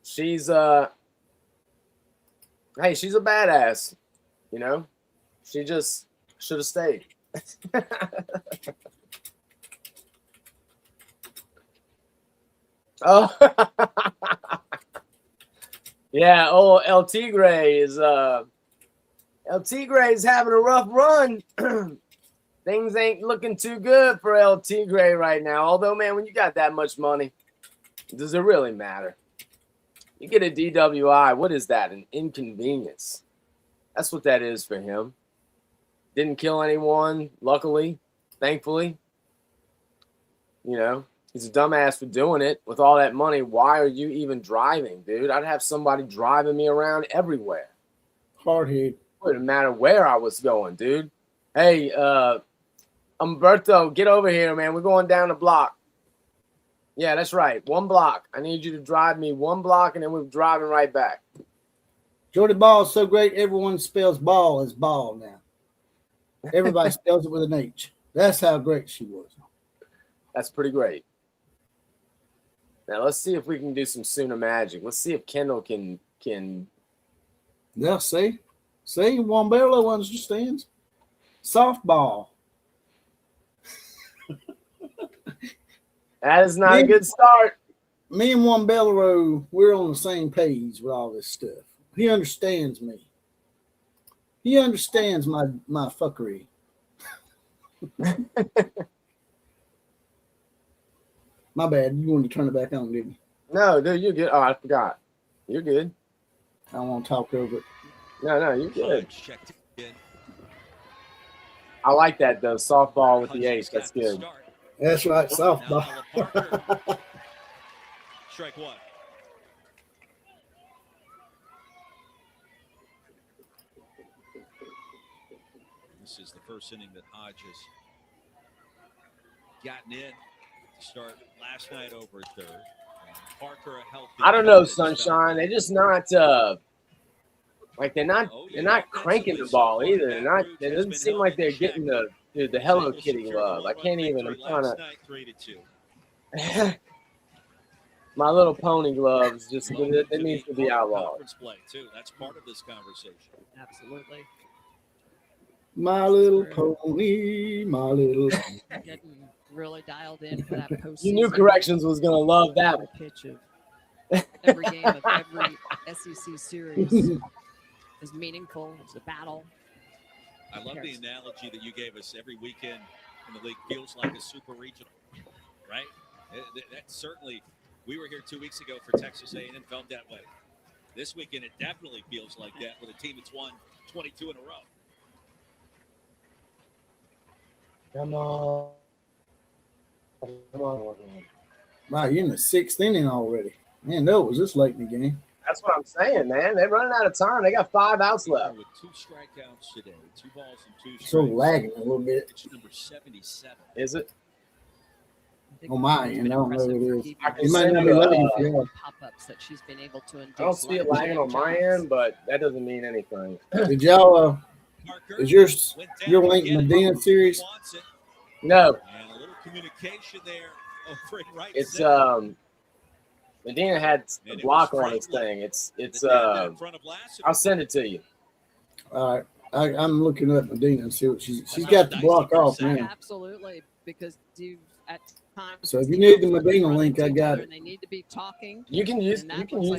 She's hey, she's a badass, you know. She just should have stayed. Oh, yeah. Oh, El Tigre is having a rough run. Things ain't looking too good for El Tigre right now. Although, man, when you got that much money, does it really matter? You get a DWI. What is that? An inconvenience. That's what that is for him. Didn't kill anyone, luckily, thankfully. You know, he's a dumbass for doing it. With all that money, why are you even driving, dude? I'd have somebody driving me around everywhere. Hard hit. Wouldn't matter where I was going, dude. Hey, Umberto, get over here, man. We're going down the block. Yeah, that's right. 1 block. I need you to drive me 1 block, and then we're driving right back. Jordy Ball is so great, everyone spells ball as ball now. Everybody spells it with an H. That's how great she was. That's pretty great. Now, let's see if we can do some Sooner magic. Let's see if Kendall can. Yeah, see? See, Wambello understands. Softball. That is not a good start. Me and Wambello, we're on the same page with all this stuff. He understands me. He understands my fuckery. My bad. You wanted to turn it back on, didn't you? No, dude, you're good. Oh, I forgot. You're good. I don't want to talk over it. No, you're good. I like that, though. Softball with the ace. That's good. That's right, softball. Strike 1. This is the first inning that Hodge has gotten in to start last night over at third. Parker a healthy. I don't know, Sunshine. They're just not like they're not cranking the ball either. They're not. It doesn't seem like they're getting the Hello Kitty love. I can't even. I'm trying to. My Little Pony gloves just it needs to be outlawed. Play too. That's part of this conversation. Absolutely. My Little Pony, my little. Getting really dialed in for that postseason. You knew Corrections was gonna love that one. Pitch of every game of every SEC series is meaningful. It's a battle. I love the analogy that you gave us. Every weekend in the league feels like a super regional, right? That's certainly. We were here 2 weeks ago for Texas A&M, felt that way. This weekend, it definitely feels like that with a team that's won 22 in a row. Come on. Wow, you're in the 6th inning already. Man, no, it was this late in the game. That's what I'm saying, man. They're running out of time. They got 5 outs left. With 2 strikeouts today, 2 balls and 2 strikes. So lagging a little bit. It's number 77. Is it? Oh my, and I don't know what it is. I can It might send not you be a, lagging for y'all. Pop-ups that she's been able to induce. I don't see it lagging on my end, but that doesn't mean anything. Did y'all is your Link Medina series? No. communication there over in right It's center. Medina had the block on his thing. It's I'll send it to you. All right. I'm looking up Medina and see what she's got the block off now. Absolutely, because you at times. So if you need the Medina link, I got it. And they need to be talking. You can use it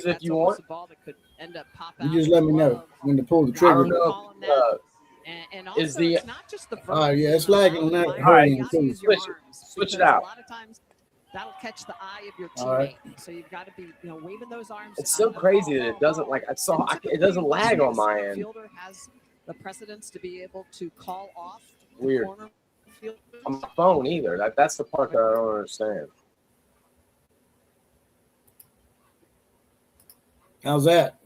if you want. Ball that could end up You just let me know when to pull the trigger. I don't know. And also, is the it's not just the all right, yeah, it's lagging on that. All right, switch it out. A lot of times that'll catch the eye of your All teammate. right. So you've got to be, waving those arms. It's so crazy that it doesn't it doesn't lag on my end. Fielder has the precedence to be able to call off the Weird. corner fielder. On my phone either. That's the part that I don't understand. How's that?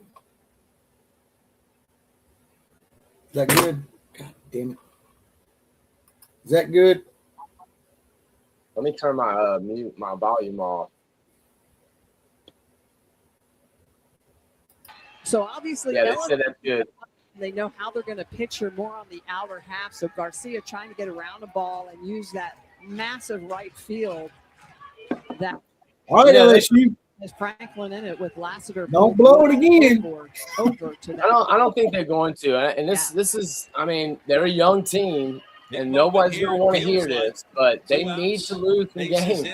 Is that good? God damn it. Is that good? Let me turn my my volume off. So obviously, Yeah, they said that's good. They know how they're going to pitch her more on the outer half. So Garcia trying to get around the ball and use that massive right field. That all right, LSU. Is Franklin in it with Lassiter? Don't blow it again. Over to that. I don't think they're going to. And this is. I mean, they're a young team, and nobody's going to want to hear this. But they need to lose the game.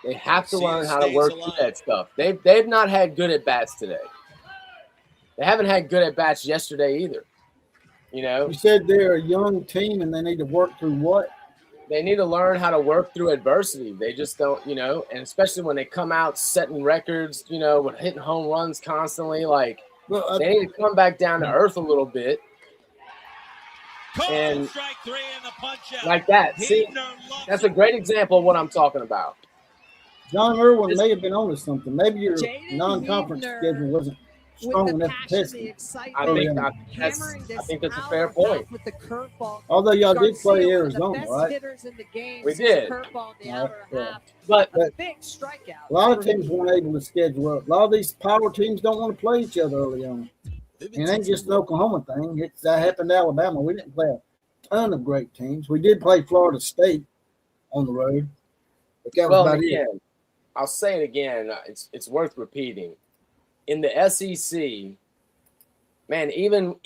They have to learn how to work through that stuff. They've not had good at bats today. They haven't had good at bats yesterday either. You said they're a young team and they need to work through what? They need to learn how to work through adversity. They just don't, and especially when they come out setting records, with hitting home runs constantly, they need to come back down to earth a little bit. And like that. See, that's a great example of what I'm talking about. John Irwin may have been on to something. Maybe your non-conference schedule wasn't strong enough to test it. I think that's a fair point. Although y'all did play Arizona, right? We did. But a lot of teams weren't able to schedule up. A lot of these power teams don't want to play each other early on. And it ain't just an Oklahoma thing. That happened to Alabama. We didn't play a ton of great teams. We did play Florida State on the road. But that was about it. I'll say it again. It's worth repeating. In the SEC, man, even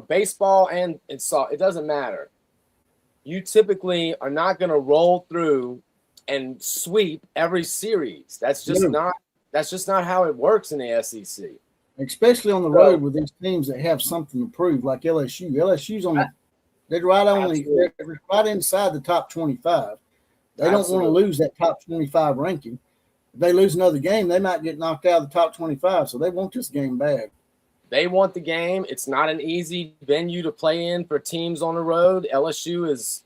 baseball and softball, it doesn't matter. You typically are not going to roll through and sweep every series. That's just not how it works in the SEC. Especially on the road with these teams that have something to prove, like LSU. LSU's they're right inside the top 25. They don't want to lose that top 25 ranking. If they lose another game, they might get knocked out of the top 25. So they want this game bad. They want the game. It's not an easy venue to play in for teams on the road. LSU is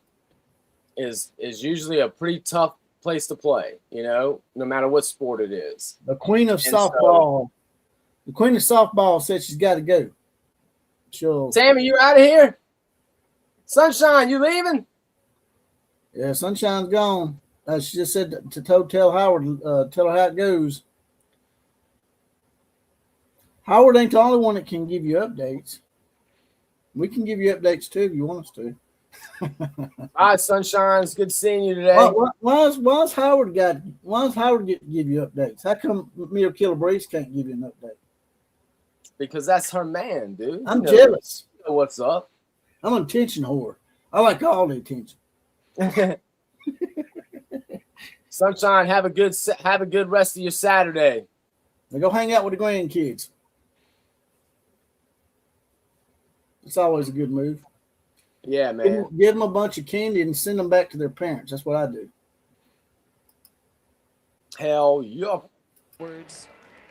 usually a pretty tough place to play, no matter what sport it is. The queen of softball said she's got to go. Sammy, you out of here? Sunshine, you leaving? Yeah, Sunshine's gone. She just said to tell Howard, tell her how it goes. Howard ain't the only one that can give you updates. We can give you updates too if you want us to. All right, Sunshine, it's good seeing you today. Why's Howard get to give you updates? How come me or Killer Breeze can't give you an update? Because that's her man, dude. I'm jealous. You know what's up? I'm an attention whore. I like all the attention. Sunshine, have a good rest of your Saturday. Now go hang out with the grandkids. It's always a good move. Yeah, man. Give them a bunch of candy and send them back to their parents. That's what I do. Hell yeah.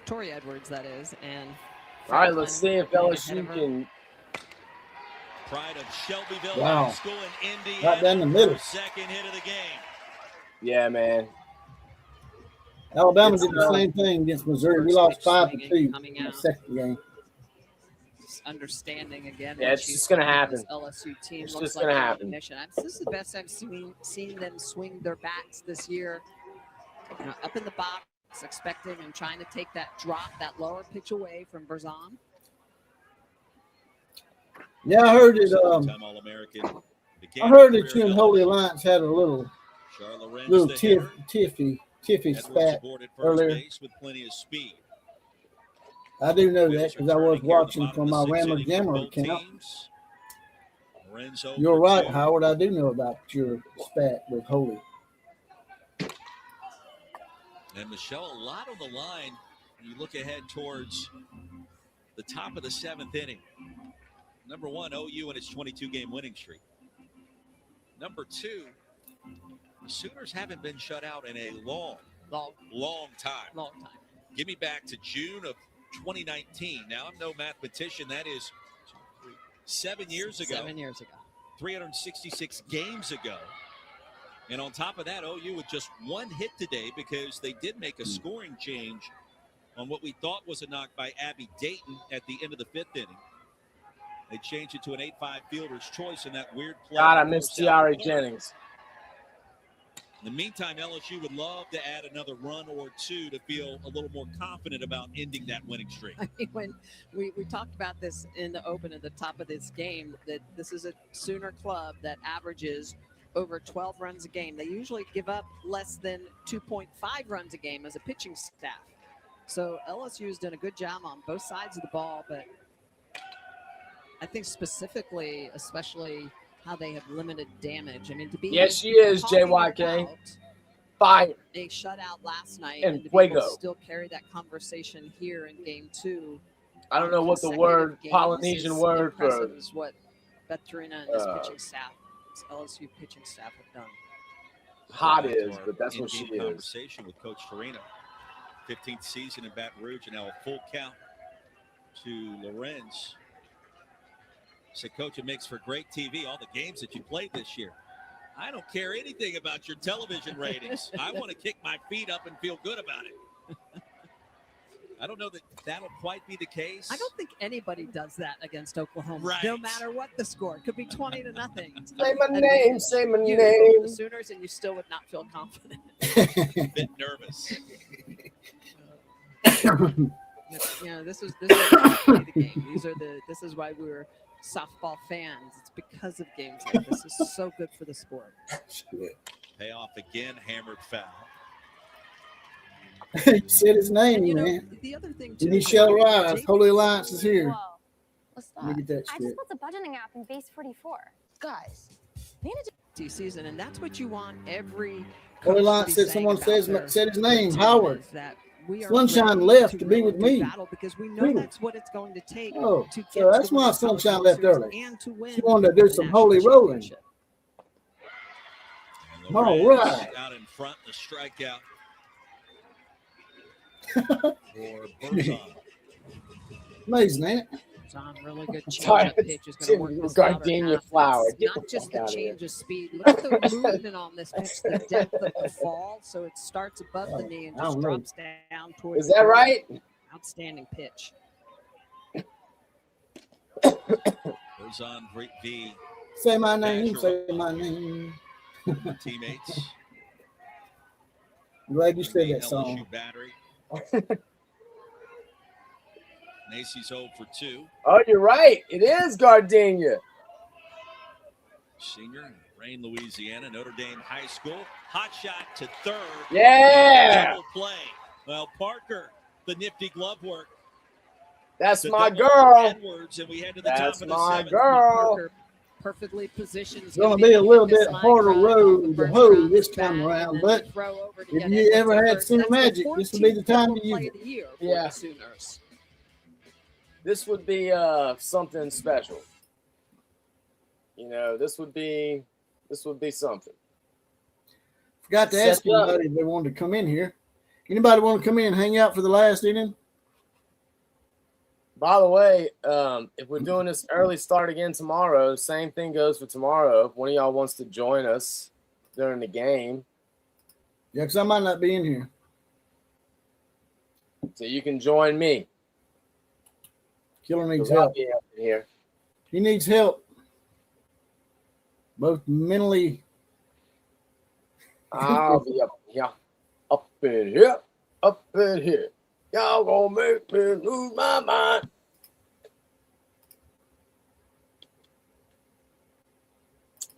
Tori Edwards, that is. And all right, let's see if LSU can. Pride of Shelbyville High School in Indiana. Right down the middle. Second hit of the game. Yeah, man. Alabama did the same thing against Missouri. We lost 5-2 in the second game. Understanding again. Yeah, it's just going to happen. LSU team it's looks just like going to happen. This is the best I've seen them swing their bats this year. Up in the box, expecting and trying to take that drop, that lower pitch away from Berzon. Yeah, I heard it. All-American. I heard that you and Holy Alliance had a little tiffy spat earlier. Base with plenty of speed. I do know that because I was watching from my Rammer Jammer account. You're right, Howard. I do know about your spat with Holy. And Michelle, a lot on the line when you look ahead towards the top of the 7th inning. Number 1, OU and its 22-game winning streak. Number 2, the Sooners haven't been shut out in a long time. Give me back to June of 2019. Now, I'm no mathematician. That is 7 years ago. 7 years ago. 366 games ago. And on top of that, OU with just one hit today because they did make a scoring change on what we thought was a knock by Abby Dayton at the end of the 5th inning. They changed it to an 8-5 fielder's choice in that weird play. God, I miss Tiare Jennings. In the meantime, LSU would love to add another run or two to feel a little more confident about ending that winning streak. I mean, when we talked about this in the open at the top of this game, that this is a Sooner club that averages over 12 runs a game. They usually give up less than 2.5 runs a game as a pitching staff. So LSU has done a good job on both sides of the ball, but I think specifically, especially how they have limited damage. I mean, to be yes, she is JYK. Fire. A shutout last night, and to be able Fuego. to still carry that conversation here in Game 2. I don't know what the word Polynesian word for is what Betharina and his pitching staff, his LSU pitching staff have done. Hot is, but that's what she is. Conversation with Coach Farina. 15th season in Baton Rouge, and now a full count to Lorenz. Said, Coach, it makes for great TV, all the games that you played this year. I don't care anything about your television ratings. I want to kick my feet up and feel good about it. I don't know that that'll quite be the case. I don't think anybody does that against Oklahoma, right. No matter what the score. It could be 20-0. Say my name, say my you name. The Sooners, and you still would not feel confident. A bit nervous. This is why we play the game. This is why we're softball fans. It's because of games like this. This is so good for the sport. Payoff again, hammered foul. You said his name, man. The other thing too. Michelle Rice, Holy Alliance is here. Whoa. What's that? Let me get that I shit. just built a budgeting app in Base 44. Guys, season, and that's what you want every. Holy Alliance said someone said his name, Howard. Sunshine left to be with me. Because we know that's what it's going to take. Oh, to so that's why Sunshine left early. And to win she wanted to do some holy rolling. All right. Out in front, the strikeout for Burzon. Amazing, ain't it? Really good change pitch is going to work this Gardenia Flower. Not just the change of speed. Look at the movement on this pitch, the depth of the fall. So it starts above the knee and just drops down towards. Is that right? Outstanding pitch. Burzon V. Say my name. Say my name. Teammates. I'm glad you said that LSU song. Battery. Macy's 0 for 2. Oh, you're right. It is Gardenia. Senior in Rain, Louisiana, Notre Dame High School. Hot shot to third. Yeah. Double play. Well, Parker, the nifty glove work. That's my girl. Edwards, and we head to the That's top of the my 7th. girl. Parker perfectly positioned. It's going to be a little bit harder road to hoe this time around, but if you ever had Sooner Magic, this would be the time to use it. Yeah. This would be something special. You know, this would be something. Forgot to ask anybody if they wanted to come in here. Anybody want to come in and hang out for the last inning? By the way, if we're doing this early start again tomorrow, same thing goes for tomorrow. If one of y'all wants to join us during the game. Yeah, because I might not be in here. So you can join me. Killer needs help. Here. He needs help. Both mentally. I'll be up here. Up in here. Up in here. Y'all gonna make me lose my mind.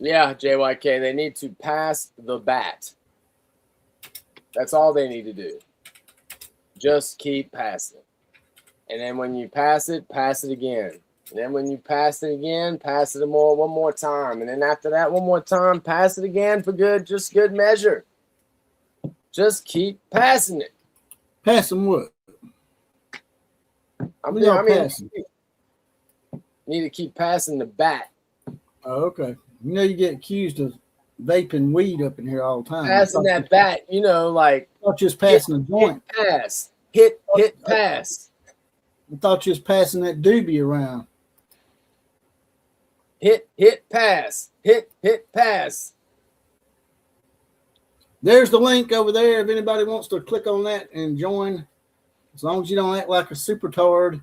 Yeah, JYK, they need to pass the bat. That's all they need to do. Just keep passing. And then when you pass it again. And then when you pass it again, pass it one more time. And then after that, one more time, pass it again for good measure. Just keep passing it. Passing what? I What mean, y'all passing? need to keep passing the bat. Oh, okay. You know you get accused of vaping weed up in here all the time. Passing that bat, like not just passing a joint. Hit, pass. Hit, pass. I thought you was passing that doobie around. Hit, pass. Hit, pass. There's the link over there. If anybody wants to click on that and join, as long as you don't act like a super tard,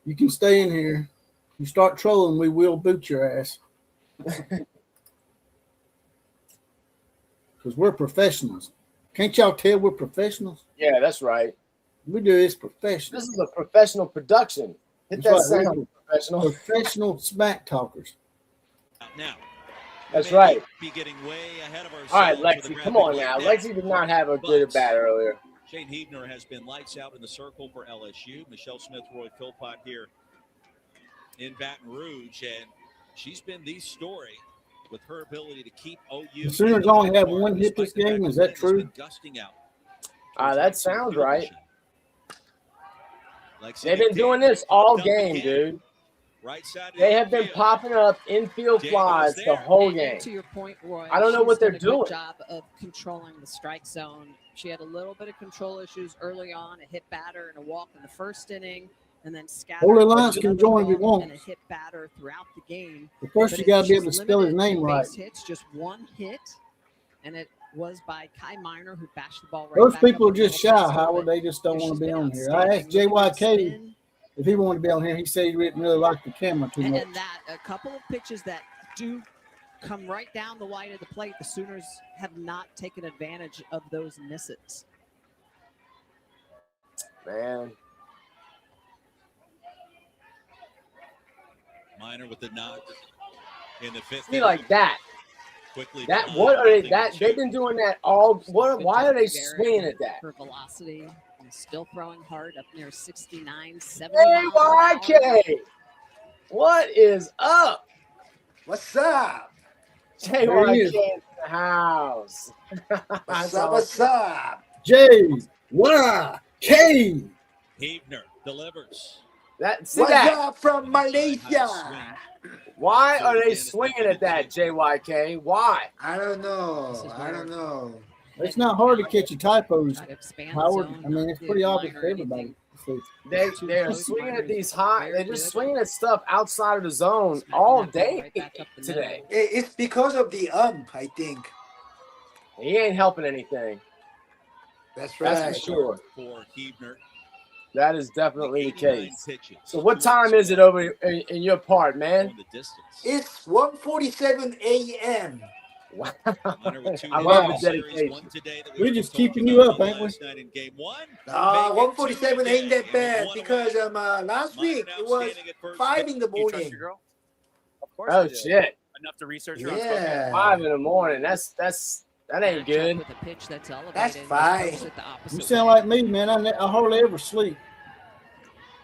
you can stay in here. You start trolling, we will boot your ass. Because we're professionals. Can't y'all tell we're professionals? Yeah, that's right. We do this professional. This is a professional production. Hit that That's right. sound, professional. Professional smack talkers. Now, That's right. Be getting way ahead of ourselves. All right, with Lexi, a come graphic on like now. that. Lexi did not have a good bat earlier. Shane Hebner has been lights out in the circle for LSU. Michelle Smith, Roy Philpott here in Baton Rouge, and she's been the story with her ability to keep OU. The Sooners only have one hit this game. Is that true? Gusting out. That sounds right. Lexi They've been doing this all game, dude. Right side. They have been popping up infield flies the whole game. To your point, Roy, I don't know what they're she's done a doing. good job of controlling the strike zone. She had a little bit of control issues early on, a hit batter and a walk in the first inning, and then scattered Holy Lance can another join if he ball wants. and a hit batter throughout the game. But first, But you got to be she's able to spell his limited name to right. base hits, just one hit, and it was by Kai Miner, who bashed the ball right Those back people up are the just middle shy, plate. Howard. They just don't want to be on here. I asked JYK if he wanted to be on here. He said he didn't really like the camera too much. And that a couple of pitches that do come right down the wide of the plate, the Sooners have not taken advantage of those misses. Man. Miner with the knock in the fifth. See, like that. Quickly. That what are they? That they've been doing that all. What? Why are they swinging at that? For velocity, and still throwing hard up near 69, 70 JYK, what is up? What's up? JYK in the house. What's up? What's up? JYK. Hebner delivers. What's up from Malaysia? Why are they swinging at that, JYK? Why? I don't know. I don't know. It's not hard to catch your typos, Howard. I mean, it's pretty obvious for everybody. They're swinging at these high. They're just swinging at stuff outside of the zone all day today. It's because of the I think. He ain't helping anything. That's right. That's for sure. For Hebner. That is definitely the case. So what time is it over in your part, man? It's 1:47 a.m. Wow. I love the dedication. We're just keeping you up, ain't we? 1:47 ain't that bad because last week it was 5 in the morning. Oh shit! Enough to research Yeah. 5 in the morning. That ain't good. With a pitch that's elevated, That's fine. You sound like me, man. I hardly ever sleep.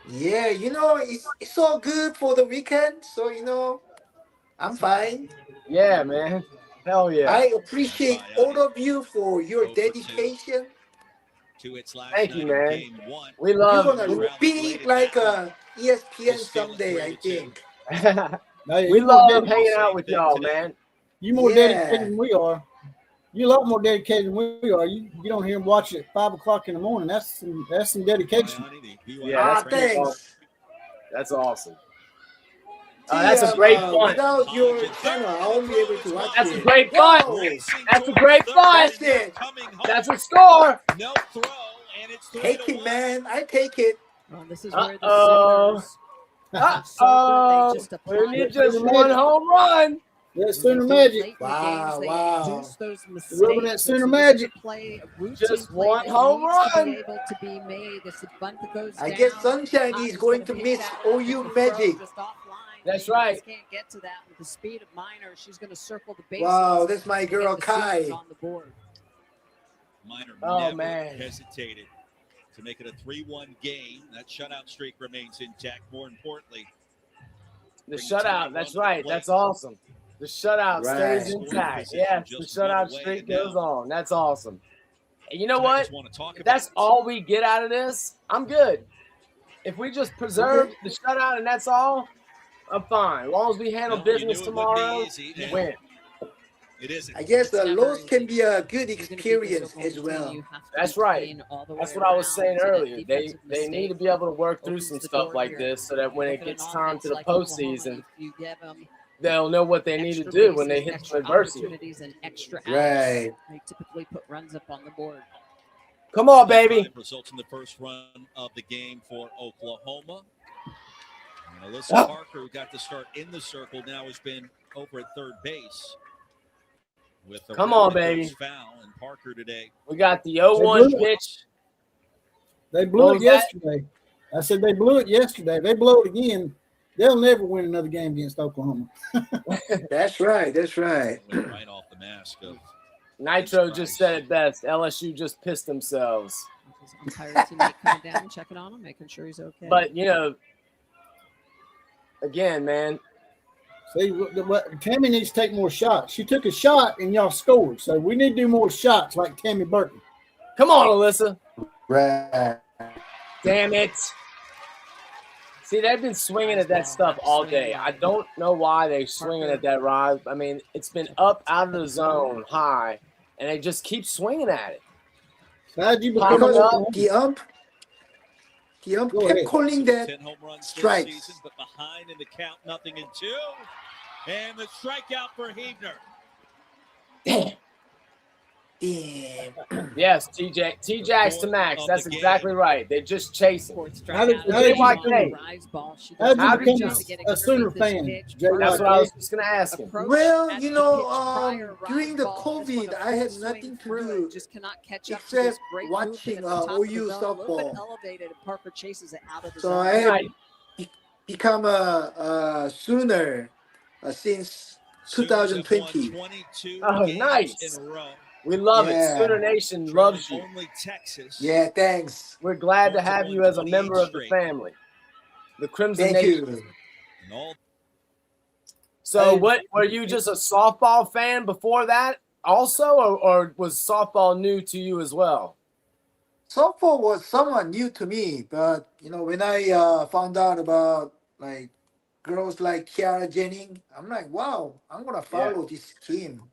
Yeah, it's all good for the weekend, so I'm fine. Yeah, man. Hell yeah. I appreciate all of you for your dedication. Thank you, man. We love You're gonna be like a ESPN someday, I think. We love hanging out with y'all, man. You more dedicated than we are. You're a lot more dedicated than we are. You get on here and watch it at 5 o'clock in the morning. That's some dedication. Yeah, thanks. Awesome. That's awesome. That's a great punt. Without your channel, I won't be able to watch That's it. a great punt. That's a great punt. That's it. That's a score. No throw, and it's Take it, man. I take it. Well, this is where the Sooners We need just one home run. That's Sooner Magic. Wow. Rubbing that Sooner Magic. Just one home run. Able to be made. It's a bunt that goes I down. guess Sunshine is going to miss OU Magic. That's right. Just can't get to that with the speed of Minor. She's going to circle the bases. Wow, that's my to get girl the Sooners Kai. on the board. Minor Oh, never man. hesitated to make it a 3-1 game. That shutout streak remains intact. More importantly, The bring shutout. Tony That's Run to right. play. That's awesome. The shutout Right. stays Scoring intact. position Yes, the just one shutout away, streak and now goes on. That's awesome. And you know Tigers what? want to talk If about that's it. all we get out of this, I'm good. If we just preserve the shutout and that's all, I'm fine. As long as we handle Well, you business knew it would tomorrow, be easy, we and win. It isn't. I guess It's the never loss easy. can be a good You're gonna beat this experience Oklahoma as team, well. you have to That's be right. clean all the That's way what I was around, saying so that earlier. They defensive need mistake to be able to work through opens some the stuff door like here. this so that when Look it at an gets time offense to the like Oklahoma, postseason, if you give them they'll know what they need to extra do when they bases, hit extra some adversity. opportunities, and extra outs, Right. they typically put runs up on the board. Come on, Step baby. five results in the first run of the game for Oklahoma. And Alyssa Oh. Parker, who got to start in the circle, now has been over at third base. With a Come run on, that goes baby. foul, and Parker today. We got the They 0-1 blew it. pitch. They What blew was it that? yesterday. I said they blew it yesterday. They blow it again. They'll never win another game against Oklahoma. That's right. That's right. Went right off the mask of Nitro just said it best. LSU just pissed themselves. Umpire teammate coming down, checking on him, making sure he's okay. But, you know, again, man, See, what Tammy needs to take more shots. She took a shot and y'all scored. So we need to do more shots like Tammy Burton. come on, Alyssa. Right. Damn it. See, they've been swinging at that stuff all day. I don't know why they're swinging at that rod. I mean, it's been up out of the zone high, and they just keep swinging at it. So how'd you Popping become up. The ump Go kept ahead. calling that 10 home runs this strikes. season, but behind in the count, 0-2. And the strikeout for Hebner. Damn. Yes, T-Jacks to max. That's exactly right. They're just chasing. How did you JYK. How'd you become a Sooner fan, JYK? That's what I was just going to ask him. Well, you know, during the COVID, I had nothing to do just cannot catch up to except this great watching movement at the top of the OU zone, a little bit softball. elevated, and Parker chases it out of the So zone. I had become a Sooner since Sooners have won 2020. 22 Oh, games nice. in a row. We love Yeah. it. Sooner Nation loves you. Only Texas. Yeah, thanks. We're glad to Sooners have have you won as a 28 member of the straight. family. The Crimson Thank Nation. you. And all So Hey, what, were you just a softball fan before that also, or was softball new to you as well? Softball was somewhat new to me, but you know, when I found out about like girls like Kiara Jennings, I'm like, wow, I'm gonna follow this team.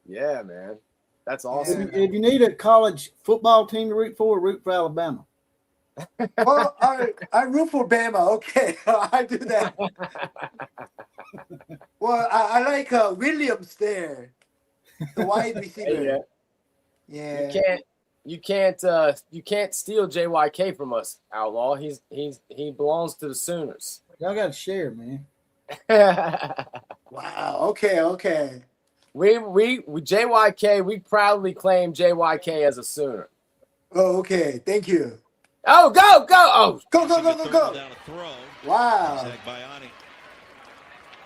Yeah, man. That's If awesome. you need a college football team to root for Alabama. Well, I root for Bama. Okay, I do that. Well, I like Williams there, the wide receiver. Yeah. You can't steal JYK from us, Outlaw. He belongs to the Sooners. Y'all got to share, man. Wow. Okay. We JYK, we proudly claim JYK as a Sooner. Oh, okay. Thank you. Oh, go! Oh, go! down a throw. Wow. Zach Biani.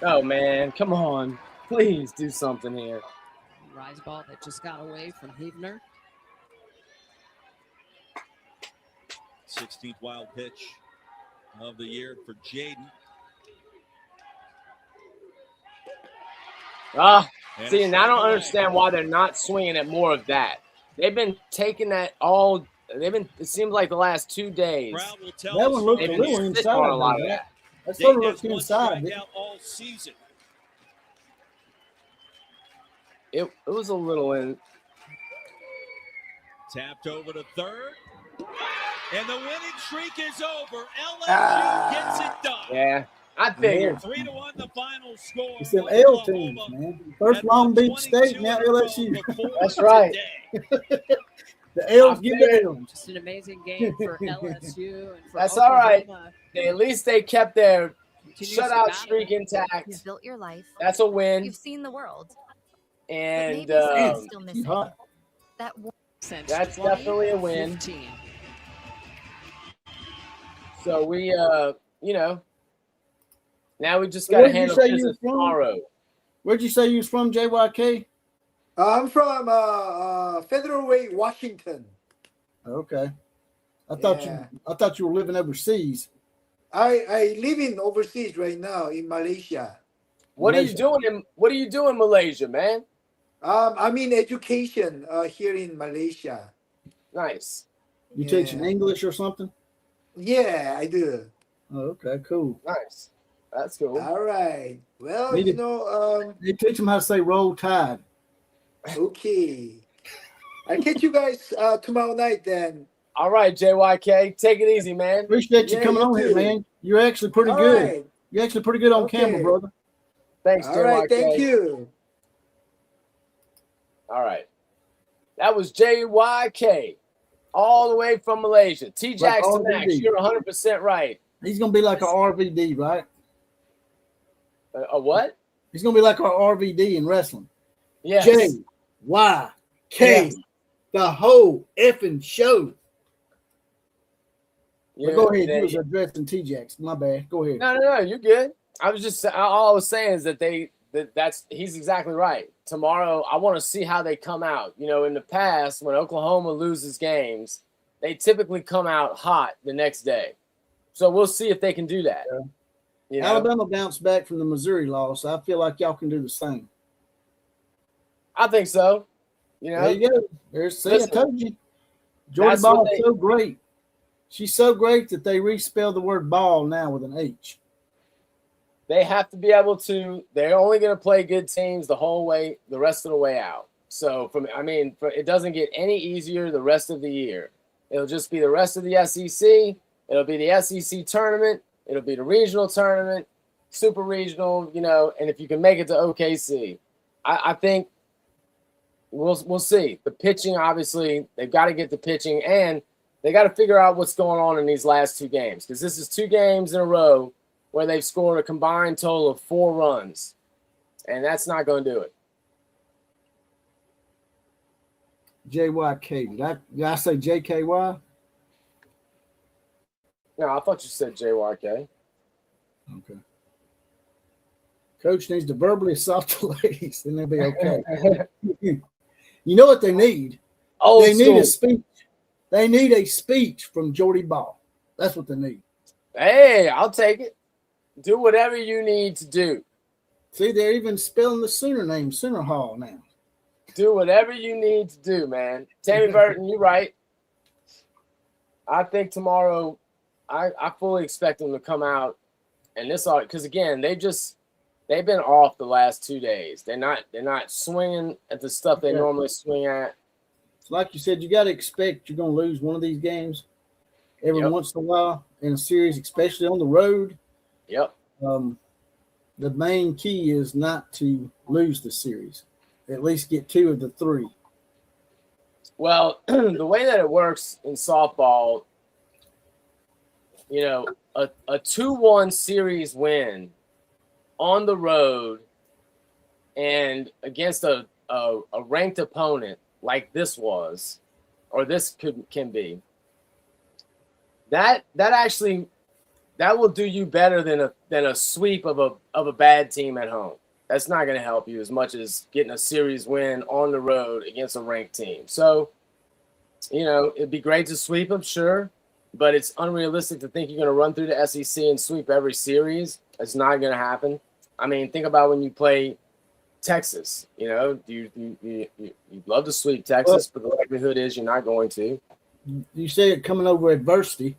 Oh man, come on. Please do something here. Rise ball that just got away from Hebner. 16th wild pitch of the year for Jaden. See, and I don't understand why they're not swinging at more of that. They've been taking that all. It seems like the last 2 days. That one looked a they've little been inside. sitting on a lot of though. that. That sort of Jaden looked has one inside. strikeout all season. It was a little in. Tapped over to third. And the winning streak is over. LSU gets it done. Yeah, I figured. 3-1 the final score. It's them L teams, man. First Long Beach State, now LSU. That's right. The L's give the L's. Just an amazing game for LSU. And for That's all right. Oklahoma. At least they kept their Continues to shutout battle. streak intact. You've built your life. That's a win. You've seen the world. But And maybe something's still missing. hot. That one. Since That's definitely a win. 2015. So we, Now we just got to Where'd you handle say you business was from? tomorrow. Where'd you say you was from, JYK? I'm from Federal Way, Washington. Okay. I Yeah. thought you were living overseas. I live in overseas right now in Malaysia. What are you doing in Malaysia, man? I'm in education here in Malaysia. Nice. You teaching English or something? Yeah, I do. Oh, okay, cool. Nice. That's cool. All right. Well, Need you to- know, You teach them how to say roll tide. okay. I'll catch you guys tomorrow night then. All right, JYK. Take it easy, man. Appreciate you Yeah, coming you on here, too. man. You're actually pretty All good. right. You're actually pretty good on camera, Okay. brother. Thanks, All JYK. right, thank you. All right. That was JYK all the way from Malaysia. T Jax to Max, RVD. you're 100% right. He's gonna be like our RVD, right? A what? He's gonna be like our RVD in wrestling. Yes. JYK. Yes. The whole effing show. Yeah, But go ahead. they- You was addressing T-Jax. My bad. Go ahead. No, you're good. I was just all I was saying is that he's exactly right. Tomorrow, I want to see how they come out. You know, in the past, when Oklahoma loses games, they typically come out hot the next day. So we'll see if they can do that. Yeah. You know? Alabama bounced back from the Missouri loss. I feel like y'all can do the same. I think so. You know, There you go. There's I told you. Jordy That's Ball what is so great. She's so great that they respell the word ball now with an H. they have to be able to. They're only going to play good teams the rest of the way out. So it doesn't get any easier the rest of the year. It'll just be the rest of the SEC. It'll be the SEC tournament. It'll be the regional tournament, super regional. You know, and if you can make it to OKC, I think we'll see. The pitching, obviously, they've got to get the pitching, and they got to figure out what's going on in these last two games, because this is 2 games in a row where they've scored a combined total of 4 runs, and that's not going to do it. JYK. Did I say JKY? No, I thought you said JYK. Okay. Coach needs to verbally assault the ladies, and they'll be okay. You know what they need? Old They need school. a speech. They need a speech from Jordy Ball. That's what they need. Hey, I'll take it. Do whatever you need to do. See, they're even spelling the Sooner name, Sooner Hall now. Do whatever you need to do, man. Tammy Burton, you're right. I think tomorrow, I fully expect them to come out and because again, they've been off the last 2 days. They're not swinging at the stuff they normally swing at. Like you said, you got to expect you're going to lose one of these games every once in a while in a series, especially on the road. Yep. The main key is not to lose the series. At least get 2 of the 3. Well, the way that it works in softball, you know, a 2-1 series win on the road and against a ranked opponent like this was, or this can be, that will do you better than a sweep of a bad team at home. That's not going to help you as much as getting a series win on the road against a ranked team. So, you know, it'd be great to sweep them, sure, but it's unrealistic to think you're going to run through the SEC and sweep every series. It's not going to happen. I mean, think about when you play Texas. You know, you'd love to sweep Texas, but the likelihood is you're not going to. You say it coming over adversity.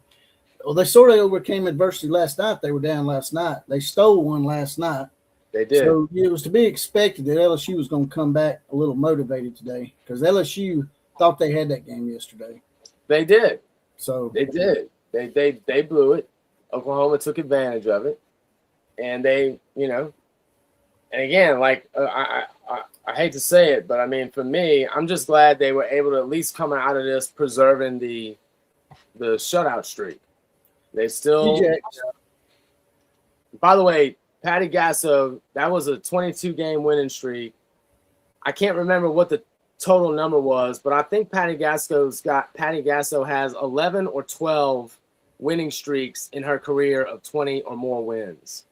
Well, they sort of overcame adversity last night. They were down last night. They stole one last night. They did. So it was to be expected that LSU was going to come back a little motivated today, because LSU thought they had that game yesterday. They did. So they did. They blew it. Oklahoma took advantage of it, and they, you know, and again, like I hate to say it, but I mean, for me, I'm just glad they were able to at least come out of this preserving the shutout streak. They still. By the way, Patty Gasso, that was a 22-game winning streak. I can't remember what the total number was, but I think Patty Gasso has 11 or 12 winning streaks in her career of 20 or more wins.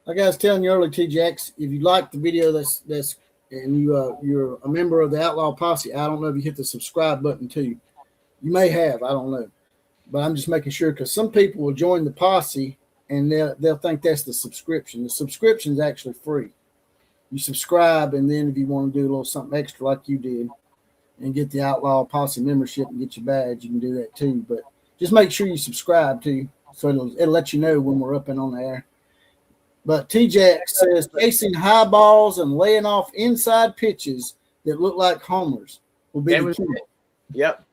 like I was telling you earlier, TJX, if you like the video that's and you're a member of the Outlaw Posse, I don't know if you hit the subscribe button too. You may have, I don't know, but I'm just making sure because some people will join the posse and they'll think that's the subscription. The subscription is actually free. You subscribe, and then if you want to do a little something extra like you did and get the Outlaw Posse membership and get your badge, you can do that too. But just make sure you subscribe too, so it'll let you know when we're up and on the air. But TJ says chasing high balls and laying off inside pitches that look like homers will be the key. Yep.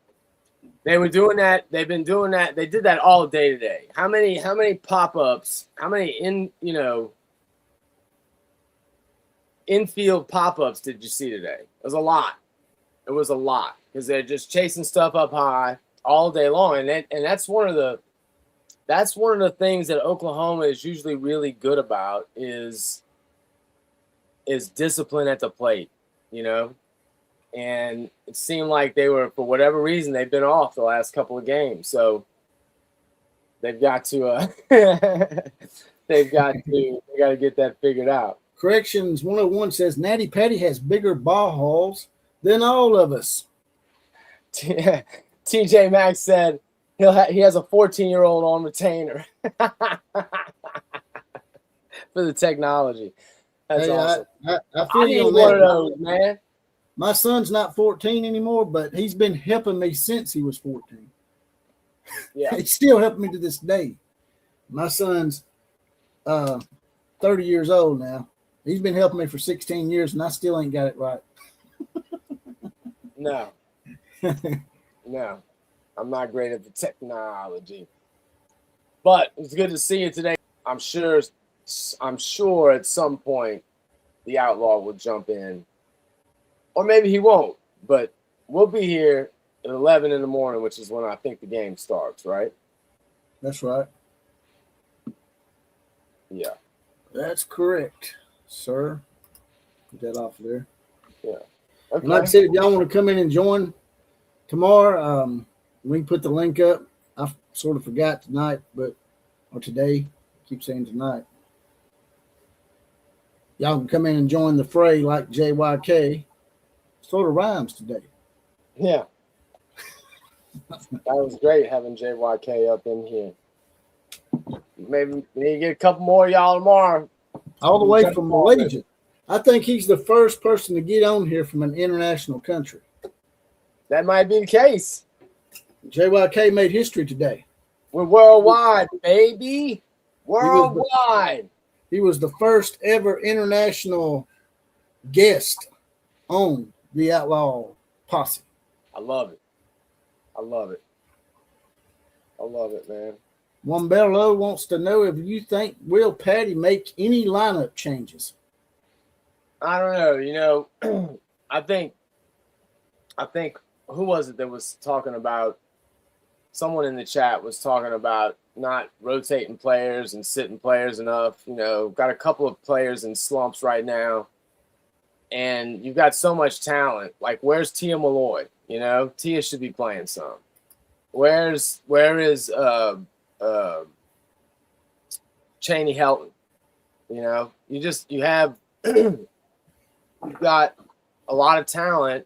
They were doing that. They've been doing that. They did that all day today. How many pop-ups, how many infield pop-ups did you see today? It was a lot. It was a lot because they're just chasing stuff up high all day long. And that's one of the things that Oklahoma is usually really good about is discipline at the plate, And it seemed like they were, for whatever reason, they've been off the last couple of games. So they've got to they got to get that figured out. Corrections 101 says Natty Patty has bigger ball holes than all of us. TJ Maxx said he has a 14-year-old on retainer for the technology. That's awesome. I feel you on one that. Of those, man. My son's not 14 anymore, but he's been helping me since he was 14. Yeah. He's still helping me to this day. My son's 30 years old now. He's been helping me for 16 years, and I still ain't got it right. No. No. I'm not great at the technology. But it's good to see you today. I'm sure at some point the Outlaw will jump in. Or maybe he won't. But we'll be here at 11 in the morning, which is when I think the game starts, right? That's right. Yeah. That's correct, sir. Get that off there. Yeah. Okay. And like I said, if y'all want to come in and join tomorrow, we can put the link up. I sort of forgot tonight, or today. I keep saying tonight. Y'all can come in and join the fray like JYK. Sort of rhymes today. Yeah. That was great having JYK up in here. Maybe we need to get a couple more of y'all tomorrow. All the way from Malaysia. I think he's the first person to get on here from an international country. That might be the case. JYK made history today. We're worldwide, baby. Worldwide. He was the first ever international guest on the Outlaw Posse. I love it. I love it. I love it, man. Wombello wants to know if you think will Patty make any lineup changes. I don't know. I think who was it that was talking about? Someone in the chat was talking about not rotating players and sitting players enough. Got a couple of players in slumps right now. And you've got so much talent. Like, where's Tia Malloy? Tia should be playing some. Where is Cheney Helton? You have you've got a lot of talent.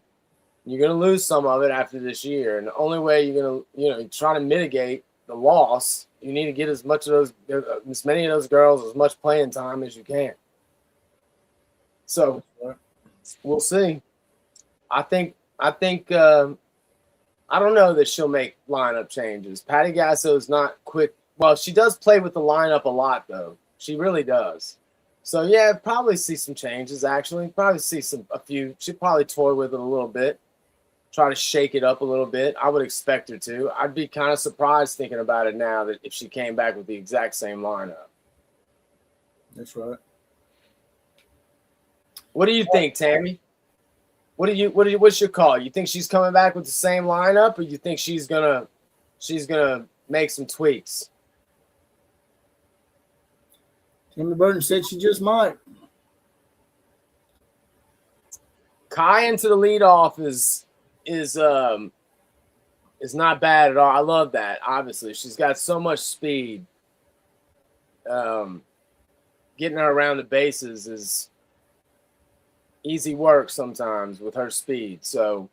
You're going to lose some of it after this year. And the only way you're going to, try to mitigate the loss, you need to get as many of those girls as much playing time as you can. So we'll see. I don't know that she'll make lineup changes. Patty Gasso is not quick. Well, she does play with the lineup a lot, though. She really does. So, yeah, probably see some changes, actually. Probably see a few. She'll probably toy with it a little bit. Try to shake it up a little bit. I would expect her to. I'd be kind of surprised thinking about it now that if she came back with the exact same lineup. That's right. What do you think, Tammy? What's your call? You think she's coming back with the same lineup, or you think she's gonna make some tweaks? Timmy Burton said she just might. Kai into the leadoff is not bad at all. I love that. Obviously, she's got so much speed. Getting getting her around the bases is easy work sometimes with her speed. So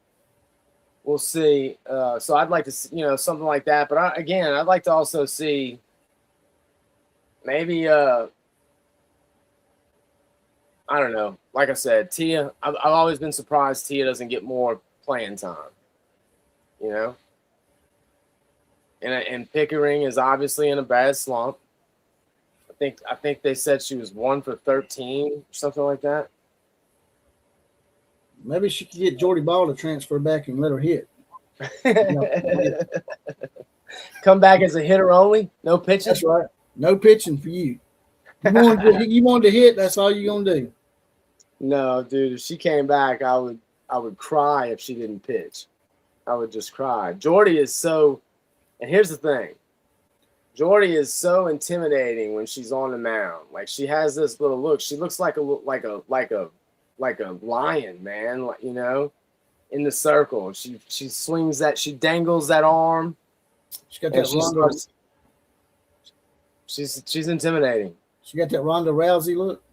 we'll see. So I'd like to see, something like that. But I'd like to also see maybe I don't know. Like I said, Tia. I've always been surprised Tia doesn't get more playing time. And Pickering is obviously in a bad slump. I think they said she was 1 for 13 or something like that. Maybe she could get Jordy Ball to transfer back and let her hit. Come back as a hitter only, no pitching. That's right. No pitching for you. You wanted to hit. That's all you're gonna do. No, dude. If she came back, I would cry if she didn't pitch. I would just cry. Jordy is so. And here's the thing. Jordy is so intimidating when she's on the mound. Like she has this little look. She looks like a lion, man. In the circle. She swings that. She dangles that arm. She got that Ronda. She's intimidating. She got that Ronda Rousey look.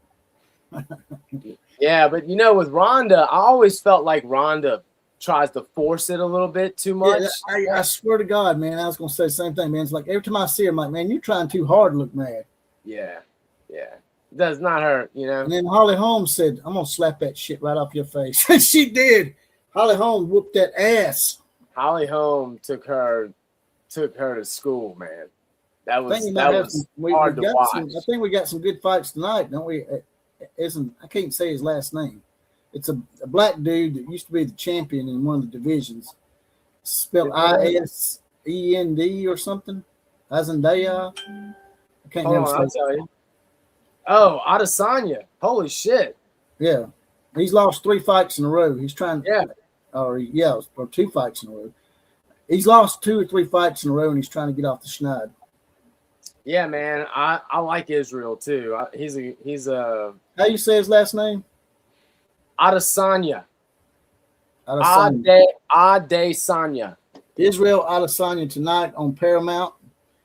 Yeah, but with Ronda, I always felt like Ronda tries to force it a little bit too much. Yeah, I swear to God, man, I was gonna say the same thing, man. It's like every time I see her, I'm like, man, you're trying too hard to look mad. Yeah. That's not her, And then Holly Holmes said, I'm gonna slap that shit right off your face. She did. Holly Holmes whooped that ass. Holly Holmes took her to school, man. That was hard to watch. I think we got some good fights tonight, don't we? I can't say his last name. It's a black dude that used to be the champion in one of the divisions. Spelled ISEND or something. Azandaya. I can't remember. I'll tell you. Oh, Adesanya. Holy shit. Yeah. He's lost 3 fights in a row. He's trying or 2 fights in a row. He's lost 2 or 3 fights in a row and he's trying to get off the schneid. Yeah, man. I like Israel too. He's a how you say his last name? Adesanya. Adesanya. Israel Adesanya tonight on Paramount.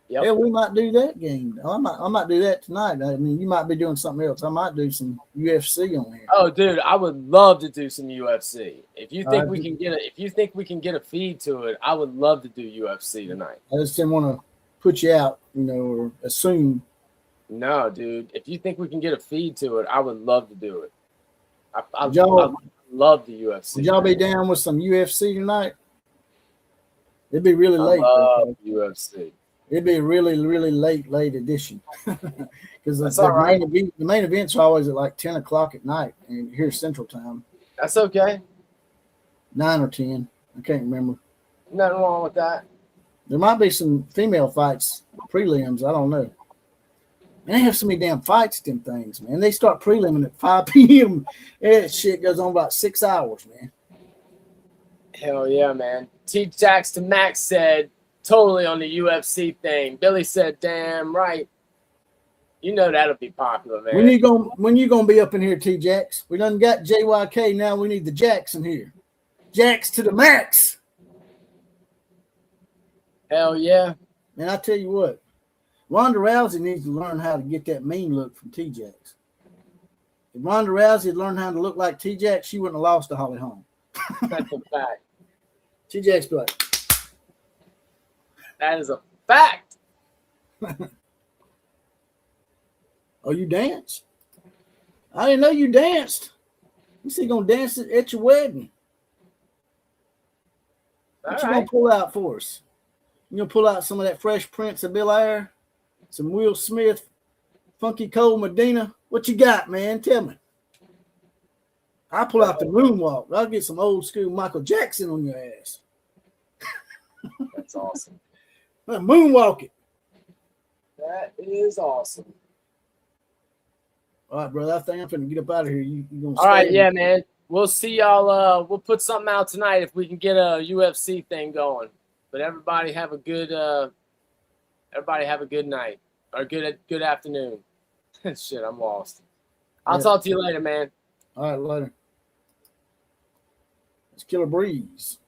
Yep. Yeah, we might do that game. I might do that tonight. I mean, you might be doing something else. I might do some UFC on here. Oh, dude, I would love to do some UFC. If you think we can get a feed to it, I would love to do UFC tonight. I just didn't want to put you out, or assume. No, dude. If you think we can get a feed to it, I would love to do it. I love the UFC. Would y'all be down with some UFC tonight? It'd be really late. UFC. It'd be a really, really late edition. Because the main events are always at like 10 o'clock at night and here Central Time. That's okay. 9 or 10. I can't remember. Nothing wrong with that. There might be some female fights, prelims. I don't know. And they have so many damn fights, them things, man. They start preliming at 5 p.m. That shit goes on about 6 hours, man. Hell yeah, man. T. Jax to Max said, totally on the UFC thing. Billy said, damn right. You know that'll be popular, man. When you gonna be up in here, T. Jax? We done got JYK, now we need the Jackson here. Jax to the max. Hell yeah. Man, I tell you what. Ronda Rousey needs to learn how to get that mean look from T-Jax. If Ronda Rousey had learned how to look like T-Jax, she wouldn't have lost to Holly Holm. That's a fact. T-Jax be like, that is a fact. Oh, you dance? I didn't know you danced. You see, gonna dance at your wedding. What you gonna pull out for us? You gonna pull out some of that Fresh Prince of Bel-Air? Some Will Smith, Funky Cole Medina. What you got, man? Tell me. I'll pull out the moonwalk. I'll get some old school Michael Jackson on your ass. That's awesome. Moonwalk it. That is awesome. All right, brother. I think I'm finna get up out of here. You gonna all right, yeah, man. We'll see y'all. We'll put something out tonight if we can get a UFC thing going. But everybody have a good night or good afternoon. Shit, I'm lost. I'll talk to you later, man. All right, later. It's Killer Breeze.